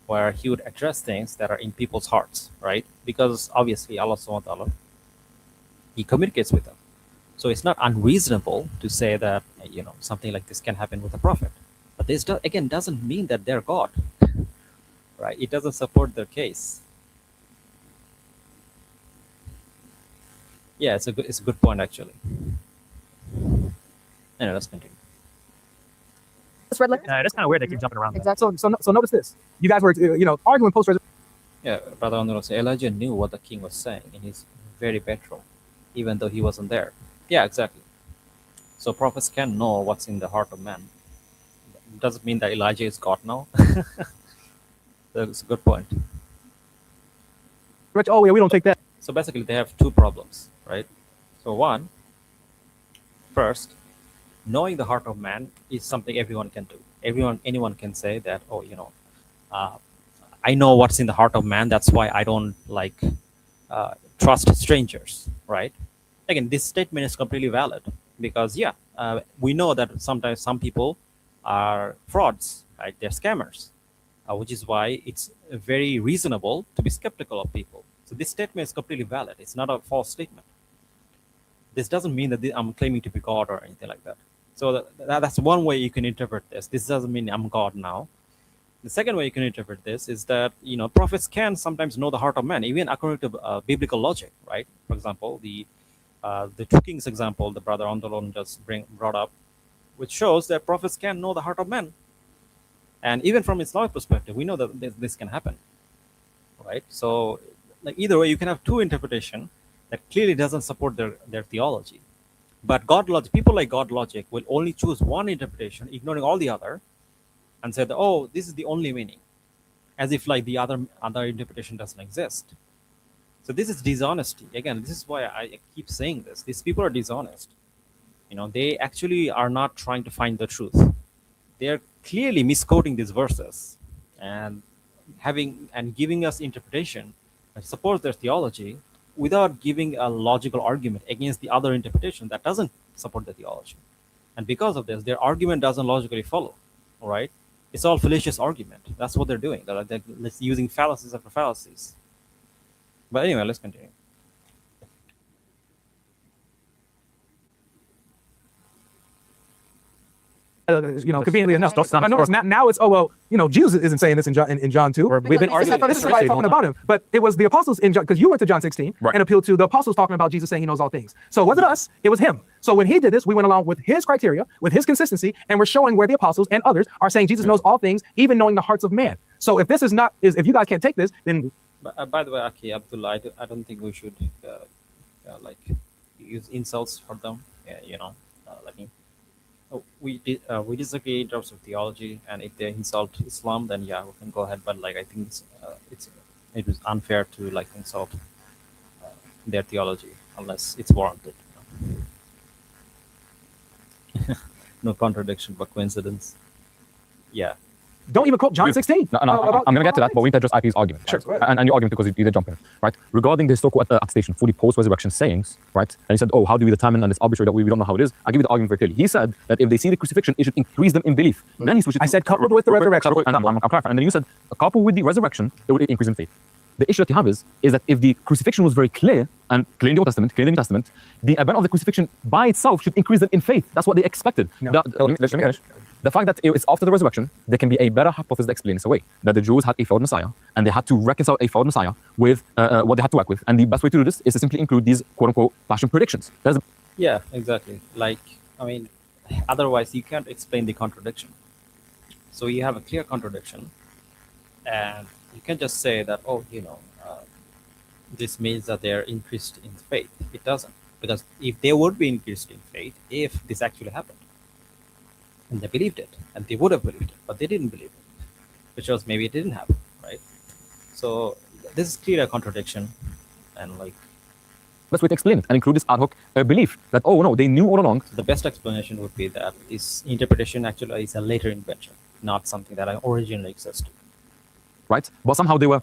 where he would address things that are in people's hearts, right? Because obviously Allah subhanahu wa ta'ala, he communicates with them. So it's not unreasonable to say that something like this can happen with a prophet. But this again doesn't mean that they're God, right? It doesn't support their case. Yeah, it's a good point actually. Anyway, let's continue. This red letter. That's kind of weird. They keep jumping around. Exactly. So notice this. You guys were arguing post. Yeah, Brother Anur say Elijah knew what the king was saying in his very bedroom, even though he wasn't there. Yeah, exactly. So prophets can know what's in the heart of man. Doesn't mean that Elijah is God now. That's a good point. Oh yeah, we don't take that. So basically, they have two problems, right? So one, first, knowing the heart of man is something everyone can do. Anyone can say that, I know what's in the heart of man. That's why I don't trust strangers, right? Again, this statement is completely valid because we know that sometimes some people are frauds, right? They're scammers, which is why it's very reasonable to be skeptical of people. So this statement is completely valid. It's not a false statement. This doesn't mean that I'm claiming to be God or anything like that. So that's one way you can interpret this. This doesn't mean I'm God now. The second way you can interpret this is that prophets can sometimes know the heart of man, even according to biblical logic, right? For example, the 2 Kings example the brother Andalon just brought up, which shows that prophets can know the heart of man. And even from Islamic perspective, we know that this can happen, right? So like either way, you can have two interpretation that clearly doesn't support their theology. But people like GodLogic will only choose one interpretation, ignoring all the other, and say that, oh, this is the only meaning, as if like the other interpretation doesn't exist. So this is dishonesty. Again, this is why I keep saying this. These people are dishonest. They actually are not trying to find the truth. They're clearly misquoting these verses and giving us interpretation that supports their theology without giving a logical argument against the other interpretation that doesn't support the theology. And because of this, their argument doesn't logically follow. All right? It's all fallacious argument. That's what they're doing. They're using fallacies after fallacies. But anyway, let's continue. conveniently enough. That's not- I noticed now it's, Jesus isn't saying this in John 2. We've been arguing This is why talking about him. But it was the apostles in John, because you went to John 16 Right. and appealed to the apostles talking about Jesus saying he knows all things. So it wasn't us, it was him. So when he did this, we went along with his criteria, with his consistency, and we're showing where the apostles and others are saying Jesus knows all things, even knowing the hearts of man. So if this is not, if you guys can't take this, then By the way, Aki, Abdullah, I don't think we should like use insults for them. We disagree in terms of theology, and if they insult Islam, then yeah, we can go ahead. But like, I think it was unfair to like insult their theology unless it's warranted. No contradiction, but coincidence. Yeah. don't even quote John 16. No, I'm going to get to that, but we need to address IP's argument. Sure, Right? And your argument, because you did jump in, right? Regarding the historical attestation for the post-resurrection sayings, right? And he said, oh, how do we determine, and it's arbitrary that we don't know how it is. I'll give you the argument very clearly. He said that if they see the crucifixion, it should increase them in belief. Then he switched I said coupled with the resurrection. And I'm clarifying. And then you said, coupled with the resurrection, it would increase in faith. The issue that you have is that if the crucifixion was very clear, and clear in the Old Testament, clear in the New Testament, the event of the crucifixion by itself should increase them in faith. That's what they expected. No. Let me finish. The fact that it's after the resurrection, there can be a better hypothesis that explains this away. That the Jews had a failed Messiah, and they had to reconcile a failed Messiah with what they had to work with. And the best way to do this is to simply include these quote-unquote passion predictions. Yeah, exactly. Like, I mean, otherwise you can't explain the contradiction. So you have a clear contradiction, and you can just say that, this means that they're increased in faith. It doesn't. Because if they would be increased in faith, if this actually happened, and they believed it, and they would have believed it, but they didn't believe it, which was maybe it didn't happen, right? So this is clear a contradiction, and like, best way to explain it and include this ad hoc belief that, oh no, they knew all along. the best explanation would be that this interpretation actually is a later invention, not something that originally existed. Right? But somehow they were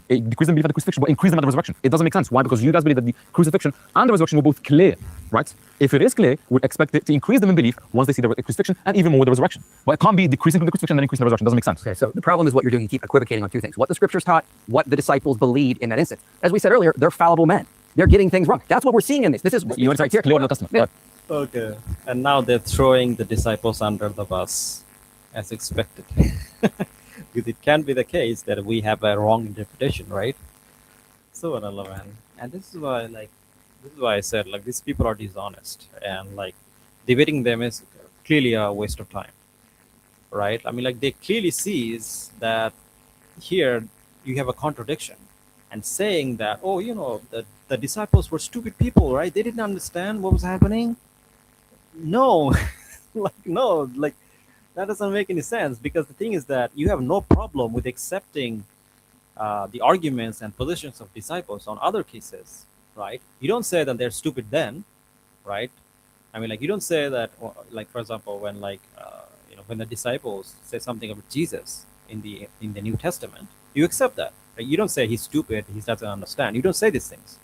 decreasing belief at the crucifixion, but increasing at the resurrection. It doesn't make sense. Why? Because you guys believe that the crucifixion and the resurrection were both clear, right? If it is clear, we'd expect it to increase them in belief once they see the crucifixion and even more with the resurrection. But it can't be decreasing from the crucifixion and then increasing the resurrection. It doesn't make sense. Okay, so the problem is what you're doing. You keep equivocating on two things: what the scriptures taught, what the disciples believed in that instance. As we said earlier, they're fallible men. They're getting things wrong. That's what we're seeing in this. This is You want to say clear in the Testament. Yeah. But Okay. And now they're throwing the disciples under the bus, as expected. Because it can be the case that we have a wrong interpretation, right? SubhanAllah, man. And this is why I said, like, these people are dishonest, and like debating them is clearly a waste of time, right? I mean, like, they clearly sees that here you have a contradiction, and saying that, the disciples were stupid people, right? They didn't understand what was happening. No, like that doesn't make any sense, because the thing is that you have no problem with accepting the arguments and positions of disciples on other cases, right? You don't say that they're stupid then, right? I mean, like, you don't say that, like, for example, when when the disciples say something about Jesus in the New Testament, you accept that. Right? You don't say he's stupid, he doesn't understand. You don't say these things.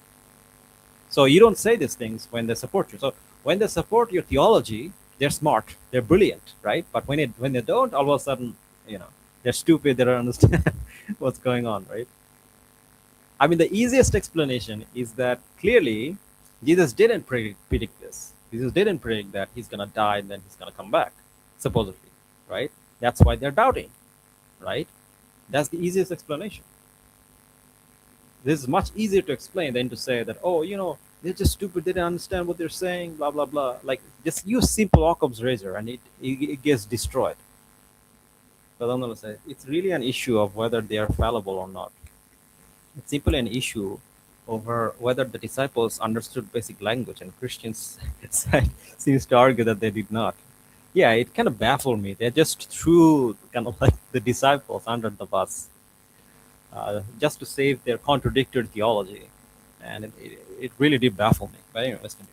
So you don't say these things when they support you. So when they support your theology, they're smart, they're brilliant, right? But when they don't, all of a sudden, they're stupid, they don't understand what's going on, right? I mean, the easiest explanation is that clearly Jesus didn't predict this. Jesus didn't predict that he's going to die and then he's going to come back, supposedly, right? That's why they're doubting, right? That's the easiest explanation. This is much easier to explain than to say that, they're just stupid, they don't understand what they're saying, blah, blah, blah. Like, just use simple Occam's razor and it gets destroyed. But I'm going to say, it's really an issue of whether they are fallible or not. It's simply an issue over whether the disciples understood basic language, and Christians seems to argue that they did not. Yeah, it kind of baffled me. They just threw kind of like the disciples under the bus just to save their contradictory theology. And it really did baffle me. But anyway, let's continue.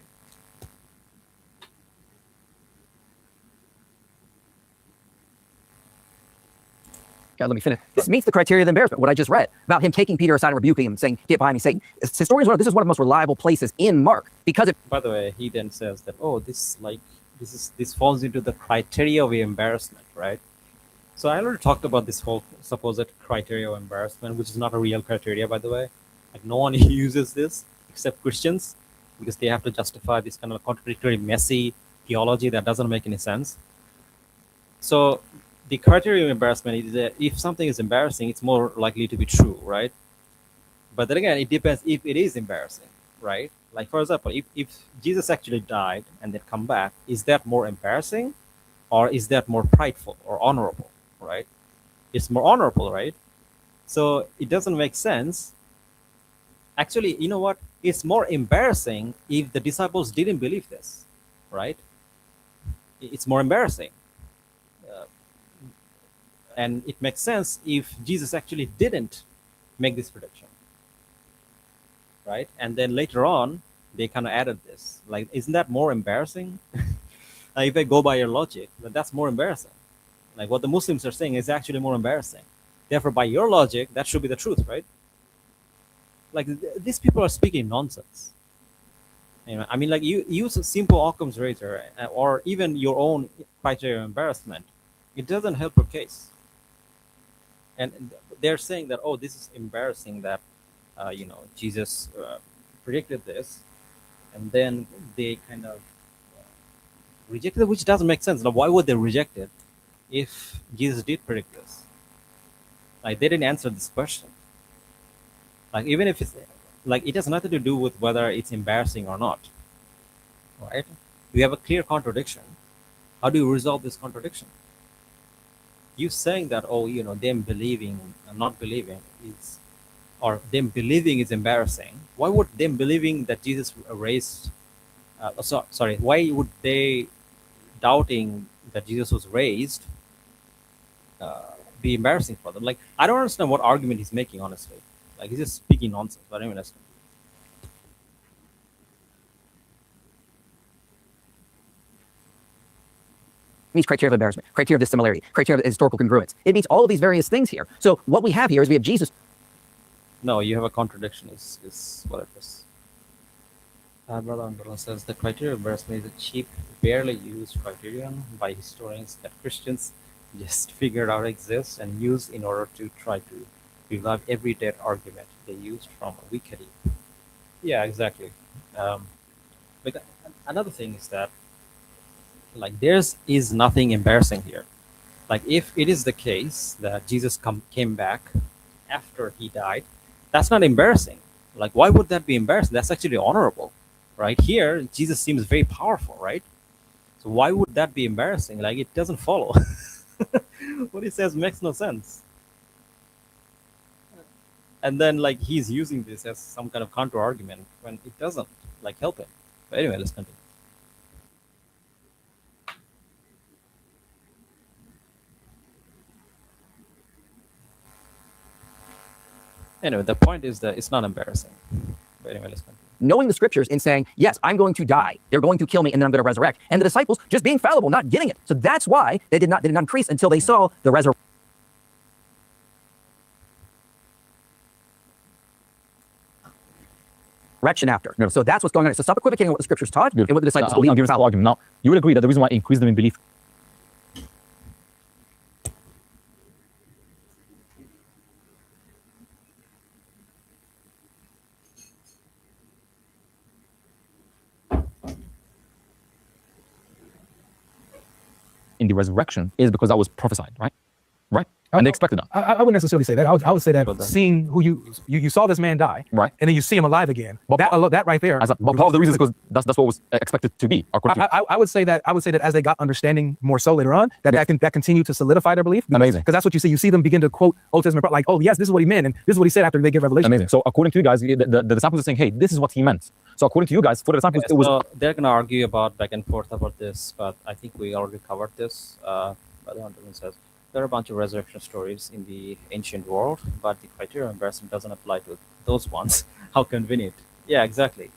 God, let me finish. This meets the criteria of embarrassment, what I just read, about him taking Peter aside and rebuking him, saying, "Get behind me, Satan." Historians know this is one of the most reliable places in Mark, because it... By the way, he then says that, this falls into the criteria of embarrassment, right? So I already talked about this whole supposed criteria of embarrassment, which is not a real criteria, by the way. Like, no one uses this except Christians, because they have to justify this kind of contradictory, messy theology that doesn't make any sense. So the criteria of embarrassment is that if something is embarrassing, it's more likely to be true, right? But then again, it depends if it is embarrassing, right? Like for example, if Jesus actually died and then come back, is that more embarrassing, or is that more prideful or honorable, right? It's more honorable, right? So it doesn't make sense. Actually, you know what? It's more embarrassing if the disciples didn't believe this, right? It's more embarrassing. Uh, and it makes sense if Jesus actually didn't make this prediction, right? And then later on, they kind of added this. Like, isn't that more embarrassing? If I go by your logic, then that's more embarrassing. Like what the Muslims are saying is actually more embarrassing. Therefore, by your logic, that should be the truth, right? Like these people are speaking nonsense. You know, I mean, like you use a simple Occam's razor or even your own criteria of embarrassment. It doesn't help your case. And they're saying that, oh, this is embarrassing that, Jesus predicted this, and then they kind of rejected it, which doesn't make sense. Now, why would they reject it if Jesus did predict this? Like they didn't answer this question. Like even if it's like it has nothing to do with whether it's embarrassing or not, right? We have a clear contradiction. How do you resolve this contradiction? You saying that, oh, them believing and not believing is, or them believing is embarrassing. Why would them believing that Jesus raised? Sorry, why would they doubting that Jesus was raised be embarrassing for them? Like I don't understand what argument he's making. Honestly, like he's just speaking nonsense. But anyway, let's. Meets criteria of embarrassment, criteria of dissimilarity, criteria of historical congruence. It meets all of these various things here. So what we have here is we have Jesus. No, you have a contradiction. Is what it is. Brother Umberland says the criteria of embarrassment is a cheap, barely used criterion by historians that Christians just figured out exists and use in order to try to revive every dead argument they used from Wikipedia. Yeah, exactly. But another thing is that like there's is nothing embarrassing here. Like if it is the case that Jesus came back after he died, that's not embarrassing. Like why would that be embarrassing? That's actually honorable, right? Here Jesus seems very powerful, right? So why would that be embarrassing? Like it doesn't follow. What he says makes no sense. And then like he's using this as some kind of counter argument when it doesn't like help him. But anyway, let's continue. Anyway, the point is that it's not embarrassing. But anyway, let's continue. Knowing the scriptures and saying, yes, I'm going to die. They're going to kill me and then I'm going to resurrect. And the disciples just being fallible, not getting it. So that's why they did not increase until they saw the resurrection after. Yeah. So that's what's going on. So stop equivocating on what the scriptures taught and what the disciples I'll believed. give you an argument. Now, you would agree that the reason why it increased them in belief in the resurrection is because that was prophesied, right? Right? And they expected that. I wouldn't necessarily say that. I would say that seeing who you saw this man die, right, and then you see him alive again. But that right there. But part of the reason is because that's what was expected to be. I would say that as they got understanding more so later on, that continued to solidify their belief. Amazing. Because that's what you see. You see them begin to quote Old Testament, like, oh yes, this is what he meant, and this is what he said after they get revelation. Amazing. So according to you guys, the disciples are saying, hey, this is what he meant. So according to you guys, for the disciples, Okay, it was. so they're gonna argue about back and forth about this, but I think we already covered this. Brother Hunterman says there are a bunch of resurrection stories in the ancient world, but the criteria of embarrassment doesn't apply to those ones. How convenient. Yeah, exactly.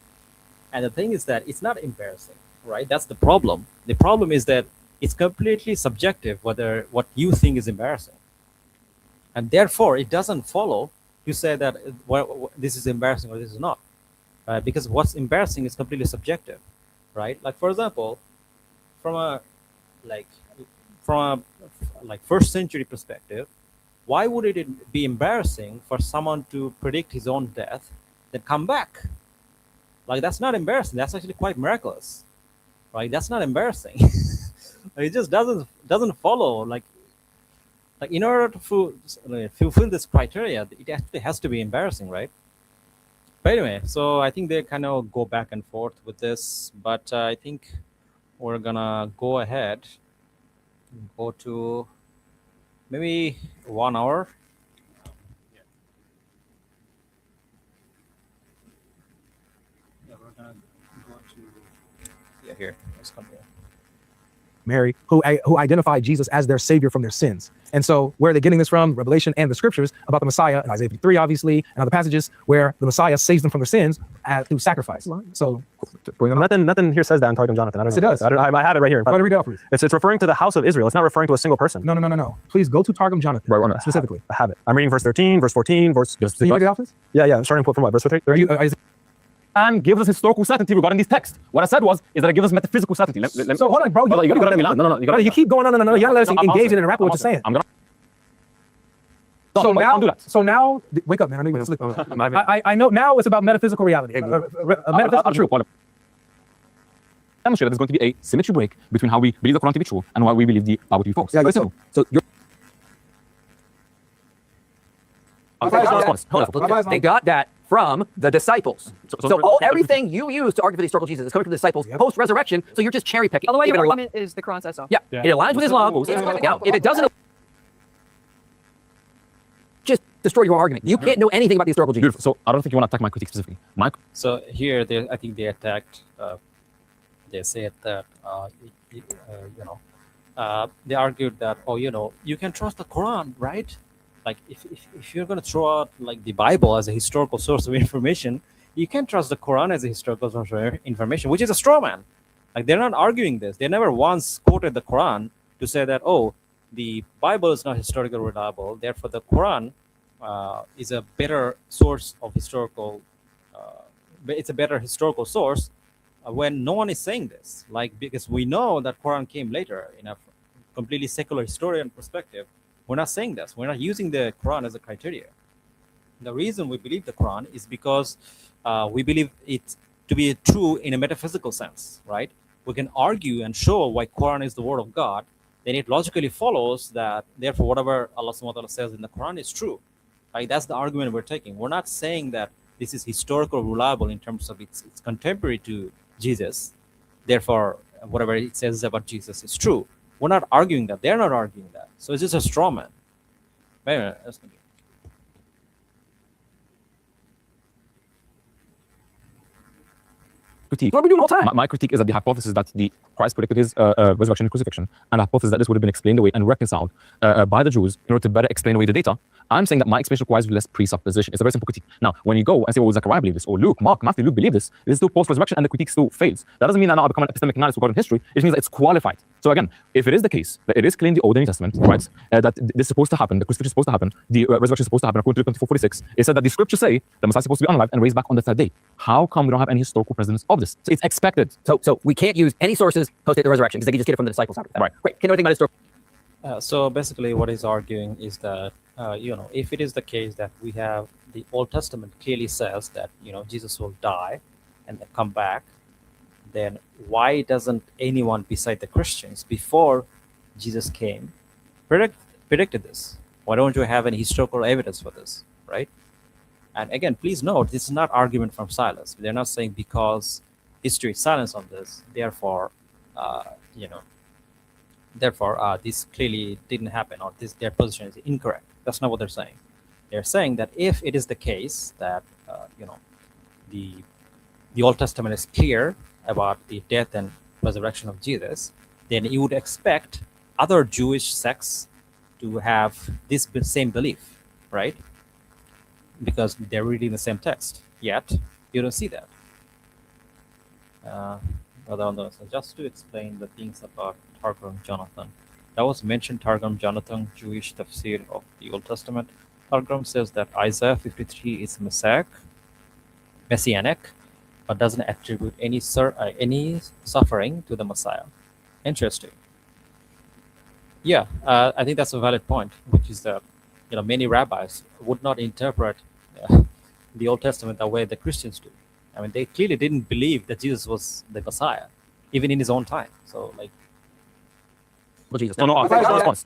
And the thing is that it's not embarrassing, right? That's the problem. The problem is that it's completely subjective whether what you think is embarrassing. And therefore, it doesn't follow to say that this is embarrassing or this is not. Because what's embarrassing is completely subjective, right? Like, for example, from a first century perspective, why would it be embarrassing for someone to predict his own death, then come back? Like that's not embarrassing. That's actually quite miraculous, right? That's not embarrassing. It just doesn't follow. Like in order to fulfill this criteria, it actually has to be embarrassing, right? But anyway, so I think they kind of go back and forth with this, but I think we're gonna go ahead, go to maybe 1 hour. Yeah, we're gonna go to here. Let's come here. Mary, who identified Jesus as their savior from their sins. And so where are they getting this from? Revelation and the scriptures about the Messiah, in Isaiah 53, obviously, and other passages where the Messiah saves them from their sins through sacrifice. So Nothing here says that in Targum Jonathan. I don't know. Yes, it does. I had it right here. Go ahead and read it out, please. It's referring to the house of Israel. It's not referring to a single person. No. Please go to Targum Jonathan. Right, no, specifically. I have it. I'm reading verse 13, verse 14, verse. Can you read it out, please? Yeah. Starting from what? Verse 13? And gives us historical certainty regarding these texts. What I said is that it gives us metaphysical certainty. So hold on, bro. You gotta let me land. No. You keep going on. No. You're not letting us engage in and interact with what you're saying. I'm gonna. So now, wake up, man. I know you're sleeping. I know now it's about metaphysical reality. True. Demonstrate that there's going to be a symmetry break between how we believe the Quran to be true and why we believe the Bible to be false. Yeah, Very simple. So you're. They got that from the disciples. So everything you use to argue for the historical Jesus is coming from the disciples post-resurrection, so you're just cherry picking. By the way, If it your al- argument is the Quran says so. Yeah, it aligns with Islam. Now, if it doesn't, just destroy your argument. You can't know anything about the historical Jesus. Beautiful. So I don't think you want to attack my critique specifically. So here, I think they attacked. They said that they argued that you can trust the Quran, right? Like if you're going to throw out like the Bible as a historical source of information, you can't trust the Quran as a historical source of information, which is a straw man. Like they're not arguing this. They never once quoted the Quran to say that the Bible is not historically reliable, therefore the Quran is a better source of historical. It's a better historical source when no one is saying this. Like because we know that Quran came later in a completely secular historian perspective. We're not saying this. We're not using the Quran as a criteria. The reason we believe the Quran is because we believe it to be true in a metaphysical sense, right? We can argue and show why Quran is the word of God. Then it logically follows that, therefore, whatever Allah subhanahu wa ta'ala says in the Quran is true. Right? That's the argument we're taking. We're not saying that this is historical reliable in terms of it's contemporary to Jesus. Therefore, whatever it says about Jesus is true. We're not arguing that. They're not arguing that. So it's just a straw man. Wait a minute. That's gonna be... critique. What are we doing all the time? My critique is that the hypothesis that the Christ predicted his resurrection and crucifixion, and the hypothesis that this would have been explained away and reconciled by the Jews in order to better explain away the data. I'm saying that my explanation requires less presupposition. It's a very simple critique. Now, when you go and say, well, Zechariah believe this, or Luke, Mark, Matthew, Luke believe this is still post-resurrection and the critique still fails. That doesn't mean that now I become an epistemic analyst regarding history. It means that it's qualified. So again, if it is the case that it is clear in the Old and New Testament, right, that this is supposed to happen, the crucifixion is supposed to happen, the resurrection is supposed to happen, according to Luke 24:46, it said that the scriptures say the Messiah is supposed to be unalived and raised back on the third day. How come we don't have any historical precedence of this? So it's expected. So we can't use any sources post the resurrection because they can just get it from the disciples after that. Right. Great. Can't know anything about historical. So basically what he's arguing is that, if it is the case that we have the Old Testament clearly says that, Jesus will die and then come back, then why doesn't anyone beside the Christians before Jesus came predicted this? Why don't you have any historical evidence for this, right? And again, please note, this is not argument from Silas. They're not saying because history is silent on this, therefore, this clearly didn't happen, or their position is incorrect. That's not what they're saying. They're saying that if it is the case that the Old Testament is clear about the death and resurrection of Jesus, then you would expect other Jewish sects to have this same belief, right? Because they're reading the same text. Yet you don't see that. So just to explain the things about Targum Jonathan. That was mentioned Targum Jonathan, Jewish tafsir of the Old Testament. Targum says that Isaiah 53 is messianic, but doesn't attribute any suffering to the Messiah. Interesting. Yeah, I think that's a valid point, which is that many rabbis would not interpret the Old Testament the way the Christians do. I mean, they clearly didn't believe that Jesus was the Messiah, even in his own time. So, Jesus. No, no, response.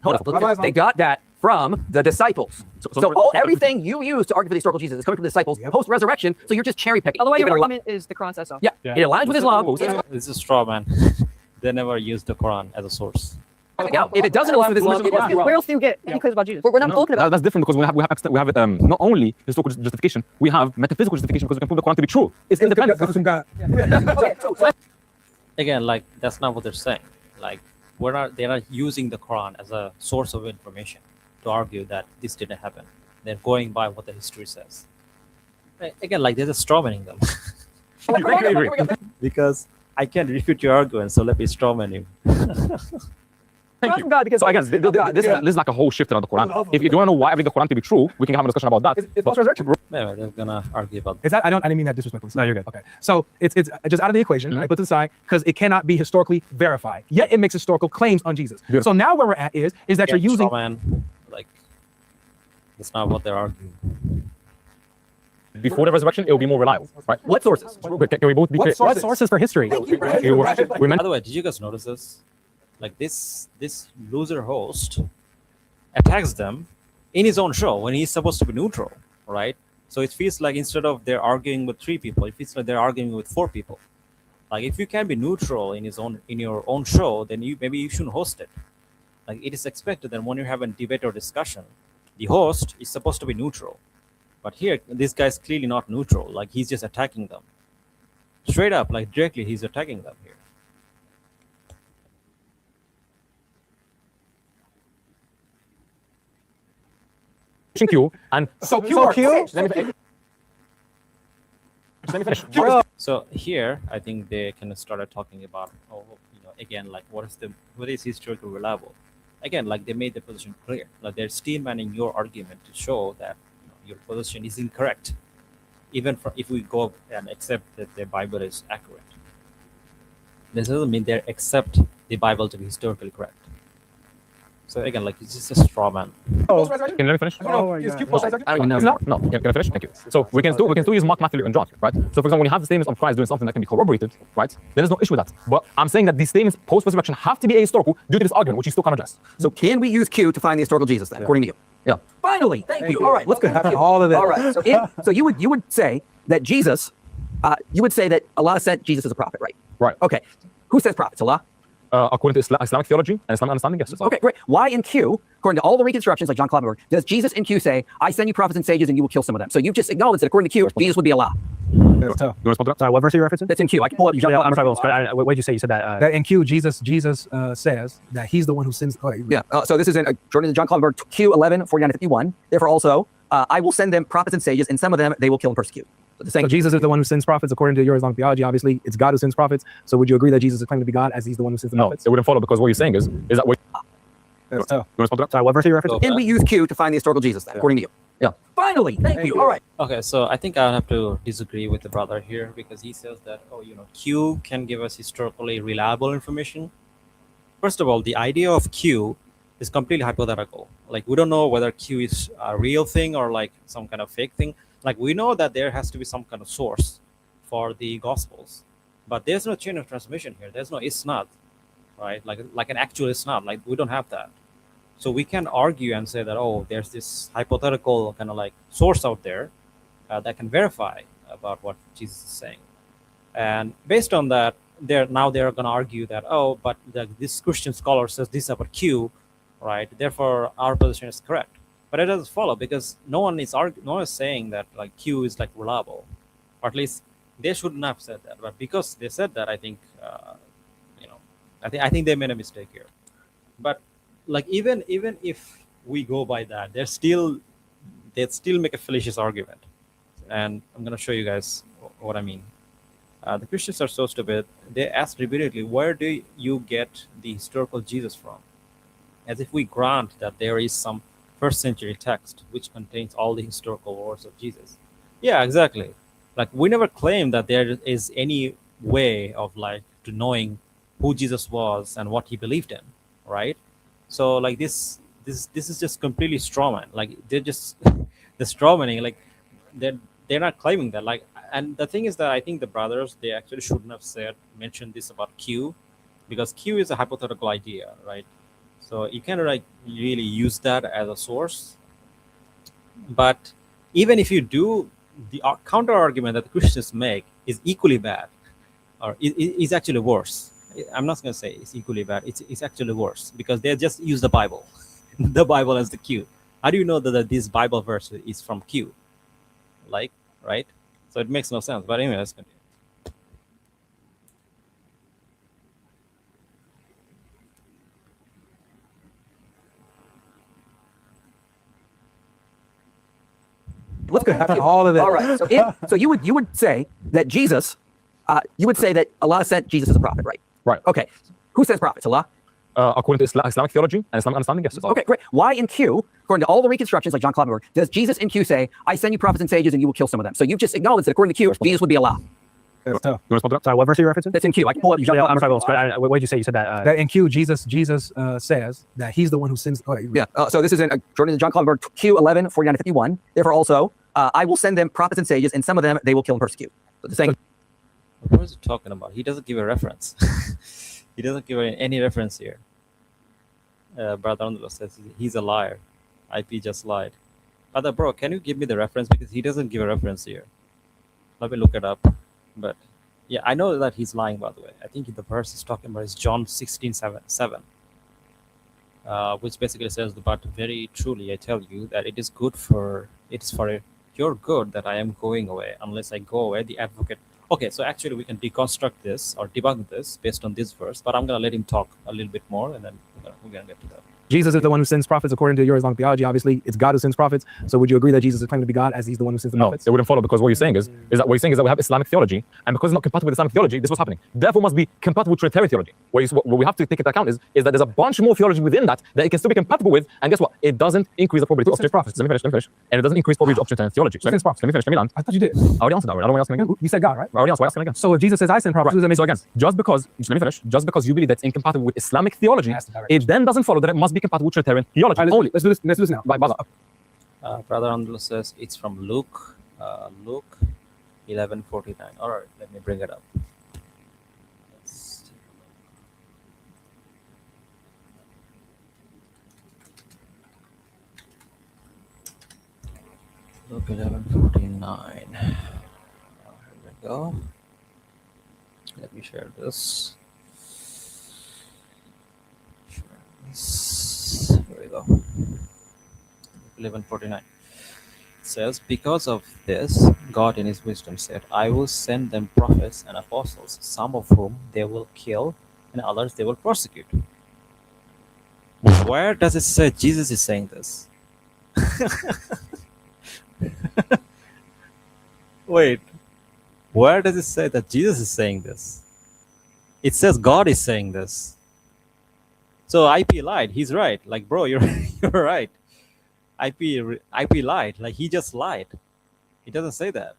They got that from the disciples. So everything you use to argue for the historical Jesus is coming from the disciples post-resurrection, so you're just cherry picking. By the way, If your it al- argument is the Quran says so. Yeah, it aligns with Islam. This is straw man. They never use the Quran as a source. Now, if it doesn't align with Islam, it must be wrong. Where else do you get any claims about Jesus? We're not talking about. That's different because we have not only historical justification, we have metaphysical justification because we can prove the Quran to be true. It's independent. Again, like that's not what they're saying. Like they're not using the Quran as a source of information to argue that this didn't happen. They're going by what the history says. Again, like they're just strawmanning them. Because I can't refute your argument, so let me strawman you. Thank you. God, because So again, this is like a whole shift around the Quran. If you want to know why I believe the Quran to be true, we can have a discussion about that. It's false resurrection. Yeah, they're gonna argue about Is that I didn't mean that disrespectfully. No, you're good. Okay. So it's just out of the equation. I put it aside because it cannot be historically verified. Yet it makes historical claims on Jesus. Beautiful. So now where we're at is that you're using strawman. Like that's not what they're arguing. Before the resurrection, it will be more reliable, right? What sources? Can we both be clear? what sources for history? We By meant the way, did you guys notice this? Like this loser host attacks them in his own show when he's supposed to be neutral, right? So it feels like instead of they're arguing with 3 people, it feels like they're arguing with 4 people. Like if you can be neutral in your own show, then maybe you shouldn't host it. Like it is expected that when you have a debate or discussion, the host is supposed to be neutral. But here, this guy's clearly not neutral. Like he's just attacking them. Straight up, like directly, he's attacking them here. Q and So Q. let me finish. So here, I think they kind of started talking about, again, like what is historically reliable? Again, like they made the position clear. Like they're still manning your argument to show that your position is incorrect, even if we go and accept that the Bible is accurate. This doesn't mean they accept the Bible to be historically correct. So again, like it's just a straw man. Can you let me finish? Is Q false resurrection? I don't even know. No, can I finish? Thank you. So we can still use Mark, Matthew, and John, right? So for example, when you have the statements of Christ doing something that can be corroborated, right? There is no issue with that. But I'm saying that these statements post-resurrection have to be ahistorical due to this argument, which you still can't address. So can we use Q to find the historical Jesus then, according to you? Yeah. Finally, thank you. All right, let's go. All of that. All right. So you would say that Jesus, you would say that Allah sent Jesus as a prophet, right? Right. Okay. Who says prophets? Allah? According to Islamic theology and Islamic understanding, yes. Okay, great. Why in Q, according to all the reconstructions like John Kloppenberg, does Jesus in Q say, I send you prophets and sages and you will kill some of them? So you've just acknowledged that according to Q, Jesus would be Allah. You want to respond to that? Sorry, what verse are you referencing? That's in Q. I can pull up John Yeah, I'm Kloppenberg. sorry. What did you say? You said that. That in Q, Jesus says that he's the one who sends. Yeah. So this is in according to John Kloppenberg, Q 11:49-51. Therefore also, I will send them prophets and sages, and some of them they will kill and persecute. So Jesus is the one who sends prophets according to your Islamic theology. Obviously, it's God who sends prophets. So would you agree that Jesus is claiming to be God as he's the one who sends the No, prophets? it wouldn't follow because what you're saying is that what you want to respond to that? Sorry, what verse are you referencing? Can we use Q to find the historical Jesus then, according to you? Yeah. Finally, thank you. All right. Okay, so I think I have to disagree with the brother here because he says that, Q can give us historically reliable information. First of all, the idea of Q is completely hypothetical. Like, we don't know whether Q is a real thing or like some kind of fake thing. Like, we know that there has to be some kind of source for the Gospels, but there's no chain of transmission here. There's no isnad, right? Like an actual isnad. Like, we don't have that. So we can argue and say that, there's this hypothetical kind of like source out there that can verify about what Jesus is saying. And based on that, they're going to argue that, but this Christian scholar says this about Q, right? Therefore, our position is correct. But it doesn't follow because no one is saying that like Q is like reliable, or at least they shouldn't have said that. But because they said that, I think, I think they made a mistake here. But like even if we go by that, they'd still make a fallacious argument, and I'm gonna show you guys what I mean. The Christians are so stupid. They ask repeatedly, "Where do you get the historical Jesus from?" As if we grant that there is some first century text which contains all the historical words of Jesus. Yeah, exactly. Like we never claimed that there is any way of like to knowing who Jesus was and what he believed in, right? So like this is just completely strawman. Like they're just the strawmanning. Like they're not claiming that. Like, and the thing is that I think the brothers, they actually shouldn't have mentioned this about Q, because Q is a hypothetical idea, right? So you can like really use that as a source. But even if you do, the counter argument that the Christians make is equally bad, or is actually worse. I'm not going to say it's equally bad. It's actually worse because they just use the Bible, the Bible as the cue. How do you know that this Bible verse is from Q? Like, right? So it makes no sense. But anyway, let's continue. Let's go After all of that. All right. So you would say that Jesus, you would say that Allah sent Jesus as a prophet, right? Right. Okay. Who sends prophets? Allah? According to Islamic theology and Islamic understanding, yes. Okay, great. Why in Q, according to all the reconstructions like John Kloppenberg, does Jesus in Q say, I send you prophets and sages and you will kill some of them? So you've just acknowledged that according to Q, Jesus would be Allah. That's tough. You want to respond to that? Sorry, what verse are you referencing? That's in Q. I can pull up John Yeah, I'm sorry, Kloppenberg. what did you say? You said that. That in Q, Jesus says that he's the one who sends. Oh, Yeah. So this is in according to John Kloppenberg, Q 11, 49 to 51. Therefore also, I will send them prophets and sages, and some of them they will kill and persecute. So the saying. What is he talking about? He doesn't give a reference. He doesn't give any reference here. Brother Andula says he's a liar. IP just lied. Brother, bro, can you give me the reference? Because he doesn't give a reference here. Let me look it up. But yeah, I know that he's lying, by the way. I think the verse he's talking about is John 16:7, which basically says, but very truly I tell you that it is for your good that I am going away. Unless I go away, the advocate. Okay, so actually we can deconstruct this or debunk this based on this verse, but I'm going to let him talk a little bit more and then we're going to get to that. Jesus is the one who sends prophets according to your Islamic theology. Obviously, it's God who sends prophets. So would you agree that Jesus is claiming to be God as he's the one who sends the No, prophets? it wouldn't follow because what you're saying is that we have Islamic theology, and because it's not compatible with Islamic theology, this was happening. Therefore, must be compatible with Trinitarian theology. What we have to take into account is that there's a bunch more theology within that it can still be compatible with, and guess what? It doesn't increase the probability of prophets. Let me finish. And it doesn't increase probability of Trinitarian theology. So Who sends prophets? let me finish. Let me land. I thought you did. I already answered that. Right? I don't want to ask him again. You said God, right? I already answered. Why asking again? So if Jesus says I send prophets, who does that make? So again, just because you believe that's incompatible with Islamic theology, That's the direct it then doesn't follow that it must be compatible with Trinitarian theology All right, only. let's do this now. Like, brother. Brother Andula says it's from Luke 11:49. All right, let me bring it up. Let's take a look. Luke 11:49. Here we go. Let me share this. Here we go. 11:49 says, because of this, God in his wisdom said, I will send them prophets and apostles, some of whom they will kill and others they will persecute. Where does it say Jesus is saying this? Wait, where does it say that Jesus is saying this? It says God is saying this. So IP lied. He's right. Like, bro, you're right. IP lied. Like, he just lied. He doesn't say that.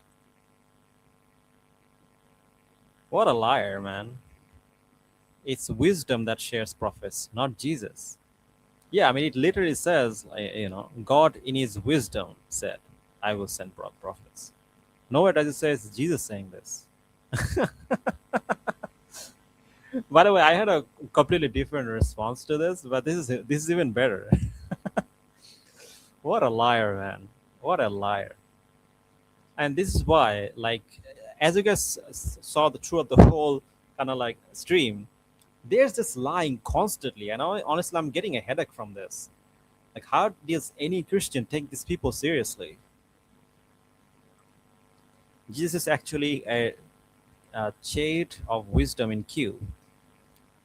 What a liar, man. It's wisdom that shares prophets, not Jesus. Yeah, I mean, it literally says, God in his wisdom said, I will send prophets. Nowhere does it say it's Jesus saying this. By the way, I had a completely different response to this, but this is even better. What a liar, man. What a liar. And this is why, like, as you guys saw throughout the whole kind of like stream, there's this lying constantly. And honestly, I'm getting a headache from this. Like, how does any Christian take these people seriously? Jesus is actually a shade of wisdom in Q.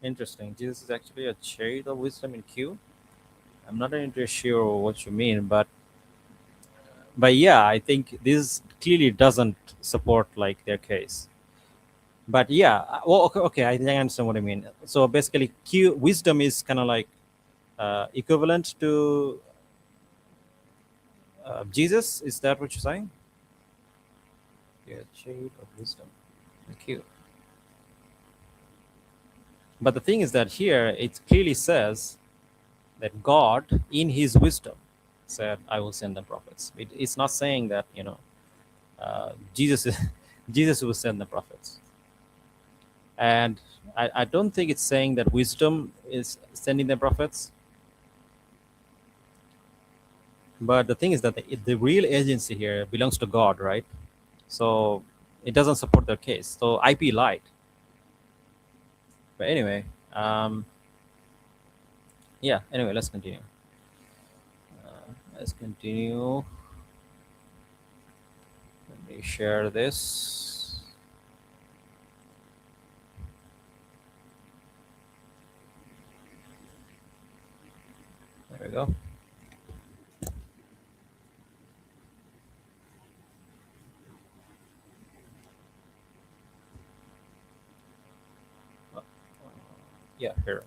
Interesting. Jesus is actually a shade of wisdom in Q. I'm not entirely sure what you mean, but yeah, I think this clearly doesn't support like their case. But yeah, well, okay, I think I understand what I mean. So basically, wisdom is kind of like equivalent to Jesus. Is that what you're saying? Yeah, shade of wisdom. Thank you. But the thing is that here it clearly says that God, in his wisdom, said, I will send them prophets. It's not saying that, Jesus will send the prophets. And I don't think it's saying that wisdom is sending the prophets. But the thing is that the real agency here belongs to God, right? So it doesn't support their case. So IP lied. But anyway, yeah. Anyway, let's continue. Let's continue. Let me share this. There we go. Yeah, here.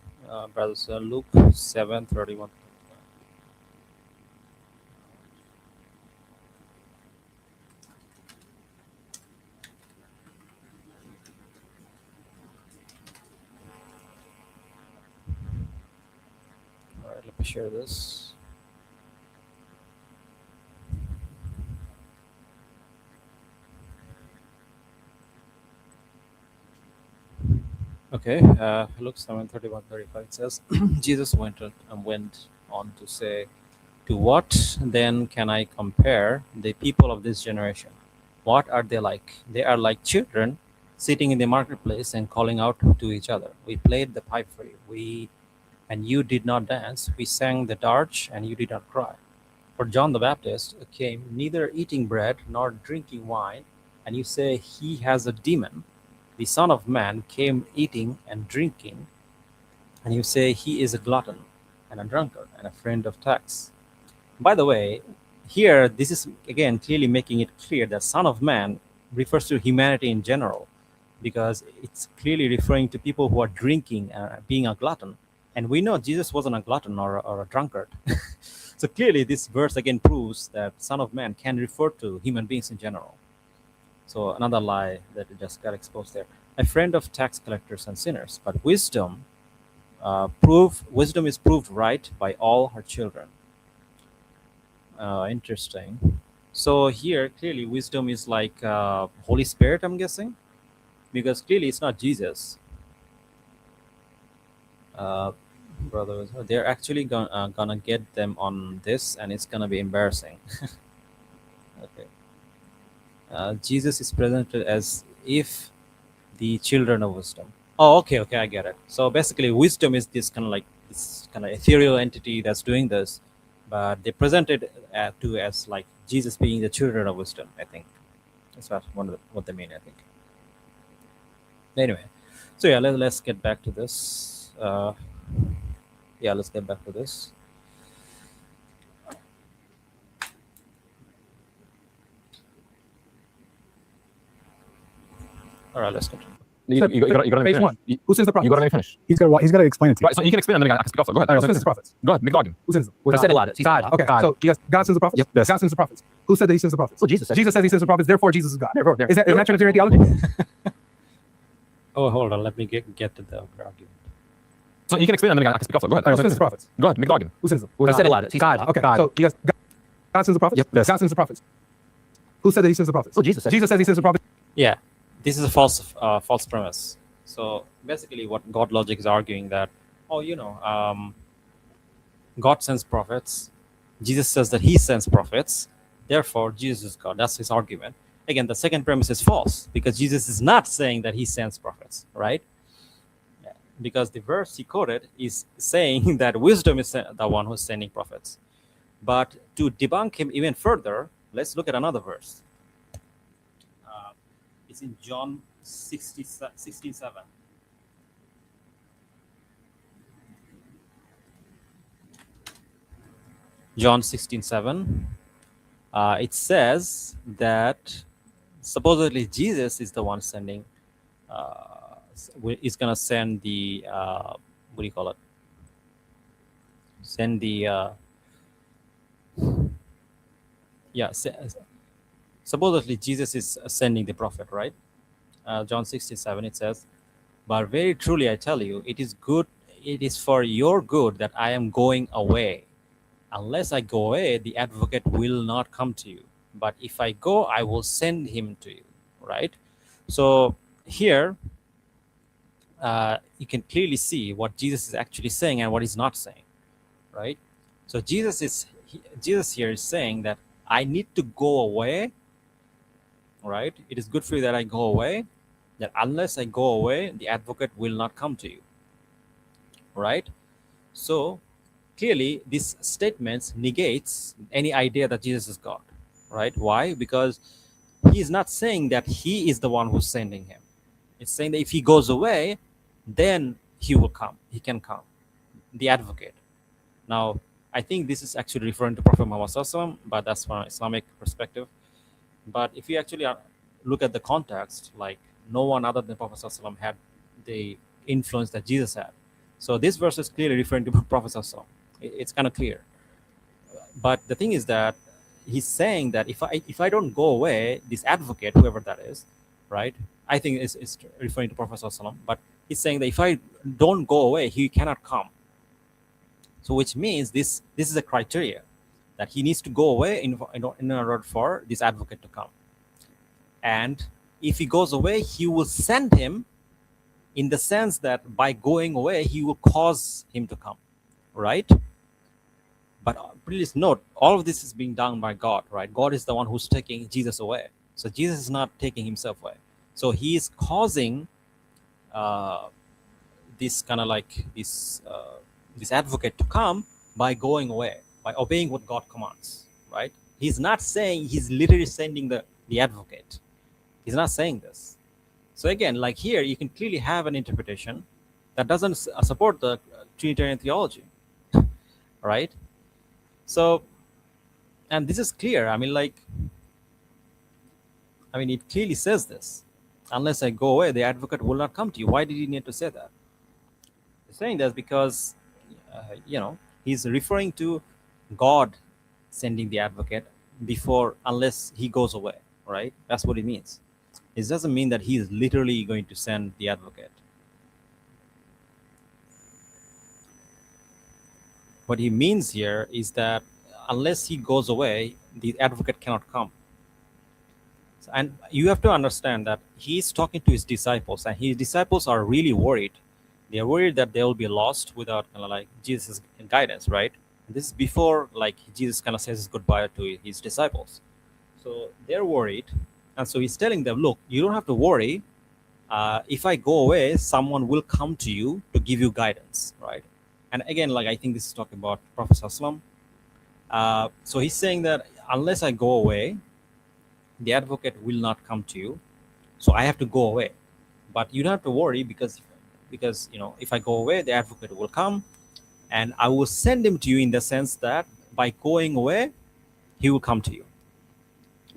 Brothers, Luke 7:31. All right, let me share this. Okay, Luke 7:31-35 says, Jesus went on to say, "To what then can I compare the people of this generation? What are they like? They are like children sitting in the marketplace and calling out to each other. We played the pipe for you, and you did not dance. We sang the dirge, and you did not cry. For John the Baptist came neither eating bread nor drinking wine, and you say he has a demon. The Son of Man came eating and drinking, and you say he is a glutton and a drunkard and a friend of tax." By the way, here this is again clearly making it clear that Son of Man refers to humanity in general, because it's clearly referring to people who are drinking and being a glutton. And we know Jesus wasn't a glutton or a drunkard. So clearly this verse again proves that Son of Man can refer to human beings in general. So another lie that just got exposed there. A friend of tax collectors and sinners, but wisdom is proved right by all her children. Interesting. So here clearly wisdom is like Holy Spirit, I'm guessing, because clearly it's not Jesus. Brothers, they're actually gonna get them on this, and it's gonna be embarrassing. Okay. Jesus is presented as if the children of wisdom. Oh, okay, I get it. So basically, wisdom is this kind of ethereal entity that's doing this, but they present it to as like Jesus being the children of wisdom. I think that's what they mean. I think. Anyway, so yeah, let's get back to this. Yeah, let's get back to this. All right, let's continue. You gotta let me Phase finish. one. Who sends the prophets? You gotta let me finish. He's got to explain it to you. Right, so you can explain and then I can speak after. Go ahead. All right, who sends the prophets? Go ahead, make the argument. Who sends them? I said it loud. God. Okay. So God sends the prophets. Yep. God sends the prophets. Who said that he sends the prophets? Well, Jesus said. Jesus says he sends the prophets. Therefore, Jesus is God. Therefore, there. Is that Trinitarian theology? Oh, hold on. Let me get to the argument. So you can explain and then I can speak after. Go ahead. All right, who sends the prophets? Go ahead, make the argument. Who sends them? I said it loud. God. Okay. So God sends the prophets. Yep. God sends the prophets. Who said that he sends the prophets? Well, Jesus said. Jesus says he sends the prophets. Yeah, this is a false premise. So basically, what GodLogic is arguing that, God sends prophets. Jesus says that he sends prophets. Therefore, Jesus is God. That's his argument. Again, the second premise is false, because Jesus is not saying that he sends prophets, right? Yeah. Because the verse he quoted is saying that wisdom is the one who's sending prophets. But to debunk him even further, let's look at another verse. It's in John 16:7. John 16:7. It says that supposedly Jesus is the one sending. Is gonna send the what do you call it? Send the supposedly Jesus is sending the prophet, right? John 16:7, it says, "But very truly I tell you, it is for your good that I am going away. Unless I go away, the advocate will not come to you. But if I go, I will send him to you." Right? So here, you can clearly see what Jesus is actually saying and what he's not saying. Right? So Jesus is Jesus here is saying that I need to go away, right? It is good for you that I go away, that unless I go away, the advocate will not come to you, right? So clearly, this statement negates any idea that Jesus is God, right? Why? Because he is not saying that he is the one who's sending him. It's saying that if he goes away, then he will come. He can come, the advocate. Now, I think this is actually referring to Prophet Muhammad Sallallahu Alaihi Wasallam, but that's from an Islamic perspective. But if you actually look at the context, like no one other than Prophet Sallallahu Alaihi Wasallam had the influence that Jesus had. So this verse is clearly referring to Prophet Sallallahu Alaihi Wasallam. It's kind of clear. But the thing is that he's saying that if I don't go away, this advocate, whoever that is, right? I think it's referring to Prophet Sallallahu Alaihi Wasallam. But he's saying that if I don't go away, he cannot come. So which means this is a criteria that he needs to go away in order for this advocate to come. And if he goes away, he will send him, in the sense that by going away, he will cause him to come, right? But please note, all of this is being done by God, right? God is the one who's taking Jesus away. So Jesus is not taking himself away. So he is causing this kind of like this advocate to come by going away, by obeying what God commands, right? He's not saying he's literally sending the advocate. He's not saying this. So again, like here, you can clearly have an interpretation that doesn't support the Trinitarian theology, right? So, and this is clear. I mean, it clearly says this. Unless I go away, the advocate will not come to you. Why did he need to say that? He's saying that because, he's referring to God sending the advocate unless he goes away, right? That's what it means. It doesn't mean that he is literally going to send the advocate. What he means here is that unless he goes away, the advocate cannot come. And you have to understand that he's talking to his disciples, and his disciples are really worried. They are worried that they will be lost without Jesus' guidance, right? And this is before Jesus kind of says goodbye to his disciples. So they're worried. And so he's telling them, look, you don't have to worry. If I go away, someone will come to you to give you guidance, right? And again, I think this is talking about Prophet Sallallahu Alaihi Wasallam. So he's saying that unless I go away, the advocate will not come to you. So I have to go away. But you don't have to worry because if I go away, the advocate will come, and I will send him to you in the sense that by going away, he will come to you.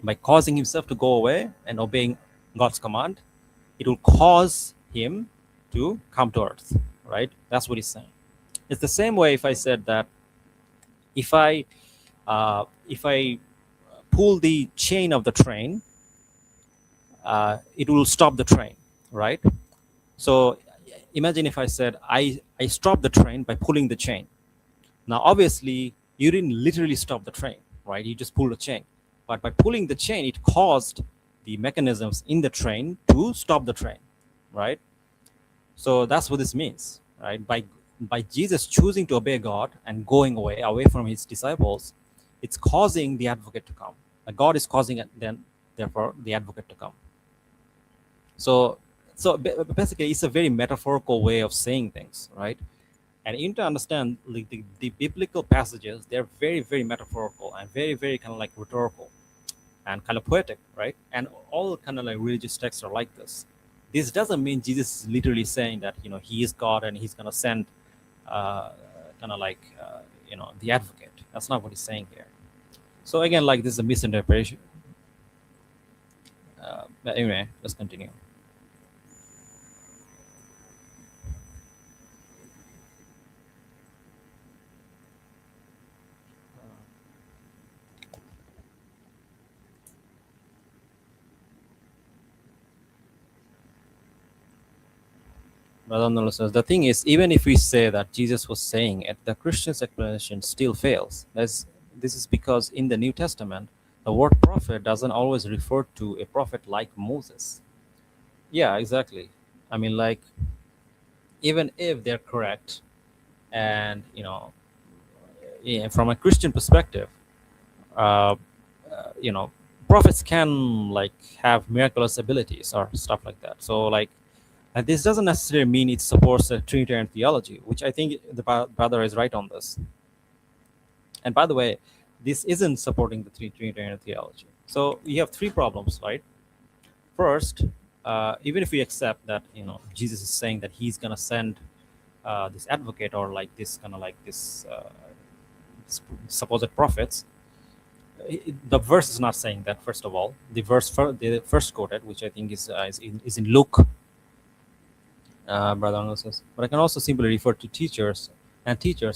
By causing himself to go away and obeying God's command, it will cause him to come to earth, right? That's what he's saying. It's the same way if I said that if I pull the chain of the train, it will stop the train, right? So imagine if I said I stopped the train by pulling the chain. Now, obviously, you didn't literally stop the train, right? You just pulled the chain. But by pulling the chain, it caused the mechanisms in the train to stop the train, right? So that's what this means, right? By Jesus choosing to obey God and going away from his disciples, it's causing the advocate to come. God is causing it, therefore the advocate to come. So basically, it's a very metaphorical way of saying things, right? And you need to understand the biblical passages, they're very, very metaphorical and very, very kind of rhetorical and kind of poetic, right? And all kind of religious texts are like this. This doesn't mean Jesus is literally saying that, he is God and he's going to send the advocate. That's not what he's saying here. So again, this is a misinterpretation. But anyway, let's continue. Brother says, the thing is, even if we say that Jesus was saying it, the Christian's explanation still fails. This is because in the New Testament, the word prophet doesn't always refer to a prophet like Moses. Yeah, exactly. I mean, even if they're correct, and from a Christian perspective, uh, you know, prophets can like have miraculous abilities or stuff like that. So like, and this doesn't necessarily mean it supports a Trinitarian theology, which I think the brother is right on this. And by the way, this isn't supporting the Trinitarian theology. So you have three problems, right? First, even if we accept that, you know, Jesus is saying that he's gonna send this advocate or like this kind of like this supposed prophets, the verse is not saying that. First of all, the first quoted, which I think is in Luke, brother Arnold says, but I can also simply refer to teachers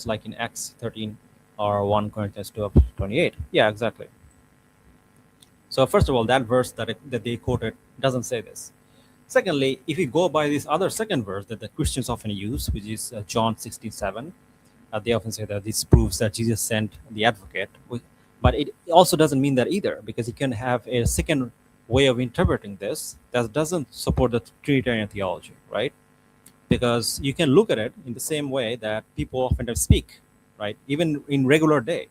like in Acts 13 or 1 Corinthians 12:28. Yeah, exactly. So first of all, that verse that they quoted doesn't say this. Secondly, if you go by this other second verse that the Christians often use, which is John 16:7, they often say that this proves that Jesus sent the advocate. But it also doesn't mean that either, because you can have a second way of interpreting this that doesn't support the Trinitarian theology, right? Because you can look at it in the same way that people often speak, right? Even in regular day,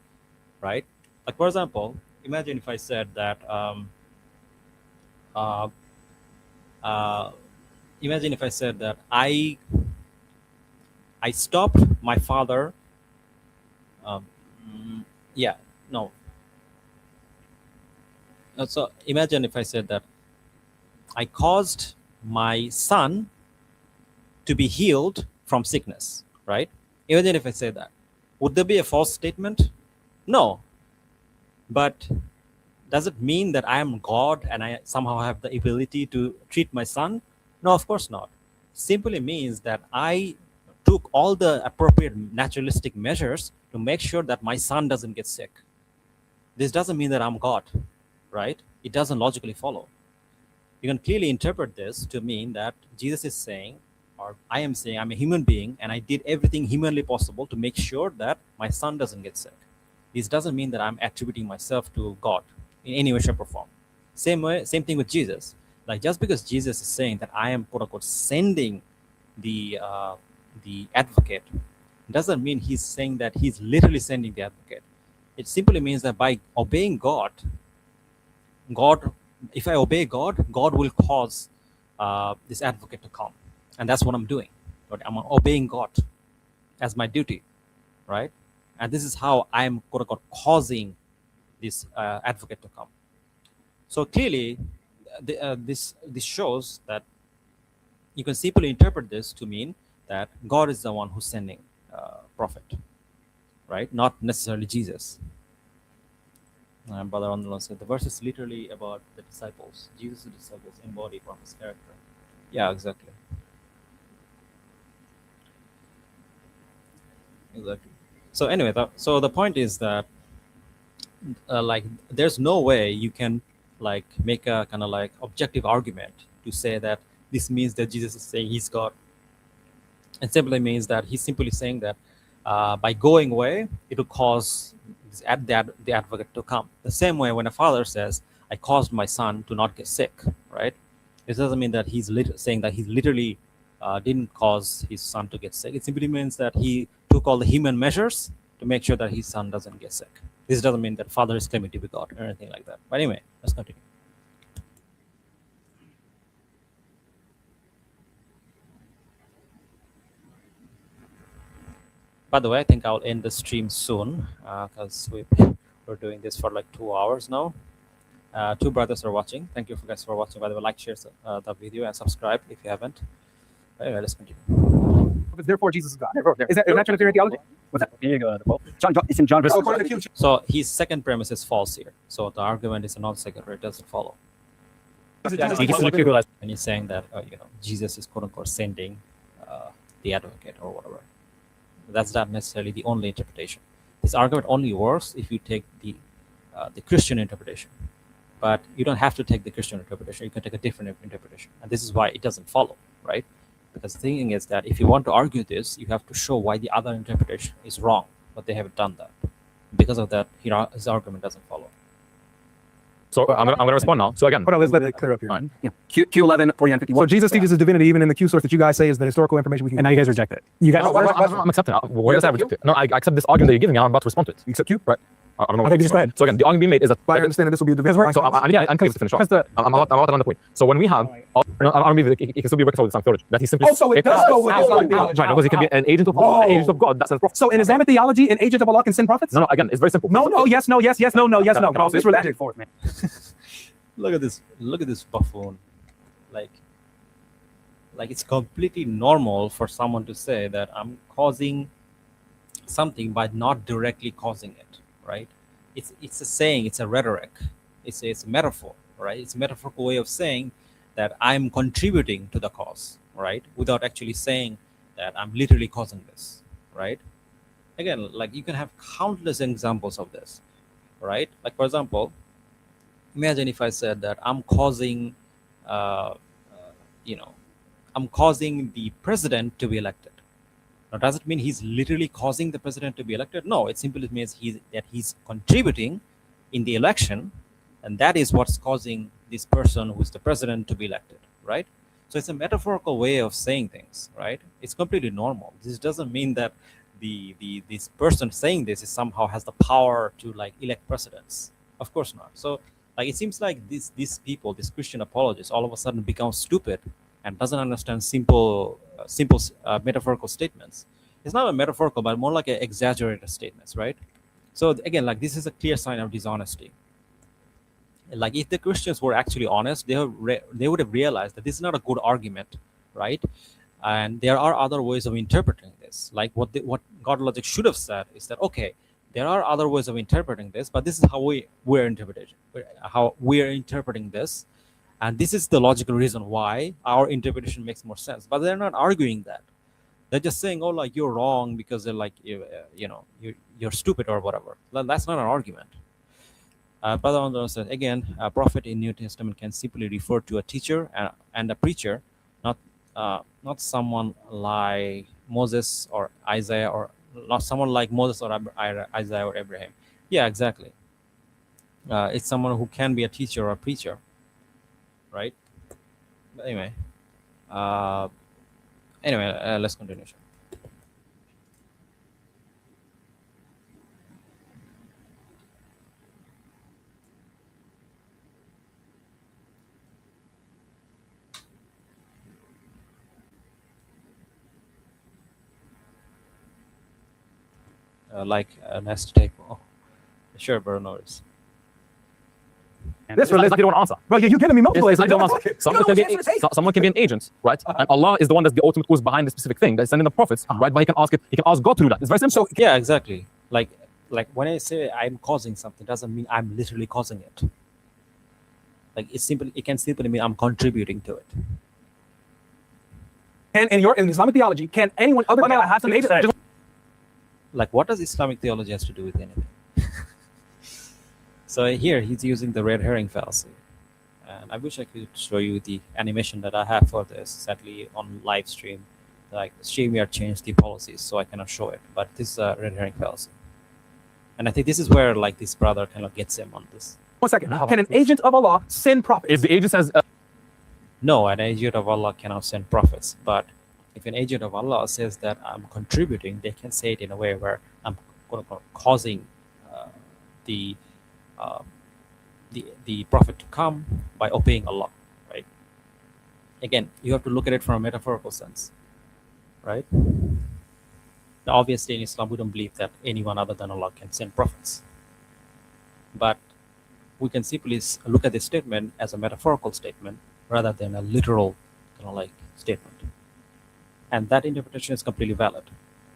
right? Like, for example, imagine if I said that, imagine if I said that I stopped my father. Yeah, no. So imagine if I said that I caused my son to be healed from sickness, right? Imagine if I say that. Would there be a false statement? No. But does it mean that I am God and I somehow have the ability to treat my son? No, of course not. Simply means that I took all the appropriate naturalistic measures to make sure that my son doesn't get sick. This doesn't mean that I'm God, right? It doesn't logically follow. You can clearly interpret this to mean that Jesus is saying, or I am saying, I'm a human being and I did everything humanly possible to make sure that my son doesn't get sick. This doesn't mean that I'm attributing myself to God in any way, shape, or form. Same thing with Jesus. Like, just because Jesus is saying that I am, quote unquote, sending the advocate, doesn't mean he's saying that he's literally sending the advocate. It simply means that by obeying God, if I obey God, God will cause this advocate to come. And that's what I'm doing. I'm obeying God as my duty, right? And this is how I'm, quote unquote, causing this advocate to come. So clearly, this shows that you can simply interpret this to mean that God is the one who's sending prophet, right? Not necessarily Jesus. Brother Andalon said the verse is literally about the disciples. Jesus' disciples embody prophet's character. Yeah, exactly. Exactly. So anyway, so the point is that like, there's no way you can like make a kind of like objective argument to say that this means that Jesus is saying he's God. It simply means that he's simply saying that by going away, it will cause the advocate to come. The same way when a father says, I caused my son to not get sick, right? It doesn't mean that he's saying that he literally didn't cause his son to get sick. It simply means that he took all the human measures to make sure that his son doesn't get sick. This doesn't mean that father is claiming to be God or anything like that. But anyway, let's continue. By the way, I think I'll end the stream soon because we're doing this for like 2 hours now. 2 brothers are watching. Thank you guys for watching. By the way, like, share the video, and subscribe if you haven't. Anyway, let's continue. Therefore, Jesus is God. Is that Trinitarian theology? What's that? Here you go. It's in John. So his second premise is false here. So the argument is non sequitur. It doesn't follow. And he's saying that Jesus is, quote unquote, sending the advocate or whatever. That's not necessarily the only interpretation. This argument only works if you take the Christian interpretation. But you don't have to take the Christian interpretation. You can take a different interpretation. And this is why it doesn't follow, right? Because the thing is that if you want to argue this, you have to show why the other interpretation is wrong, but they haven't done that. Because of that, his argument doesn't follow. So I'm gonna respond now. So again, Hold on, let's let it clear up here. Fine. Yeah. Q11, 49, 51. So Jesus teaches his divinity even in the Q source that you guys say is the historical information we can. And now you guys reject it. You guys. I'm accepting. Where does I reject it? No, I accept this argument that you're giving. I'm about to respond to it. You accept Q? Right. I don't know. Okay, just go ahead. So again, the argument being made is that. But I understand that this will be a division. So I'm kind of finish off. I'm about to the point. So when we have, I don't believe it can still be reconciled with Islamic theology. That he simply. Oh, so it does go with Islamic theology. Right, because he can be an agent of God. That's a prophet. So in Islamic theology, an agent of Allah can send prophets? No, again, it's very simple. No, yes, no, yes, yes, no, no, yes, no. No, it's related for it, man. Look at this buffoon. Like it's completely normal for someone to say that I'm causing something by not directly causing it, right? It's a saying, it's a rhetoric, it's a metaphor, right? It's a metaphorical way of saying that I'm contributing to the cause, right? Without actually saying that I'm literally causing this, right? Again, like you can have countless examples of this, right? Like for example, imagine if I said that I'm causing, I'm causing the president to be elected. Now, does it mean he's literally causing the president to be elected? No, it simply means that he's contributing in the election, and that is what's causing this person who's the president to be elected, right? So it's a metaphorical way of saying things, right? It's completely normal. This doesn't mean that this person saying this is somehow has the power to like elect presidents. Of course not. So like it seems like these people, these Christian apologists, all of a sudden become stupid and doesn't understand simple metaphorical statements. It's not a metaphorical, but more like exaggerated statements, right? So again, like this is a clear sign of dishonesty. Like if the Christians were actually honest, they would have realized that this is not a good argument, right? And there are other ways of interpreting this. Like what GodLogic should have said is that, okay, there are other ways of interpreting this, but this is how we're interpreting this. And this is the logical reason why our interpretation makes more sense. But they're not arguing that. They're just saying, oh, like you're wrong because they're like, you're stupid or whatever. That's not an argument. Brother Andrew said, again, a prophet in New Testament can simply refer to a teacher and a preacher, not someone like Moses or Isaiah, or not someone like Moses or Isaiah or Abraham. Yeah, exactly. It's someone who can be a teacher or a preacher, right? But anyway, let's continue. Nice to take. Oh, sure, bro, no worries. This relates. Like you don't answer. Bro, you're getting me multiple ways. Like don't answer. Someone can be an agent, right? And Allah is the one that's the ultimate cause behind the specific thing. That's sending the prophets, right? But he can ask God to do that. It's very simple. So yeah, exactly. Like when I say I'm causing something, doesn't mean I'm literally causing it. Like it can simply mean I'm contributing to it. And in Islamic theology, can anyone other than Allah have some agent? Like, what does Islamic theology has to do with anything? So here he's using the red herring fallacy, and I wish I could show you the animation that I have for this. Sadly, on live stream, like StreamYard changed the policies, so I cannot show it. But this is a red herring fallacy, and I think this is where like this brother kind of gets him on this. 1 second. Can an agent of Allah send prophets? If the agent says, no, an agent of Allah cannot send prophets. But if an agent of Allah says that I'm contributing, they can say it in a way where I'm causing the prophet to come by obeying Allah, right? Again, you have to look at it from a metaphorical sense, right? Now, obviously, in Islam, we don't believe that anyone other than Allah can send prophets. But we can simply look at this statement as a metaphorical statement rather than a literal statement. And that interpretation is completely valid.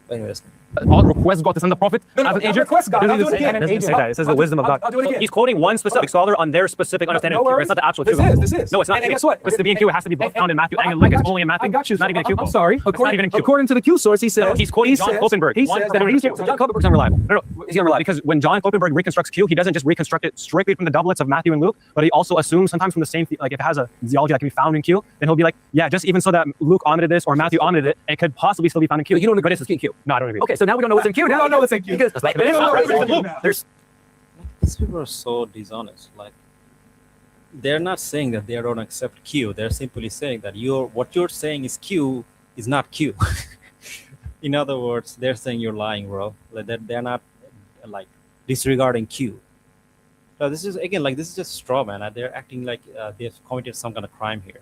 But anyways, Allah requests God to send the prophet as an agent. Request God. I'll do it again. It doesn't say that. It says the wisdom of God. I'll do it again. He's quoting one specific scholar on their specific understanding of Q. It's not the actual Q. This is. No, it's not. And guess what? It's to be in Q. It has to be found in Matthew. And look, it's only in Matthew. I got you. It's not even in Q. I'm sorry. It's not even in Q. According to the Q source, he says. No, he's quoting John Kloppenberg. He says that John Kloppenberg's unreliable. No, he's unreliable because when John Kloppenberg reconstructs Q, he doesn't just reconstruct it strictly from the doublets of Matthew and Luke, but he also assumes sometimes from the same, like if it has a theology that can be found in Q, then he'll be like, yeah, just even so that Luke omitted this or Matthew omitted it, it could possibly still be found in Q. But you don't agree it's it's in Q. No, I don't agree. Okay, so now we don't know what's in Q. Now I know what's in Q. Because They don't know what's in Luke. there's these people are so dishonest. Like, they're not saying that they don't accept Q. They're simply saying that what you're saying is Q is not Q. In other words, they're saying you're lying, bro. Like they're not like disregarding Q. So this is again like this is just straw man. They're acting like they've committed some kind of crime here.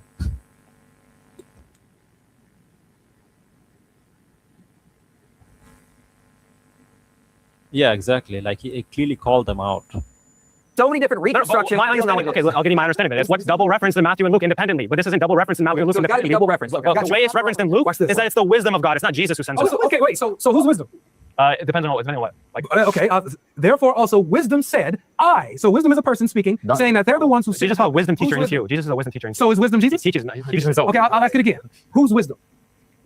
Yeah, exactly. Like he clearly called them out. So many different No, but reconstructions. my understanding, okay, I'll give you my understanding of it. It's what's double referenced in Matthew and Luke independently, but this isn't double referenced in Matthew and Luke So it's got to be independently. double reference. Look, Well, I've the got way you. it's referenced in Luke Watch this. is that it's the wisdom of God. It's not Jesus who sends us. Okay, wait. So who's wisdom? It depends on what. Like, Okay. Therefore, also wisdom said, "I." So wisdom is a person speaking, saying that they're the ones who. Jesus is a wisdom Who's teacher in wisdom? Q. Jesus is a wisdom teacher in Q. So is wisdom Jesus? He teaches himself. Okay, I'll ask it again. Who's wisdom?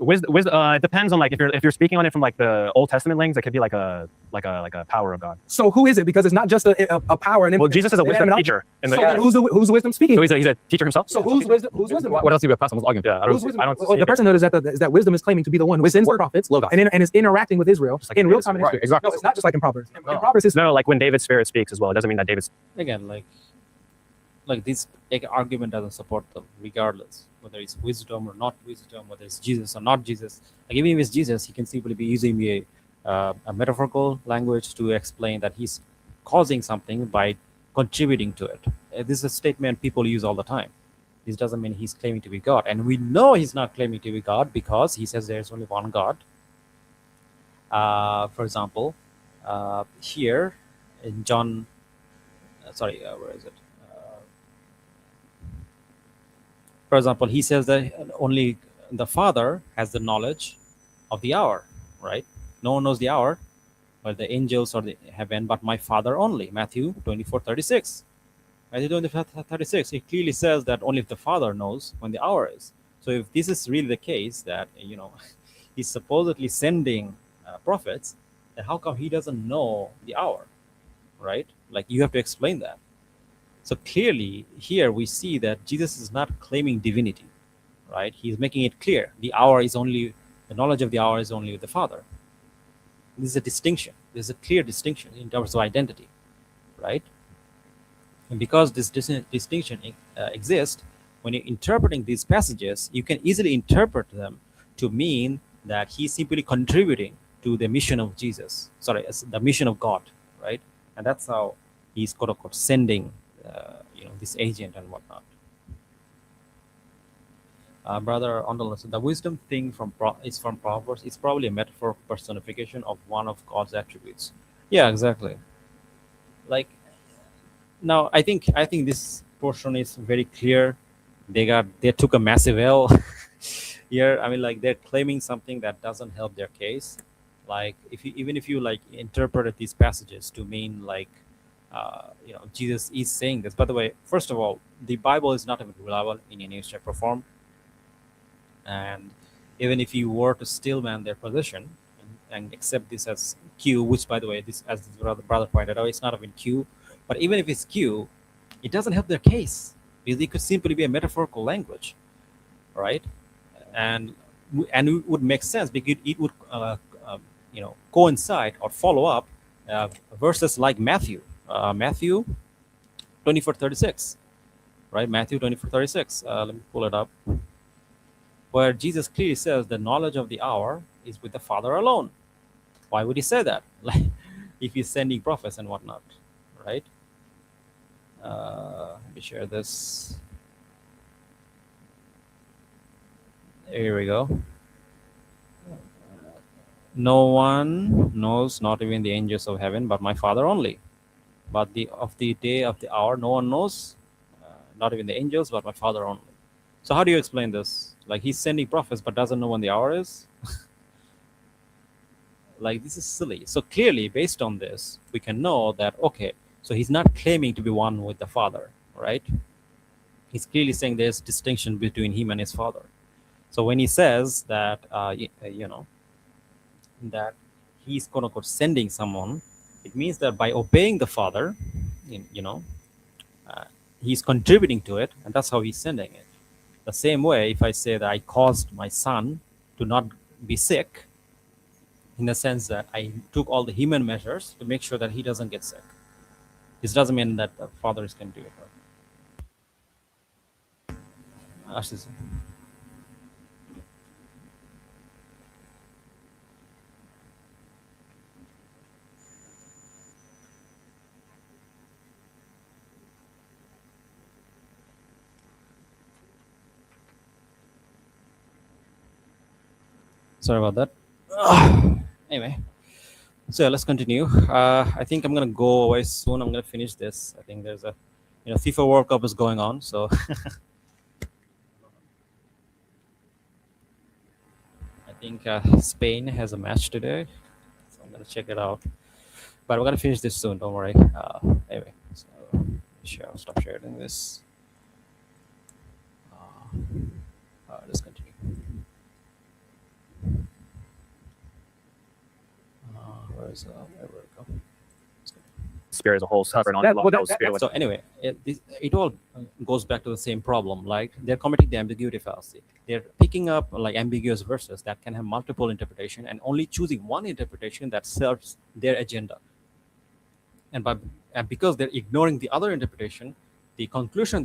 Wisdom. It depends on like if you're speaking on it from like the Old Testament lens, it could be like a power of God. So who is it? Because it's not just a power. And Well, Jesus is a wisdom teacher. So then who's wisdom speaking? So he's a teacher himself. So who's wisdom? Who's wisdom? What else do you have past someone's argument? Yeah, I Who's don't. wisdom? I don't. Well, the personhood is that wisdom is claiming to be the one who sends the prophets Logos. and is interacting with Israel like in in real David's- time in right, history. exactly. No, it's not just like in Proverbs. In Proverbs, it's No, like when David's spirit speaks as well. It doesn't mean that David's. Again, like this argument doesn't support them, regardless whether it's wisdom or not wisdom, whether it's Jesus or not Jesus. Like even if it's Jesus, he can simply be using a metaphorical language to explain that he's causing something by contributing to it. This is a statement people use all the time. This doesn't mean he's claiming to be God, and we know he's not claiming to be God because he says there's only one God. For example, here in John, where is it? For example, he says that only the Father has the knowledge of the hour, right? No one knows the hour, but the angels or the heaven, but my Father only. Matthew 24:36. Matthew 24:36. It clearly says that only the Father knows when the hour is. So if this is really the case, that he's supposedly sending prophets, then how come he doesn't know the hour, right? Like you have to explain that. So clearly here we see that Jesus is not claiming divinity, right? He's making it clear the knowledge of the hour is only with the Father. This is a distinction. There's a clear distinction in terms of identity, right? And because this distinction exists, when you're interpreting these passages, you can easily interpret them to mean that he's simply contributing to the mission of Jesus. The mission of God, right? And that's how he's quote unquote sending this agent and whatnot. Brother Ondal, the wisdom thing is from Proverbs. It's probably a metaphor personification of one of God's attributes. Yeah, exactly. Like now, I think this portion is very clear. They took a massive L here. I mean, like they're claiming something that doesn't help their case. Like even if you like interpreted these passages to mean like Jesus is saying this. By the way, first of all, the Bible is not even reliable in any shape or form. And even if you were to still man their position and accept this as Q, which by the way, this as this brother pointed out, it's not even Q. But even if it's Q, it doesn't help their case because it could simply be a metaphorical language, right? And it would make sense because it would coincide or follow up verses like Matthew 24:36, right? Matthew 24:36. Let me pull it up, where Jesus clearly says the knowledge of the hour is with the Father alone. Why would he say that? Like, if he's sending prophets and whatnot, right? Let me share this. Here we go. No one knows, not even the angels of heaven, but my Father only. But of the day of the hour, no one knows, not even the angels, but my Father only. So how do you explain this? Like he's sending prophets, but doesn't know when the hour is? Like this is silly. So clearly, based on this, we can know that, okay, so he's not claiming to be one with the Father, right? He's clearly saying there's distinction between him and his Father. So when he says that, that he's quote unquote sending someone, it means that by obeying the Father, he's contributing to it, and that's how he's sending it. The same way, if I say that I caused my son to not be sick, in the sense that I took all the human measures to make sure that he doesn't get sick. This doesn't mean that the Father is going to do it. Right? Ashish. Sorry about that. Anyway, so let's continue. I think I'm gonna go away soon. I'm gonna finish this. I think there's a, FIFA World Cup is going on, so I think Spain has a match today, so I'm gonna check it out. But we're gonna finish this soon. Don't worry. Anyway, so I'll stop sharing this. Let's continue. Where will it go? Spirit as a whole suffering on spirit. So anyway, it all goes back to the same problem. Like, they're committing the ambiguity fallacy. They're picking up like ambiguous verses that can have multiple interpretation and only choosing one interpretation that serves their agenda. And because they're ignoring the other interpretation, the conclusion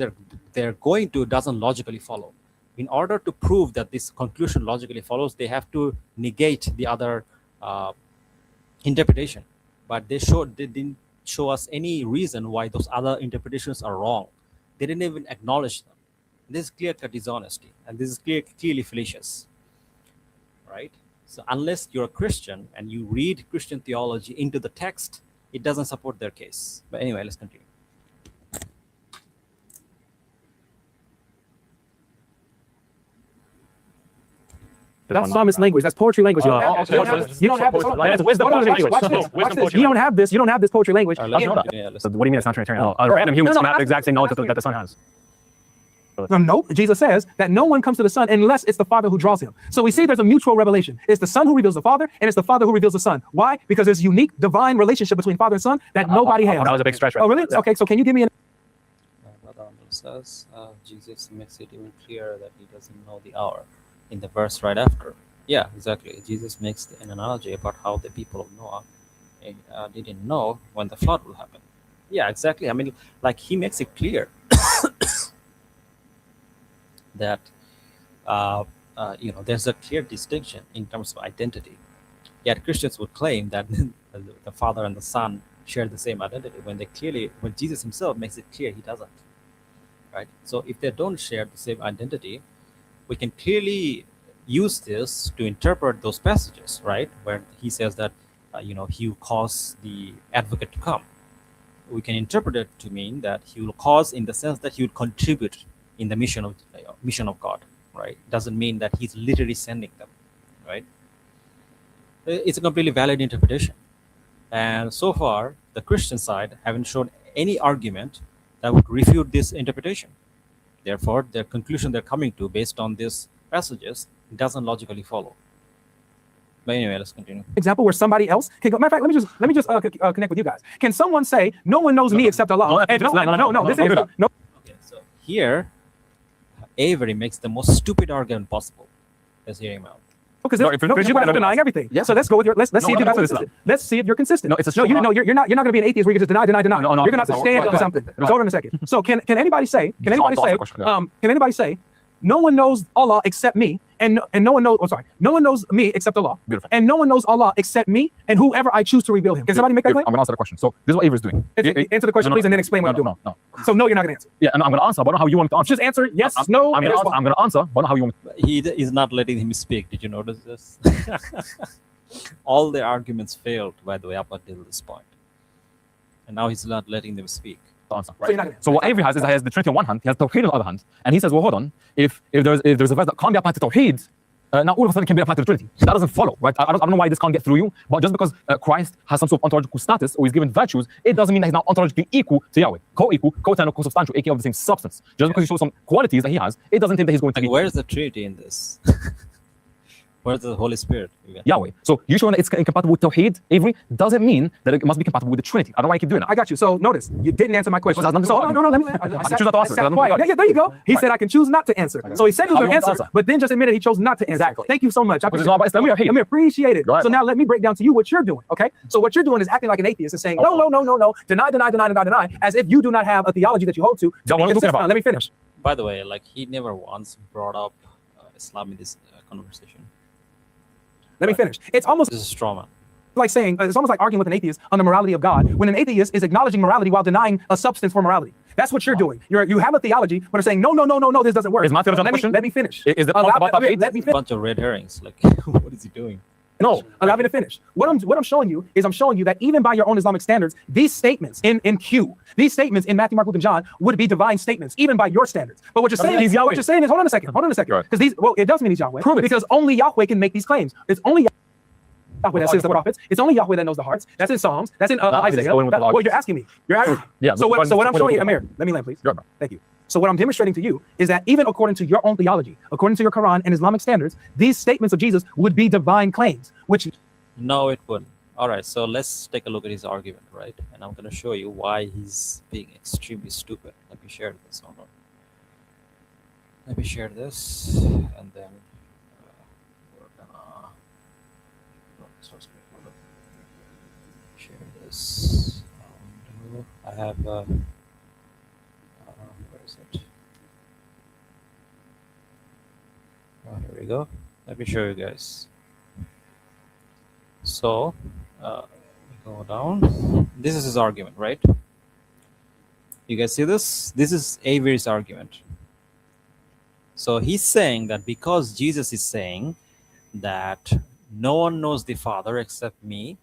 they're going to doesn't logically follow. In order to prove that this conclusion logically follows, they have to negate the other interpretation. But they didn't show us any reason why those other interpretations are wrong. They didn't even acknowledge them. This is clear-cut dishonesty, and this is clearly fallacious, right? So unless you're a Christian and you read Christian theology into the text, it doesn't support their case. But anyway, let's continue. That's psalmist language. That's poetry language. You don't have this. You don't have this poetry language. So what do you mean it's not Trinitarian? Random humans don't have the exact same knowledge that the Son has. No, Jesus says that no one comes to the Son unless it's the Father who draws him. So we see there's a mutual revelation. It's the Son who reveals the Father, and it's the Father who reveals the Son. Why? Because there's a unique divine relationship between Father and Son that nobody has. That was a big stretch. Right? Oh, really? Okay, so can you give me an... Brother says Jesus makes it even clearer that he doesn't know the hour in the verse right after. Yeah, exactly. Jesus makes an analogy about how the people of Noah didn't know when the flood will happen. Yeah, exactly. I mean, like, he makes it clear that there's a clear distinction in terms of identity. Yet Christians would claim that the Father and the Son share the same identity when Jesus himself makes it clear he doesn't. Right? So if they don't share the same identity, we can clearly use this to interpret those passages, right? Where he says that he will cause the advocate to come. We can interpret it to mean that he will cause in the sense that he will contribute in the mission of God, right? Doesn't mean that he's literally sending them, right? It's a completely valid interpretation. And so far, the Christian side haven't shown any argument that would refute this interpretation. Therefore, their conclusion they're coming to based on these passages doesn't logically follow. But anyway, let's continue. Example where somebody else can go. Matter of fact, let me just connect with you guys. Can someone say no one knows me except Allah? No. Okay, so here, Avery makes the most stupid argument possible. Let's hear him out. Because you're denying everything. Yeah. So let's go with your. Let's see if you're consistent. Let's see if you're consistent. No, it's a you're not going to be an atheist where you just deny. You're going to have to stand for something. Hold on a second. So can anybody say? Can anybody say? No one knows Allah except me, and no one knows. No one knows me except Allah. Beautiful. And no one knows Allah except me and whoever I choose to reveal Him. Can somebody make that claim? I'm gonna answer the question. So this is what Avery's doing. Answer the question, please, and then explain what I'm doing. No. So no, you're not gonna answer. Yeah, and I'm gonna answer, but not how you want me to answer. Just answer yes, no. I'm gonna answer, but not how you want me. He is not letting him speak. Did you notice this? All the arguments failed, by the way, up until this point, and now he's not letting them speak. Answer. Right. So what Avery has is he has the Trinity on one hand, he has Tawheed on the other hand, and he says, well, hold on, if there's a verse that can't be applied to Tawheed, now all of a sudden it can be applied to the Trinity. That doesn't follow, right? I don't know why this can't get through you, but just because Christ has some sort of ontological status or he's given virtues, it doesn't mean that he's now ontologically equal to Yahweh. Co-equal, co-eternal, co-substantial, aka of the same substance. Just because he shows some qualities that he has, it doesn't mean that he's going to be. Where's the Trinity in this? Where's the Holy Spirit? Yahweh. So you showing that it's incompatible with Tawheed, Avery, doesn't mean that it must be compatible with the Trinity. I don't know why you keep doing that. I got you. So notice, you didn't answer my question. So no, let me. I can choose not to answer. Yeah, there you go. He said I can choose not to answer. So he said he was going to answer, but then just admitted he chose not to answer. Exactly. Thank you so much. I appreciate it. Right. So now let me break down to you what you're doing, okay? So what you're doing is acting like an atheist and saying, no, deny, as if you do not have a theology that you hold to. Let me finish. by the way, like he never once brought up Islam in this conversation. Let me finish. It's almost This is straw man. like saying, it's almost like arguing with an atheist on the morality of God, when an atheist is acknowledging morality while denying a substance for morality. That's what you're doing. You have a theology, but are saying, no, this doesn't work. Is my theology on the question? Let me finish. Is the point about let Tawhid? me A finish. bunch of red herrings. Like, what is he doing? No, allow me to finish. What I'm showing you is I'm showing you that even by your own Islamic standards, these statements in Q, these statements in Matthew, Mark, Luke, and John would be divine statements, even by your standards. But what you're saying is, hold on a second, because it does mean he's Yahweh. Prove it. Because only Yahweh can make these claims. It's only Yahweh that sends the prophets. It's only Yahweh that knows the hearts. That's in Psalms. That's in Isaiah. Well, you're asking me. You're asking me. Yeah. So what I'm showing you, Amir, let me land, please. Thank you. So what I'm demonstrating to you is that even according to your own theology, according to your Quran and Islamic standards, these statements of Jesus would be divine claims, which... No, it wouldn't. All right, so let's take a look at his argument, right? And I'm going to show you why he's being extremely stupid. Let me share this. Hold on. Let me share this, and then we're gonna share this. I have where is it? Oh, here we go. Let me show you guys. So, go down. This is his argument, right? You guys see this? This is Avery's argument. So he's saying that because Jesus is saying that no one knows the Father except me,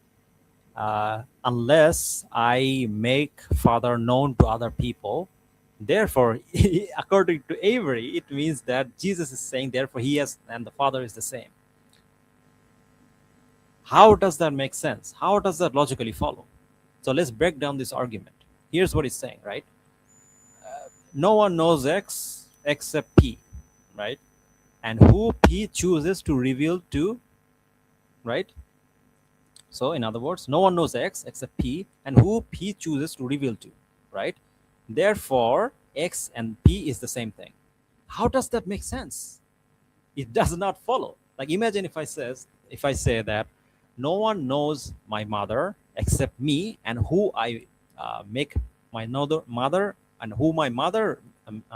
unless I make Father known to other people. Therefore, according to Avery, it means that Jesus is saying, therefore, he has and the Father is the same. How does that make sense? How does that logically follow? So let's break down this argument. Here's what he's saying, right? No one knows X except P, right? And who P chooses to reveal to, right? So in other words, no one knows X except P, and who P chooses to reveal to, right? Therefore, X and P is the same thing. How does that make sense? It does not follow. Like imagine if I say that no one knows my mother except me, and who I make my mother, and who my mother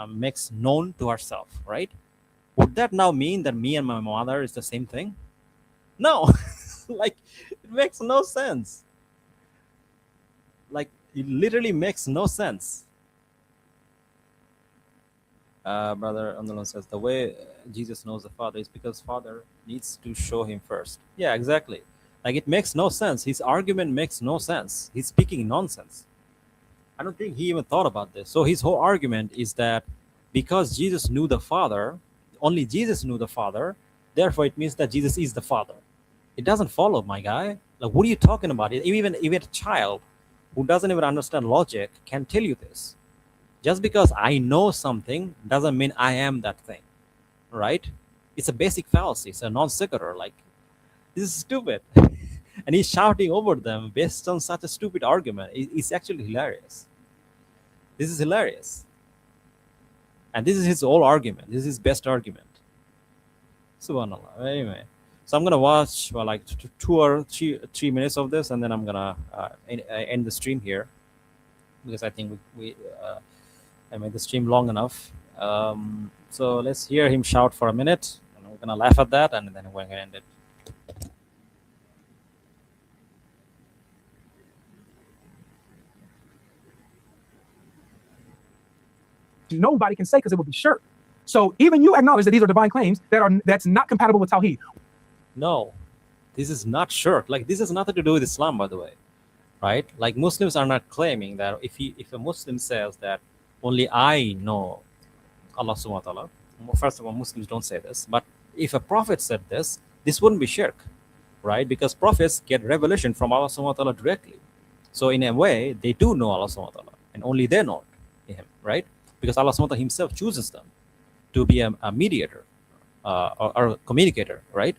makes known to herself, right? Would that now mean that me and my mother is the same thing? No, like it makes no sense. Like it literally makes no sense. Brother Andalan says the way Jesus knows the Father is because Father needs to show him first. Yeah, exactly. Like it makes no sense. His argument makes no sense. He's speaking nonsense. I don't think he even thought about this. So his whole argument is that because Jesus knew the Father, only Jesus knew the Father, therefore it means that Jesus is the Father. It doesn't follow, my guy. Like, what are you talking about? Even a child who doesn't even understand logic can tell you this. Just because I know something doesn't mean I am that thing, right? It's a basic fallacy. It's a non sequitur. Like, this is stupid. And he's shouting over them based on such a stupid argument. It's actually hilarious. This is hilarious. And this is his whole argument. This is his best argument. Subhanallah. Anyway, so I'm going to watch like 2 or 3 minutes of this, and then I'm going to end the stream here, because I think I made the stream long enough. So let's hear him shout for a minute, and we're going to laugh at that, and then we're going to end it. Nobody can say, because it would be shirk. So even you acknowledge that these are divine claims that's not compatible with Tawheed. No, this is not shirk. Like, this has nothing to do with Islam, by the way, right? Like, Muslims are not claiming that if a Muslim says that only I know Allah subhanahu wa ta'ala, first of all, Muslims don't say this, but if a prophet said this wouldn't be shirk, right? Because prophets get revelation from Allah subhanahu wa ta'ala directly. So in a way, they do know Allah subhanahu wa ta'ala, and only they know him, right? Because Allah subhanahu wa ta'ala himself chooses them to be a mediator or a communicator, right?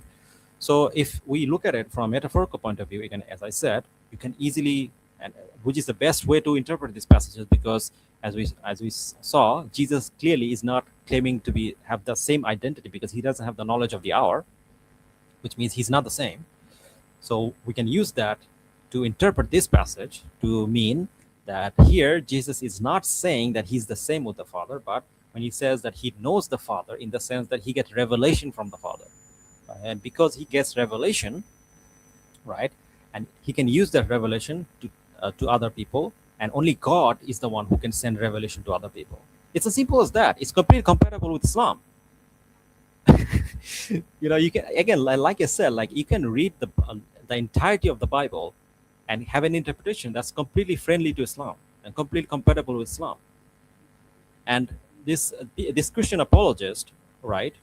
So if we look at it from a metaphorical point of view, again, as I said, you can easily, and which is the best way to interpret these passages, because as we saw, Jesus clearly is not claiming to have the same identity, because he doesn't have the knowledge of the hour, which means he's not the same. So we can use that to interpret this passage to mean that here Jesus is not saying that he's the same with the Father, but when he says that he knows the Father, in the sense that he gets revelation from the Father. And because he gets revelation, right, and he can use that revelation to other people, and only God is the one who can send revelation to other people. It's as simple as that. It's completely compatible with Islam. You can, again, like I said, like you can read the entirety of the Bible and have an interpretation that's completely friendly to Islam and completely compatible with Islam. And this Christian apologist, right,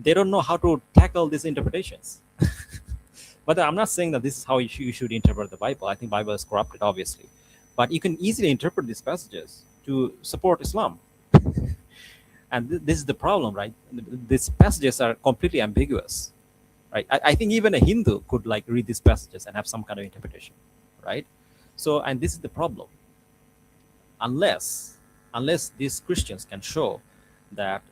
they don't know how to tackle these interpretations. But I'm not saying that this is how you should interpret the Bible. I think Bible is corrupted, obviously. But you can easily interpret these passages to support Islam. And this is the problem, right? These passages are completely ambiguous, right? I think even a Hindu could like read these passages and have some kind of interpretation, right? So, and this is the problem. Unless these Christians can show that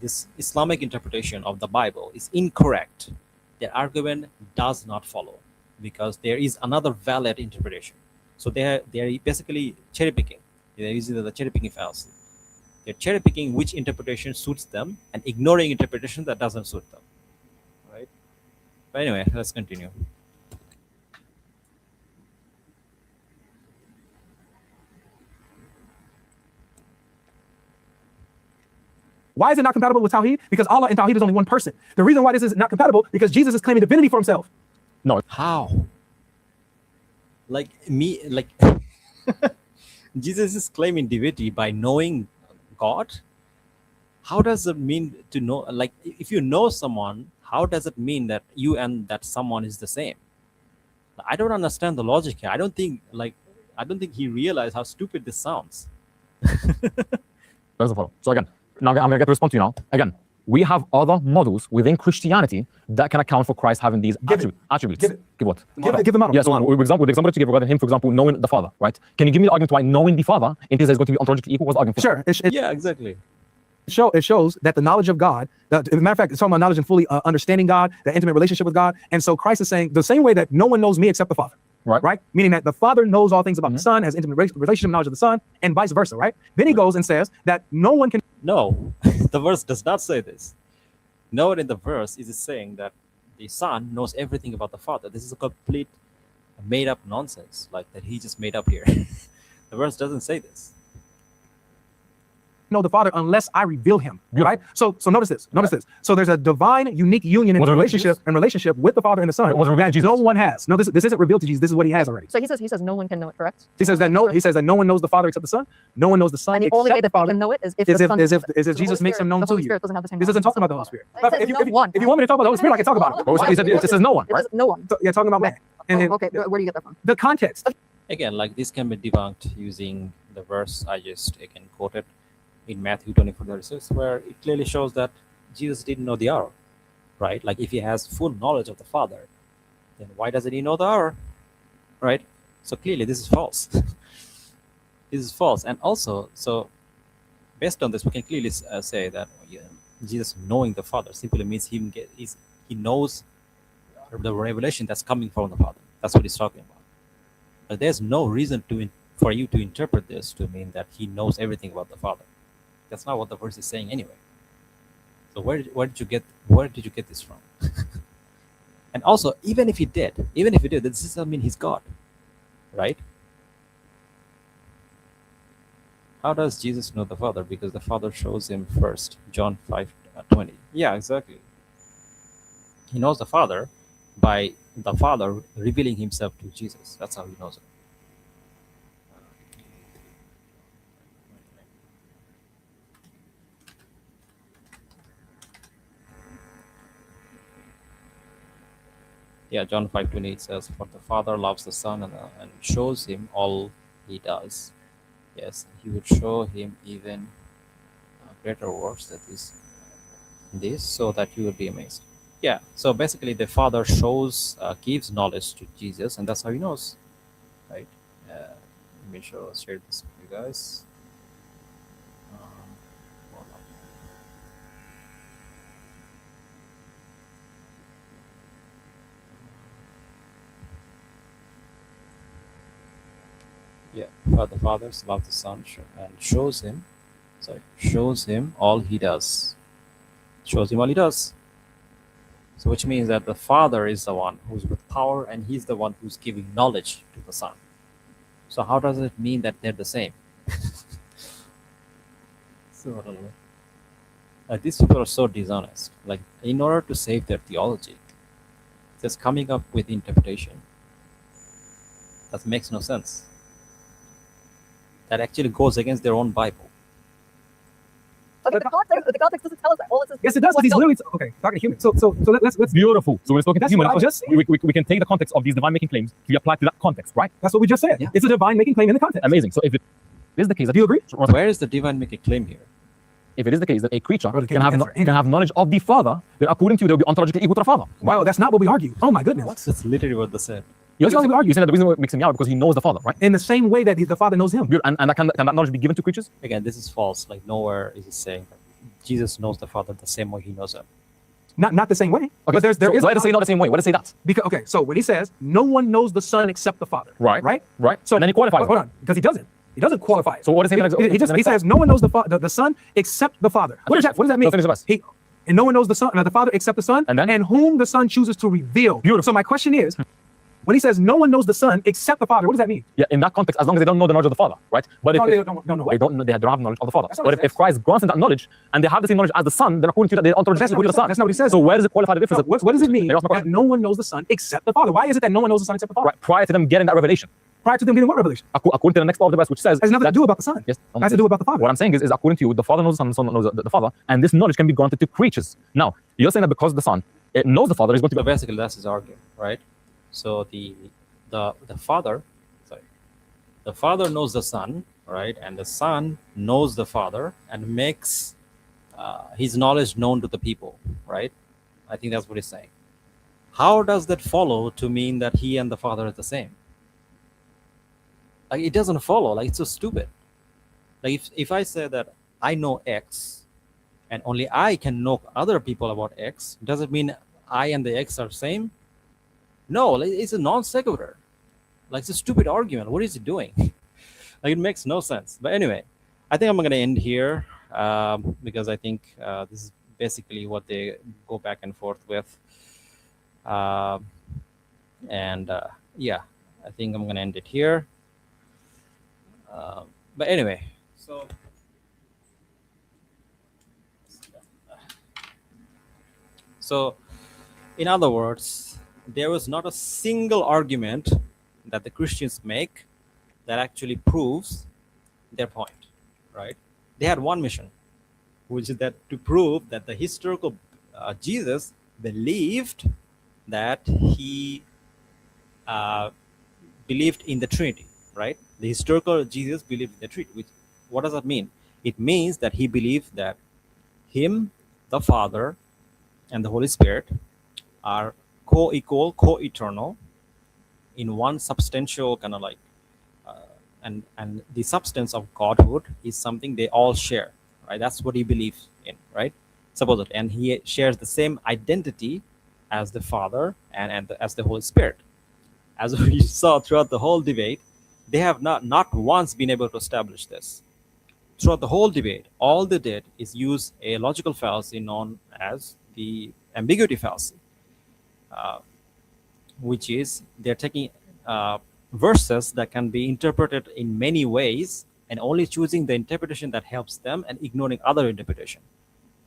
this Islamic interpretation of the Bible is incorrect, their argument does not follow, because there is another valid interpretation. So they're basically cherry picking. They're using the cherry picking fallacy. They're cherry picking which interpretation suits them and ignoring interpretation that doesn't suit them, right? But anyway, let's continue. Why is it not compatible with Tawheed? Because Allah and Tawheed is only one person. The reason why this is not compatible, because Jesus is claiming divinity for himself. No. How? Like Jesus is claiming divinity by knowing God. How does it mean to know? Like, if you know someone, how does it mean that you and that someone is the same? I don't understand the logic here. I don't think he realized how stupid this sounds. That's the problem. So again, now I'm going to get to respond to you now. Again, we have other models within Christianity that can account for Christ having these attributes. Give what? Give the model. Yeah, so the example that you gave regarding him, for example, knowing the Father, right? Can you give me the argument why knowing the Father is going to be ontologically equal? What's the argument for Sure. Yeah, exactly. It shows that the knowledge of God, as a matter of fact, it's talking about knowledge and fully understanding God, the intimate relationship with God. And so Christ is saying the same way that no one knows me except the Father. Right? Meaning that the Father knows all things about the Son, has intimate relationship knowledge of the Son, and vice versa, right? Then he goes and says that no one can... No, the verse does not say this. Nowhere in the verse is it saying that the Son knows everything about the Father. This is a complete made-up nonsense, like that he just made up here. The verse doesn't say this. Know the Father unless I reveal him, right? So notice this. So there's a divine, unique union in relationship with the Father and the Son. No one has. No, this isn't revealed to Jesus. This is what he has already. So he says no one can know it, correct? He says that no one knows the Father except the Son. No one knows the Son. And the only way the Father can know it is if Jesus makes him known to you. This doesn't talk about the Holy Spirit. If you want me to talk about the Holy Spirit, I can talk about it. It says no one, right? No one. So, yeah, talking about man. Okay, where do you get that from? The context. Again, like this can be debunked using the verse I just again quoted in Matthew 24:36, where it clearly shows that Jesus didn't know the hour, right? Like if he has full knowledge of the Father, then why doesn't he know the hour, right? So clearly this is false. This is false. And also, so based on this, we can clearly say that Jesus knowing the Father simply means he knows the revelation that's coming from the Father. That's what he's talking about. But there's no reason for you to interpret this to mean that he knows everything about the Father. That's not what the verse is saying anyway. So where did you get this from? And also, even if he did, this doesn't mean he's God, right? How does Jesus know the Father? Because the Father shows him first. John 5:20. Yeah, exactly. He knows the Father by the Father revealing himself to Jesus. That's how he knows it. Yeah, John 5:28 says, "For the Father loves the Son and shows him all he does. Yes, he would show him even greater works, that is this, so that you will be amazed." Yeah, so basically the Father gives knowledge to Jesus, and that's how he knows, right? Let me share this with you guys. Hold on. Yeah, the Father loves the Son and shows him So it shows him all he does. Shows him all he does. So which means that the Father is the one who's with power, and he's the one who's giving knowledge to the Son. So how does it mean that they're the same? So I don't know. These people are so dishonest. Like, in order to save their theology, just coming up with interpretation that makes no sense. That actually goes against their own Bible. Okay, the context doesn't tell us that. All it says Yes, it does. But he's literally okay talking to humans. So let's. Beautiful. So when it's talking to That's human, what I just said. we can take the context of these divine making claims to be applied to that context, right? That's what we just said. Yeah. It's a divine making claim in the context. Amazing. So if it is the case that Do you agree? Where is the divine make a claim here? if it is the case that a creature Brother, can have answer. can have knowledge of the Father, then according to you, they'll be ontologically equal to the Father. Wow, that's not what we argue. Oh my goodness. That's literally what they said. You're not what we argue. You're saying that the reason why it makes him Yahweh because he knows the Father, right? In the same way that the Father knows him. And that can that knowledge be given to creatures? Again, this is false. Like, nowhere is it saying that Jesus knows the Father the same way he knows him. Not the same way. Okay, But there so is. why does it say not the same way? Why does it say that? Because okay, so when he says no one knows the Son except the Father. Right. Right. Right. So And then he qualifies it. Hold on, because he doesn't. He doesn't qualify it. So what is he? He says no one knows the Son except the Father. What does that mean? So finish the verse. And no one knows the Son, the Father except the Son, And then? whom the Son chooses to reveal. Beautiful. So my question is, when he says no one knows the Son except the Father, what does that mean? Yeah, in that context, as long as they don't know the knowledge of the Father, right? But if No, they don't know what? they don't have knowledge of the Father. That's not But what it if Christ grants them that knowledge and they have the same knowledge as the Son, then according to that, they're ontologically That's not equal to the what it Son. says. That's not what it says. So where does it qualify the difference? What does it mean Let me ask my that question. no one knows the Son except the Father? Why is it that no one knows the Son except the Father? Right, prior to them getting that revelation, Prior to them getting what revelation? according to the next part of the verse, which says It has nothing that- to do about the Son. Yes, It has to do about the Father. What I'm saying is according to you, the Father knows the Son knows the Father, and this knowledge can be granted to creatures. Now, you're saying that because the Son it knows the Father is going to So be basically, that's his argument, right? So the Father, sorry, the Father knows the Son, right? And the Son knows the Father and makes his knowledge known to the people, right? I think that's what he's saying. How does that follow to mean that he and the Father are the same? Like, it doesn't follow. Like, it's so stupid. Like, if I say that I know X and only I can know other people about X, does it mean I and the X are same? No, like, it's a non sequitur. Like, it's a stupid argument. What is it doing? Like, it makes no sense. But anyway, I think I'm going to end here because I think this is basically what they go back and forth with. Yeah, I think I'm going to end it here. But anyway, so in other words, there was not a single argument that the Christians make that actually proves their point, right? They had one mission, which is that to prove that the historical Jesus believed that he believed in the Trinity, right? The historical Jesus believed in the Trinity. Which, what does that mean? It means that he believed that him, the Father, and the Holy Spirit are co-equal, co-eternal in one substantial kind of like, and the substance of Godhood is something they all share, right? That's what he believes in, right? Supposedly, and he shares the same identity as the Father and as the Holy Spirit. As we saw throughout the whole debate, they have not once been able to establish this. Throughout the whole debate, all they did is use a logical fallacy known as the ambiguity fallacy, which is they're taking verses that can be interpreted in many ways and only choosing the interpretation that helps them and ignoring other interpretation.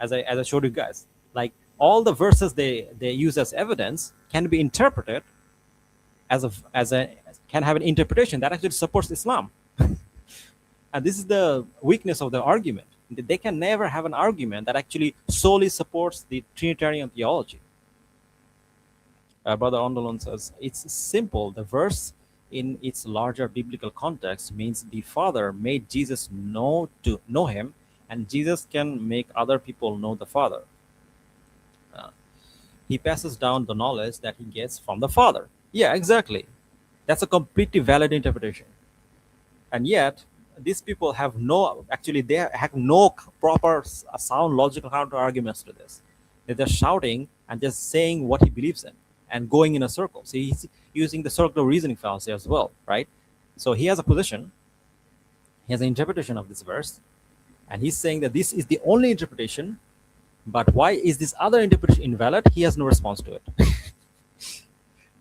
As I showed you guys, like all the verses they use as evidence can be interpreted can have an interpretation that actually supports Islam. And this is the weakness of the argument. They can never have an argument that actually solely supports the Trinitarian theology. Brother Ondolon says, it's simple. The verse in its larger biblical context means the Father made Jesus know him, and Jesus can make other people know the Father. He passes down the knowledge that he gets from the Father. Yeah, exactly. That's a completely valid interpretation. And yet, these people have they have no proper sound logical counter arguments to this. They're just shouting and just saying what he believes in and going in a circle. So he's using the circular reasoning fallacy as well, right? So he has a position, he has an interpretation of this verse, And he's saying that this is the only interpretation, but why is this other interpretation invalid? He has no response to it.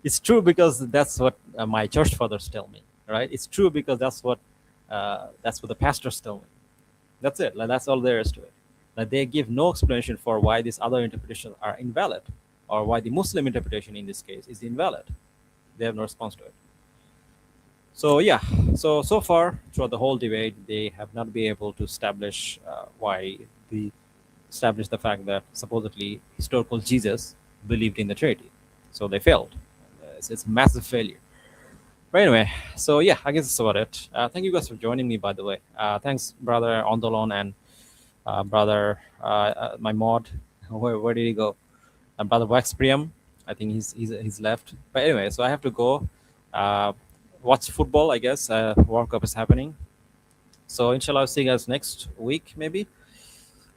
It's true because that's what my church fathers tell me, right? It's true because that's what the pastors tell me. That's it. Like, that's all there is to it. Like, they give no explanation for why these other interpretations are invalid, or why the Muslim interpretation in this case is invalid. They have no response to it. So yeah, so far throughout the whole debate, they have not been able to establish establish the fact that supposedly historical Jesus believed in the Trinity. So they failed. It's a massive failure. But anyway, so yeah, I guess that's about it. Thank you guys for joining me, by the way. Thanks, brother Ondolon, and brother my mod. Where did he go? Brother Wax Priam. I think he's left. But anyway, so I have to go watch football. I guess World Cup is happening. So inshallah, I'll see you guys next week, maybe.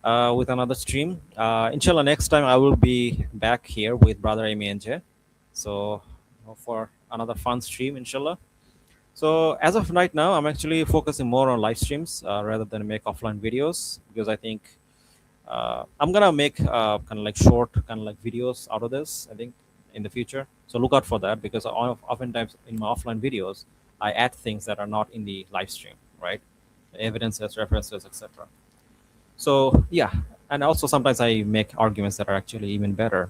With another stream. Inshallah, next time I will be back here with brother Amy and Jay. So for another fun stream, inshallah. So as of right now, I'm actually focusing more on live streams rather than make offline videos, because I think I'm gonna make kind of like short kind of like videos out of this, I think, in the future. So look out for that, because oftentimes in my offline videos, I add things that are not in the live stream, right? Evidences, references, etc. So yeah, and also sometimes I make arguments that are actually even better.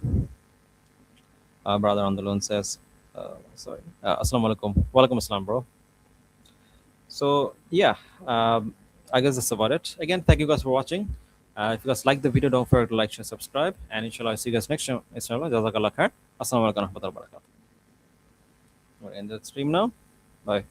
Brother on the loan says, sorry, assalamu alaikum. Walaikum assalam, bro. So yeah, I guess that's about it. Again, thank you guys for watching. If you guys like the video, don't forget to like, share, subscribe, and inshallah I'll see you guys next time. Inshallah, jazakallah khair. Assalamu alaikum warahmatullahi wabarakatuh. We'll end the stream now. Bye.